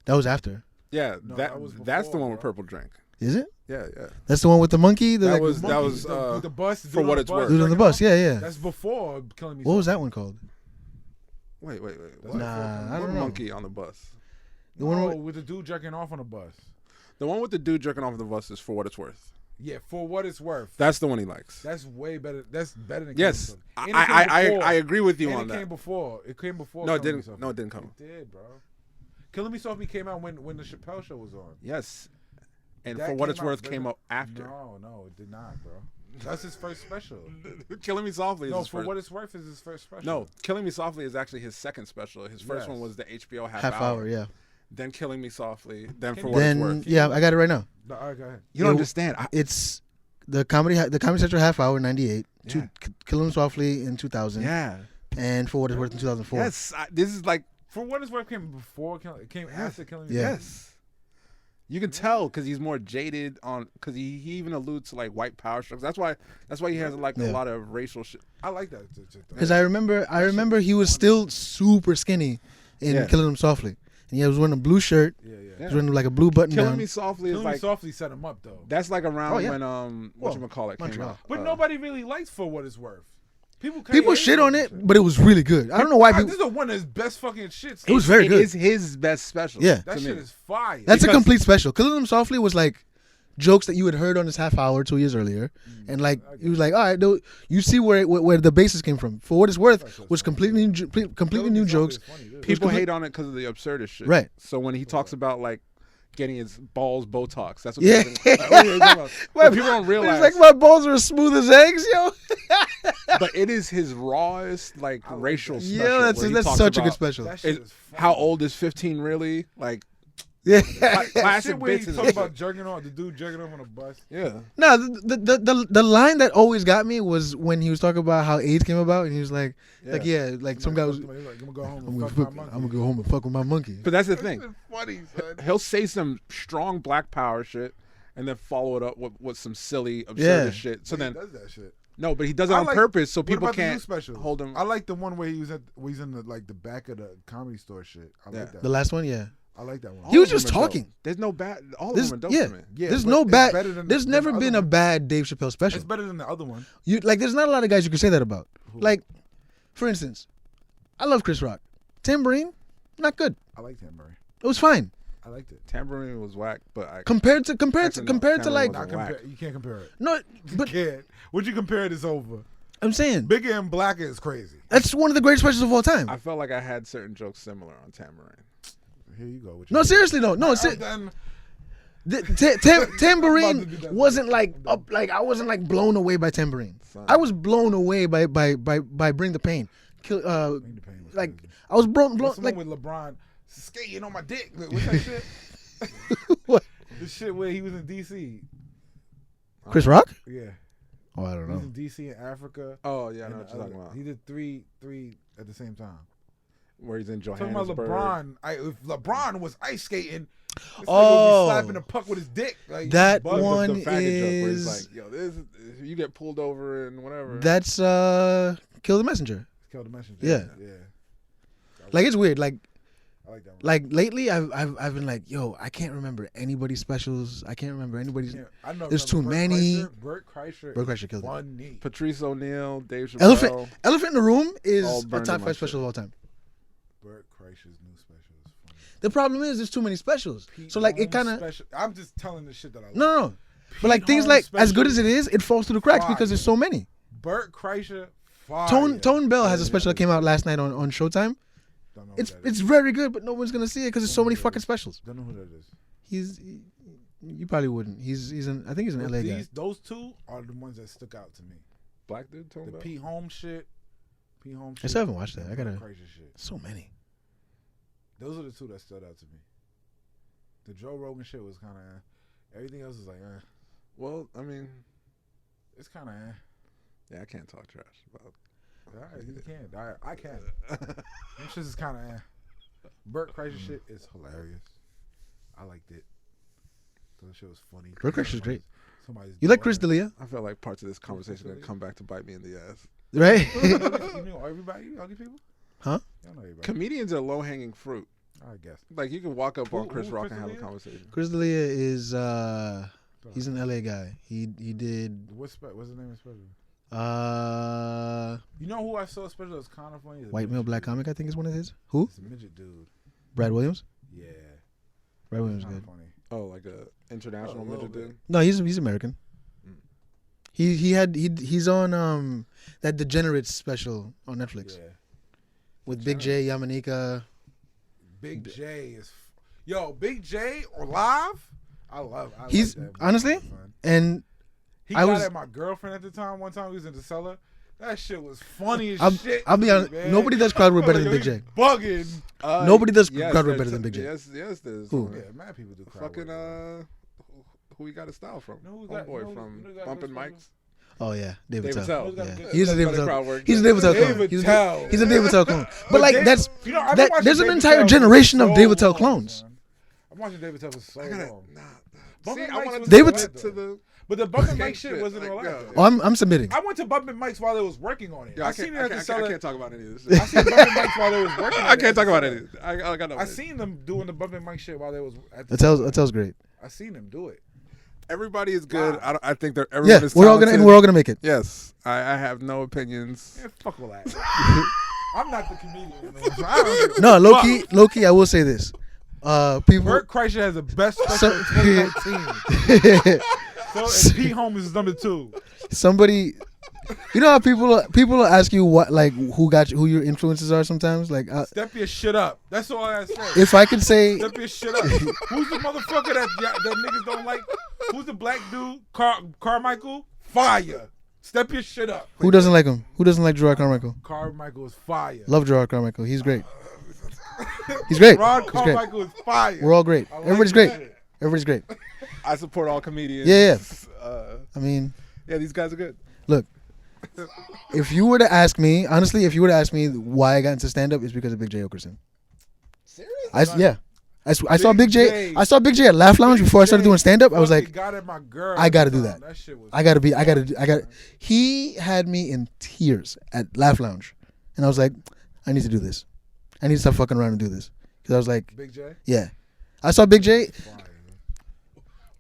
That was after. Yeah, No, that that was that's the before, one with bro. Purple Drink. Is it? Yeah. That's the one with the monkey. The, That like, was- the that Monkey, was, the bus. For What It's Worth. dude on the bus. Yeah, yeah. That's before Killing Me. What was Softly. that one called? Wait. What? Nah, I What don't know. monkey on the bus? The one No, with- with the dude jerking off on the bus. The one with the dude jerking off the bus is For What It's Worth. Yeah, For What It's Worth. That's the one he likes. That's way better. That's better than Yes, Killing Me Softly. And it came before. I agree with you And on it that. came before. It came before. No, it Killing Me didn't. Softly. No, it didn't come. It did, bro. Killing Me Softly came out when the Chappelle Show was on. Yes, and That For What came It's out Worth better. came up after. No, it did not, bro. That's his first special. Killing Me Softly is No, his For first. What It's Worth is his first special. No, Killing Me Softly is actually his second special. His first Yes. one was the HBO half hour. Yeah. Then Killing Me Softly. Then Can For you- What It's Then Worth. yeah, I got it right now. No, all right, go ahead. You don't It- understand. It's the comedy Central half hour '98. Yeah. Kill 'Em Softly in 2000. Yeah. And For What It's Worth in 2004. Yes. This is like For What It's Worth came before. It came after Killing Me. Yeah. Softly. yes. You can tell because he's more jaded on because he even alludes to like white power struggles. That's why he has like a Yeah. lot of racial shit. I like that. shit, though. Because I remember he was still super skinny in Yeah. Killing 'Em Softly, and he was wearing a blue shirt. Yeah. He was wearing like a blue button Killing down. Me Softly is Killing Me like Softly set him up though. that's like around Oh, yeah. when Well, whatchamacallit came Montreal. out. But nobody really likes For What It's Worth. People People shit on it, but it was really good. I don't know why This people. is one of his best fucking shits. It was very It good. is his best special. Yeah. That to shit me. is fire. That's a because- complete special. Killing 'Em Softly was like jokes that you had heard on his half hour 2 years earlier, and like he was like, all right, you see where the basis came from. For What It's Worth was completely new jokes. People complete- hate on it because of the absurdist shit. Right. So when he talks about like getting his balls Botox, that's what Yeah. people, like, what are you talking about? But people don't realize. It's like my balls are as smooth as eggs, yo. But it is his rawest like racial special. Yeah, where that's he that's talks such a good about special. That shit is- is fire. How old is 15 really? Like Yeah. That classic shit where bits he in talk the about jerking off, the dude jerking off on a bus. yeah. No, the line that always got me was when he was talking about how AIDS came about, and he was like some guy was, He's like, I'm gonna go home I'm and gonna, fuck my monkey. I'm gonna go home and fuck with my monkey. But that's the thing. It's funny, son. He'll say some strong black power shit and then follow it up with some silly absurd Yeah. shit. So He then does that shit. no, but he does it I on like- purpose so What people about the new can't specials? hold him. I like the one where he's in the like the back of the comedy store shit. I Yeah. like that. The last one, yeah. I like that one. He was All of just them are dope. talking. There's no bad. All There's, of them are dope yeah, to me. Yeah, there's but no it's bad. better than- There's than never the been other a one. bad Dave Chappelle special. It's better than the other one. You like, there's not a lot of guys you can say that about. Like, for instance, I love Chris Rock. Tambourine, not good. I like Tambourine. It was fine I liked it. Tambourine was whack, but I compared to Actually, no, like Tambourine Not whack. compare. You can't compare it. no, You but can't. Would you compare it? It's over. I'm saying Bigger and Blacker is crazy. that's one of the greatest specials of all time. I felt like I had certain jokes similar on Tambourine. Here you go. With No, your- seriously though. No, I'm done. Tambourine I'm about to do that. wasn't like up. Like I wasn't like blown away by Tambourine. Son. I was blown away by Bring the Pain. Bring the Pain was Like crazy. I was blown What's the like one with LeBron skating on my dick? What's that shit? what? The shit where he was in DC. Chris Rock? Yeah. Oh, I don't He was know. in DC and Africa. Oh yeah, I and know what the you're talking other- about. He did three at the same time. Where he's in Talking Johannesburg. about LeBron. If LeBron was ice skating, this nigga would Oh. be slapping the puck with his dick. Like, That bugged. one the faggot joke where is he's like, yo, this you get pulled over and whatever. that's Kill the Messenger. Kill the messenger. Yeah. Yeah. Like it's weird. Like I like that one. like lately I've been like, yo, I can't remember anybody's specials. I can't remember anybody's. Yeah, I know. There's remember too many. Burt Kreischer. Burt is Kreischer killed it. funny. Patrice O'Neal, Dave Chappelle. Elephant in the Room All is a burned top in my 5 special shit. of all time. Burt Kreischer's new special is funny. The problem is there's too many specials. So like it kind of. I'm just telling the shit that I like. No. But like things like as good as it is, it falls through the cracks because there's so many. Burt Kreischer, fire. Tone Bell has a special that came out last night on Showtime. It's very good, but no one's gonna see it because there's so many fucking specials. Don't know who that is. You probably wouldn't. I think he's an LA guy. Those two are the ones that stuck out to me. Black dude, Tone Bell. Pete Holmes shit. I still haven't watched that. I gotta. Kreischer shit. So many. Those are the two that stood out to me. The Joe Rogan shit was kind of. Everything else is like. Well, I mean, it's kind of. Yeah, I can't talk trash about. All right, you can. I can. That shit is kind of. Burt Kreischer shit is hilarious. I liked it. That shit was funny. Burt Kreischer's great. You like Chris D'Elia? I feel like parts of this conversation are gonna come back to bite me in the ass. Right? You know everybody? You ugly people? Huh? I know everybody. Comedians are low hanging fruit. I guess. Like you can walk up on Chris Rock and have a conversation. Chris D'Elia is he's an LA guy. He did. What's the name of his special? You know who I saw a special that's kind of funny? White Male Black Comic, I think is one of his. Who? It's a midget dude. Brad Williams. Yeah. Brad Williams is good. Funny. Oh, like a international midget dude. No, he's American. He's on that Degenerates special on Netflix. Yeah. With Big J, Yamanika. Big J is Big J or live. I he's like that honestly, and he got at my girlfriend at the time. One time we was in the cellar. That shit was funny as shit. I'll be honest. Man. Nobody does crowd work better than Big J. Bugging. Nobody does crowd work better than Big J. Yes, there's. Who? Yeah, mad people do crowd fucking work. Who he got his style from? Homeboy from Bumpin' Mics. Oh yeah, David Tell. Yeah. He's a David Tell. He's a David Tell clone. He's a David Tell clone. But like that's there's an entire generation of David Tell clones. I'm watching David Tell for so long. But the Bumpin' Mics shit wasn't all that. Oh, I'm submitting. I went to Bumpin' Mics while they was working on it. Yeah, I seen it at the cellar. I can't talk about any of this. I seen Bumpin' Mics while they was working on it. I can't talk about any of this. I got no. I seen them doing the Bumpin' Mics shit while they was at the cellar. That tells great. I seen them do it. Everybody is good. Wow. I think they're everyone is we're all gonna make it. Yes, I have no opinions. Yeah, fuck all that. I'm not the comedian. Man. No, low key. I will say this. People. Burt Kreischer has the best special in 2019. So Pete Holmes is number 2. Somebody, you know how people ask you what who your influences are sometimes step your shit up. That's all I say. If I could say step your shit up. Who's the motherfucker that niggas don't like? Who's the black dude? Carmichael? Fire. Step your shit up. Who doesn't like him? Who doesn't like Gerard Carmichael? Carmichael is fire. Love Gerard Carmichael. He's great. He's great. Gerard Carmichael is fire. We're all great. Everybody's great. Everybody's great. I support all comedians. Yeah. I mean, yeah, these guys are good. Look, if you were to ask me, honestly, why I got into stand up, it's because of Big J Okerson. Seriously? I saw Big J. I saw Big J at Laugh Lounge before I started doing stand up. I was like, I got to do that. He had me in tears at Laugh Lounge, and I was like, I need to do this. I need to stop fucking around and do this because I was like, Big J. Yeah, I saw Big J.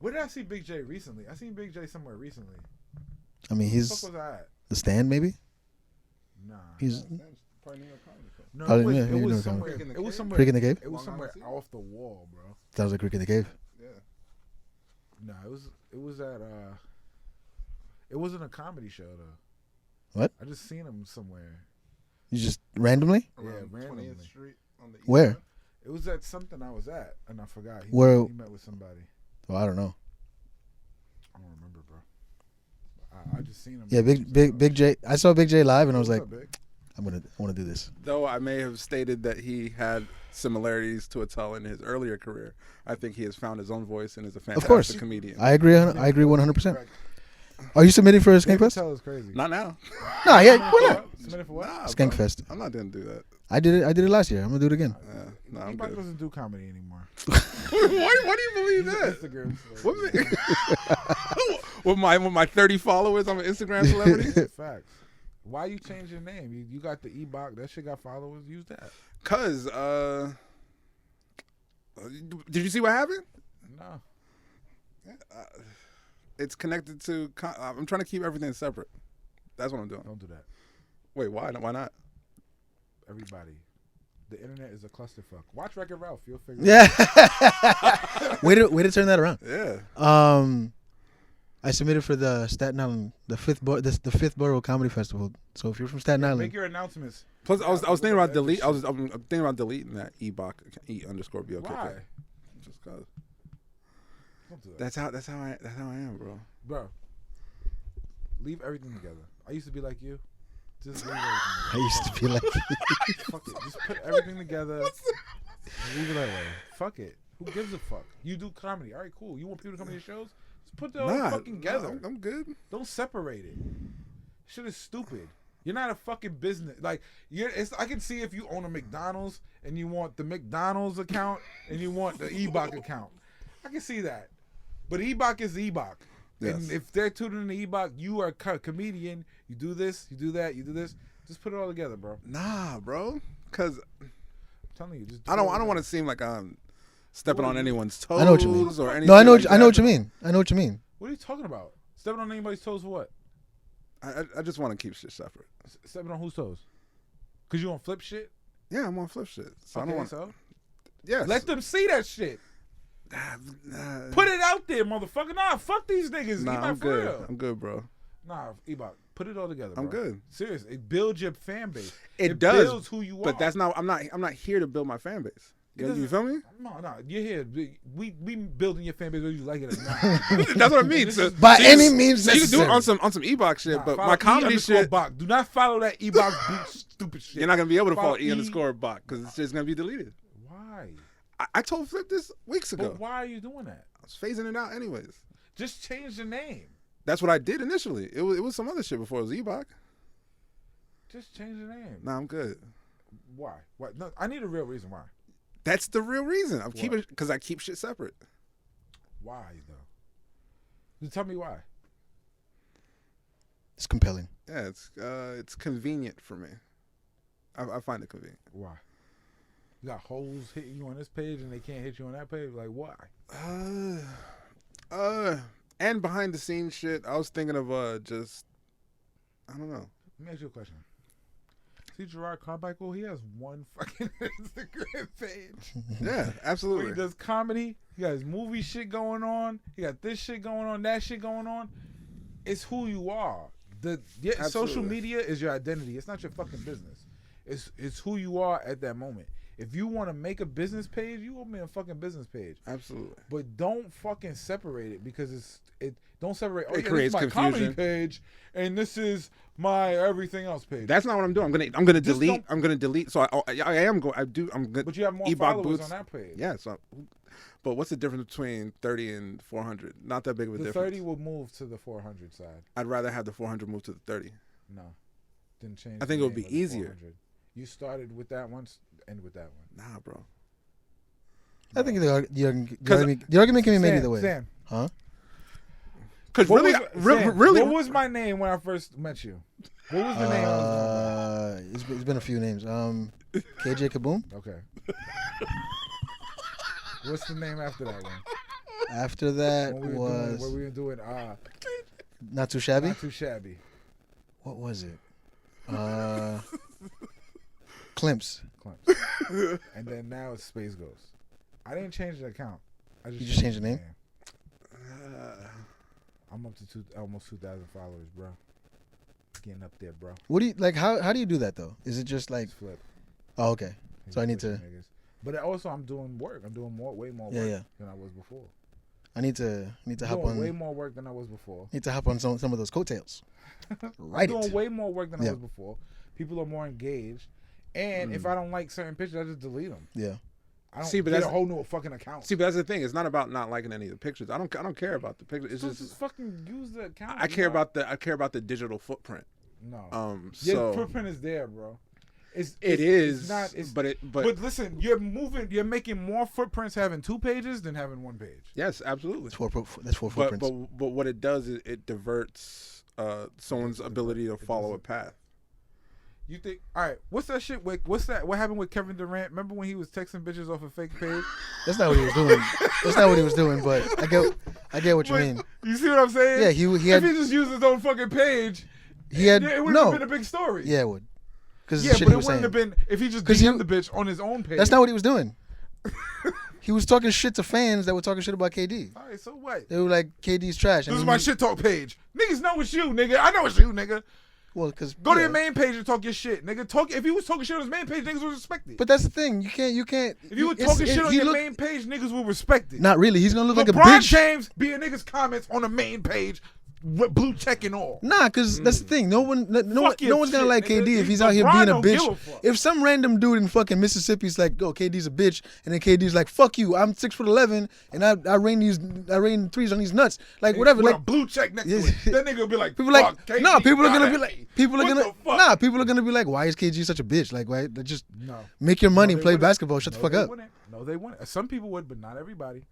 Where did I see Big J recently? I seen Big J somewhere recently. I mean, he's what was I at? The Stand, maybe. Nah, he's. No, it was somewhere. It was somewhere. Creek in the Cave. It was somewhere off the wall, bro. That was like Creek in the Cave. Yeah. Nah, it was at It wasn't a comedy show though. What? I just seen him somewhere. You just randomly? Yeah, randomly. 20th Street on the Where? It was at something I was at, and I forgot. He met with somebody. Oh, I don't know. I don't remember, bro. I just seen him. Yeah, Big J. I saw Big J live, and I was like, I want to do this. Though I may have stated that he had similarities to Attell in his earlier career, I think he has found his own voice and is a fantastic comedian. I agree 100%. Are you submitting for a Skankfest? Attell is crazy. Not now. No, yeah, why not? Submitting for what? Skankfest. I'm not gonna do that. I did it last year. I'm gonna do it again. No, I'm He good. doesn't do comedy anymore. Why do you believe that? With my 30 followers, I'm an Instagram celebrity. Facts. Why you change your name? You got the E-Bach. That shit got followers. Use that. Cause did you see what happened? No. It's connected to. I'm trying to keep everything separate. That's what I'm doing. Don't do that. Wait, why? Why not? Everybody. The internet is a clusterfuck. Watch Wreck-It Ralph. You'll figure. Yeah. way to turn that around. Yeah. I submitted for the Staten Island, the fifth Borough Comedy Festival. So if you're from Staten Island, Make your announcements. Plus, I was thinking about delete. I'm thinking about deleting that eboc E_BOK. Why? Just cause. Don't do that. That's how I am, bro. Bro, leave everything together. I used to be like you. Just leave everything I together. used to be like, Fuck it. Just put everything together. Leave it that way. Fuck it. Who gives a fuck? You do comedy. All right, cool. You want people to come to your shows? Just put the whole fucking together. I'm good. Don't separate it. Shit is stupid. You're not a fucking business. Like I can see if you own a McDonald's and you want the McDonald's account and you want the EBOK account. I can see that. But EBOK is EBOK. Yes. And if they're tuning in the EBOK, you are a comedian. You do this, you do that, you do this. Just put it all together, bro. Nah, bro. Cause I'm telling you, just I don't want to seem like I'm stepping on anyone's toes. I know what you mean. Or anything. no, I know like I know that. what you mean. I know what you mean. What are you talking about? Stepping on anybody's toes for what? I just want to keep shit separate. Stepping on whose toes? Cause you want flip shit? Yeah, I'm on flip shit. So I Okay, don't want. so Yes. let them see that shit. Put it out there, motherfucker. Nah, fuck these niggas. Nah, Not I'm for good. real. I'm good, bro. Nah, Ebok, put it all together. I'm bro. good. Serious. It builds your fan base. It does, builds who you are. But that's not. I'm not here to build my fan base. You feel me? No, you're here. We building your fan base whether you like it or not. That's what I mean. So, By so any you, means so you can do it necessary. on some Ebok shit, Nah, but follow my comedy shit, Bach. Do not follow that Ebok beat stupid shit. you're not gonna be able to follow Follow E_Bok because it's just gonna be deleted. Why? I told Flip this weeks ago. But why are you doing that? I was phasing it out anyways. Just change the name. That's what I did initially. It was some other shit before it was Ebok. Just change the name. Nah, I'm good. Why? Why? No, I need a real reason why. That's the real reason. I'm keeping because I keep shit separate. Why though? Just tell me why. It's compelling. Yeah, it's convenient for me. I find it convenient. Why? You got hoes hitting you on this page and they can't hit you on that page. Like why? And behind the scenes shit. I was thinking of just I don't know. Let me ask you a question. See Gerard Carmichael? He has one fucking Instagram page. Yeah, Where absolutely. he does comedy. He got his movie shit going on. He got this shit going on, that shit going on. It's who you are. Social Absolutely. media is your identity. It's not your fucking business. It's who you are at that moment. If you want to make a business page, you open a fucking business page. Absolutely. But don't fucking separate it because don't separate. Oh, It yeah, creates this is my confusion. comedy page, and this is my everything else page. That's not what I'm doing. I'm gonna Just delete. don't- I'm gonna delete. So I am going. I'm good. But you have more Ebok followers Boots. on that page. Yeah. So, but what's the difference between 30 and 400? Not that big of a The difference. 30 will move to the 400 side. I'd rather have the 400 move to the 30. No, didn't change. I think the it would name be of the easier. 400. You started with that one, end with that one. Nah, bro. I think the argument can be made either way. Sam, Huh? Because what really, Sam, really, what was my name when I first met you? What was the name? I was It's been a few names. KJ Kaboom. going by? Okay. What's the name after that one? After that When we were doing Not Too Shabby. Not Too Shabby. What was it? Climps. Clumps. And then now it's Space Ghost. I didn't change the account. You just changed the name? I'm up to almost 2,000 followers, bro. Getting up there, bro. What do you like? How do you do that though? Is it just like? It's flip. Oh, okay. So I need to. Niggas. But also, I'm doing work. I'm doing way more work than I was before. I need to hop doing on. way more work than I was before. Need to hop on some of those coattails. Right. I'm doing way more work than I was before. People are more engaged. And if I don't like certain pictures, I just delete them. Yeah. I don't See, but get that's a whole new fucking account. See, but that's the thing. It's not about not liking any of the pictures. I don't care about the pictures. It's So just fucking use the account. I care about the digital footprint. No. So footprint is there, bro. It It's is, not. but listen, you're making more footprints having 2 pages than having 1 page. yes, absolutely. That's four footprints. But what it does is it diverts someone's ability to follow a path. You think? All right. What's that shit? What's that? What happened with Kevin Durant? Remember when he was texting bitches off a fake page? That's not what he was doing. That's not what he was doing. But I get what you mean. You see what I'm saying? Yeah, he had. If he just used his own fucking page, He had it would have no. been a big story. Yeah, it would. because Yeah, shit but he it was wouldn't saying. have been if he just 'Cause he- DM'd the bitch on his own page. That's not what he was doing. He was talking shit to fans that were talking shit about KD. All right, so what? They were like, KD's trash. This is then my he- shit talk page. Niggas know it's you, nigga. I know it's you, nigga. Well, because Go to your main page and talk your shit, nigga. Talk if he was talking shit on his main page, niggas would respect it. But that's the thing. You can't. If you were it's- talking it- shit on he your look- main page, niggas will respect it. Not really. He's gonna look like a LeBron bitch. James be in niggas' comments on the main page with blue check and all. Nah, because that's the thing. No one's Fuck your gonna shit, like nigga. KD if he's out here LeBron being a don't give a bitch. fuck. If some random dude in fucking Mississippi's like, "Oh, KD's a bitch," and then KD's like, "Fuck you, I'm 6'11" and I rain threes on these nuts," like whatever. With Like a blue check next Yeah. to it. That nigga will be like, people like, fuck, KD, no, people are gonna be gotta like, hate. people are What gonna, the fuck? nah, people are gonna be like, "Why is KG such a bitch?" Like, why? Just No. make your money, No, they play wouldn't. basketball, shut the No, fuck they up. wouldn't. No, they wouldn't. Some people would, but not everybody.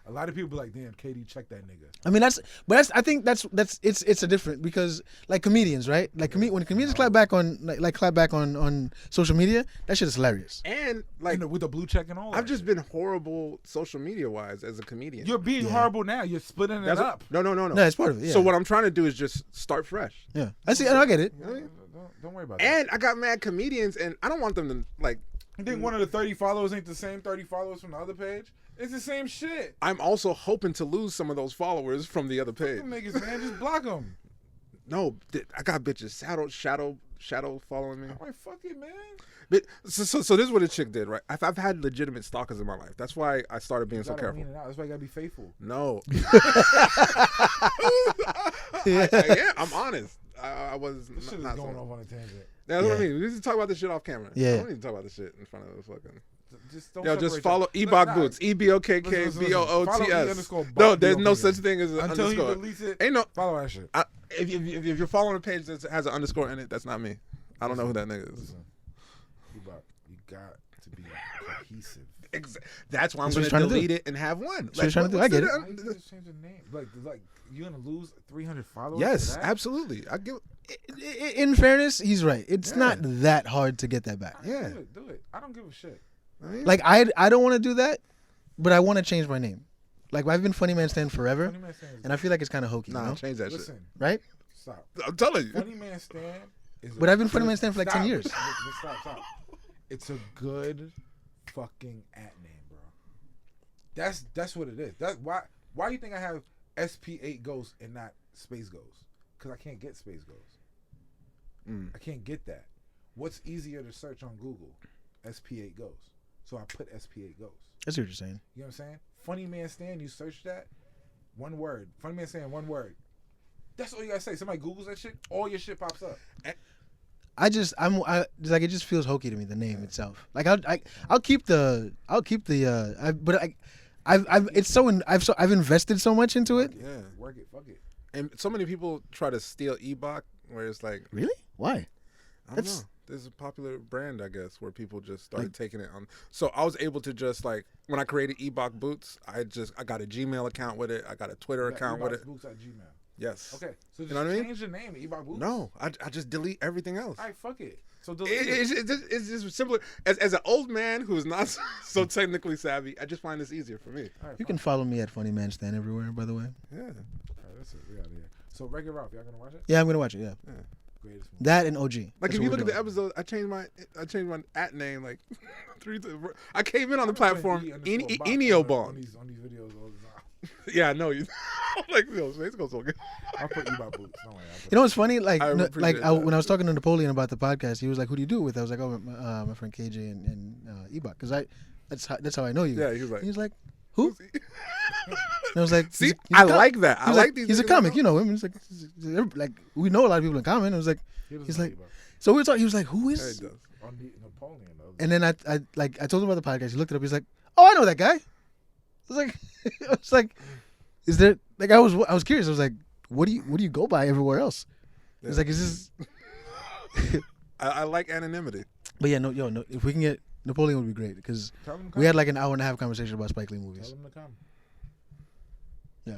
A lot of people be like, damn, KD, check that nigga. I mean, I think that's it's a different because like comedians, right? Like when comedians clap back on on social media, that shit is hilarious. And like With the blue check and all I've that just shit. been horrible social media wise as a comedian. You're being horrible now. You're splitting it That's up. no. No, it's part of it. Yeah. So what I'm trying to do is just start fresh. Yeah, I see. I get it. Don't worry about that. And I got mad comedians, and I don't want them to like. You think one of the 30 followers ain't the same 30 followers from the other page? It's the same shit. I'm also hoping to lose some of those followers from the other page. Them niggas, man, just block them. No, I got bitches shadow following me. I'm like, fuck it, man. But so this is what a chick did, right? I've had legitimate stalkers in my life. That's why I started being You so gotta careful. wean it out. That's why you gotta be faithful. No. I'm honest. I was This shit is not going so. off on a tangent. That's what I Yeah. mean. We need to talk about this shit off camera. Yeah. I don't need to talk about this shit in front of the fucking. Just don't Yo, just separate follow them. Ebok Nah, Boots. EBOKK listen, listen. Follow BOOTS. E_Bok No, there's no nigga. such thing as an Until he underscore. deletes it, Ain't no. follow that shit. If you're following a page that has an underscore in it, that's not me. I don't know who that nigga is. Listen, Ebok, you got to be cohesive. That's why I'm That's what going he's trying to to do. delete it and have one. what he's trying to do. I get it. Why you just change the name? Like you're gonna lose 300 followers? Yes, for that? absolutely. I give. In fairness, he's right. It's Yeah. not that hard to get that back. Yeah. Do it. I don't give a shit. Like I don't want to do that, but I want to change my name. Like I've been Funny Man Stan forever, Funny Man Stan is and I feel like it's kind of hokey, Nah, you know? change that listen, Right? stop. shit. I'm telling you. Funny Man Stan is. But I've been Funny Man Stan for like 10 years. Stop. It's a good fucking at name, bro. That's what it is. That's why you think I have SP8 Ghost and not Space Ghost? Because I can't get Space Ghost. I can't get that. What's easier to search on Google? SP8 Ghost. So I put SP8 Ghost. I see what you're saying. You know what I'm saying? Funny Man Stan, you search that, one word. Funny Man Stan, one word. That's all you gotta say. Somebody Googles that shit, all your shit pops up. I like it just feels hokey to me, the name itself. Like I'll keep the I've invested so much into it. Yeah. Work it, fuck it. And so many people try to steal Ebok, where it's like, Really? Why? I don't That's- know. There's a popular brand, I guess, where people just started taking it on. So I was able to just like when I created Ebok Boots, I got a Gmail account with it. I got a Twitter account with it. Boots at Gmail. Yes. Okay, so just You know what I mean? change the name, Ebok Boots. No, I just delete everything else. All right, fuck it. So delete It's just simpler. As an old man who's not so technically savvy, I just find this easier for me. All right, You can follow me at Funny Man Stan everywhere, by the way. Yeah. All right, that's it. We out of here. So Wreck-It Ralph, y'all gonna watch it? Yeah, I'm gonna watch it. Yeah, Greatest movie. that and OG. Like That's if what you we're look at the doing. episode, I changed my at name like I came in on the platform Eniobong. on these videos all the time. Yeah, I know you. I'm like, yo, it's going so good. I'll put Ebok Boots. Don't worry. You know what's funny? Like, I appreciate that. when I was talking to Napoleon about the podcast, he was like, "Who do you do it with?" I was like, "Oh, my friend KJ and Ebok," because that's how I know you. Yeah, he was like, He was like, "Who?" And I was like, see, he's I a com- like that. he I was like these. He's a niggas comic, I you know him. It's like we know a lot of people in common. I was like, He doesn't he's know like, Ebok. so we were talking. He was like, "Who Yeah, is?" he does. On the Napoleon though. And then I told him about the podcast. He looked it up. He's like, "Oh, I know that guy." I was like, I was like, "Is there?" Like I was curious. I was like, "What do you go by everywhere else?" He's like, "Is this?" I like anonymity. But yeah, no, if we can get Napoleon would be great because Tell him to come. we had like an hour and a half conversation about Spike Lee Tell movies. him to come. Yeah.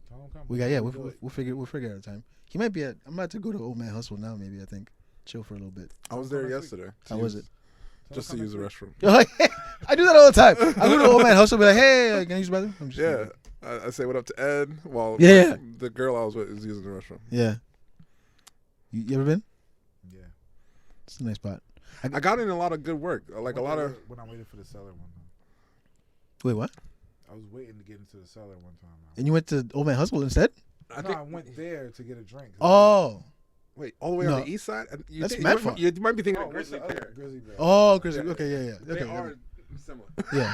Tell him to come. We got do it. we'll figure out a time. He might be I'm about to go to Old Man Hustle now. Maybe I think chill for a little bit. I was there yesterday. How was it? Tell Just him to come use the next week. restroom. I do that all the time. I go to Old Man Hustle, be like, "Hey, can I use the bathroom?" I'm just Yeah. I say what up to Ed while Yeah. the girl I was with is using the restroom. Yeah. You ever been? Yeah. It's a nice spot. I got in a lot of good work. Like a lot of. When I waited for the cellar one time. Wait, what? I was waiting to get into the cellar one time. And you went to Old Man Hustle instead? I went there to get a drink. Oh. Wait, all the way No. on the east side? That's mad far. You might be thinking Oh, of what's Grizzly the other Bear. Grizzly Bear? Oh, Grizzly. Okay, yeah. They Okay. are similar. Yeah.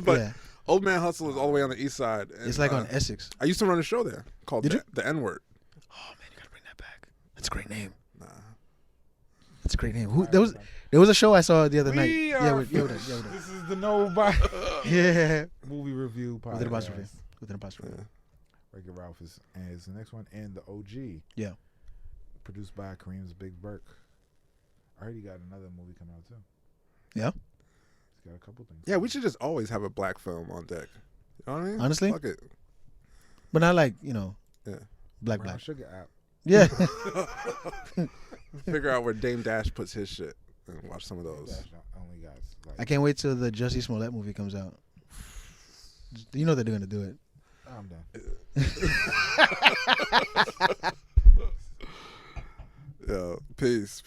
But yeah. Old Man Hustle is all the way on the east side. And, It's like on Essex. I used to run a show there called Did you? The N-Word. Oh man, you gotta bring that back. That's a great name. Nah. That's a great name. There was a show I saw the other night. We Yeah, are with This is the Nobody yeah. movie review podcast. With an apostrophe. With an apostrophe. Yeah. Wreck-It Ralph is the next one, and the OG. Yeah. Produced by Kareem's Big Burke. I heard he got another movie coming out too. Yeah. He's got a couple things. Yeah, we should just always have a black film on deck. You know what I mean? Honestly? Fuck it. But not like, Yeah. black. Brown Sugar app. Yeah. Figure out where Dame Dash puts his shit and watch some of those. That's only guys. Like, I can't wait till the Jussie Smollett movie comes out. You know they're gonna do it. I'm done. Yo, peace.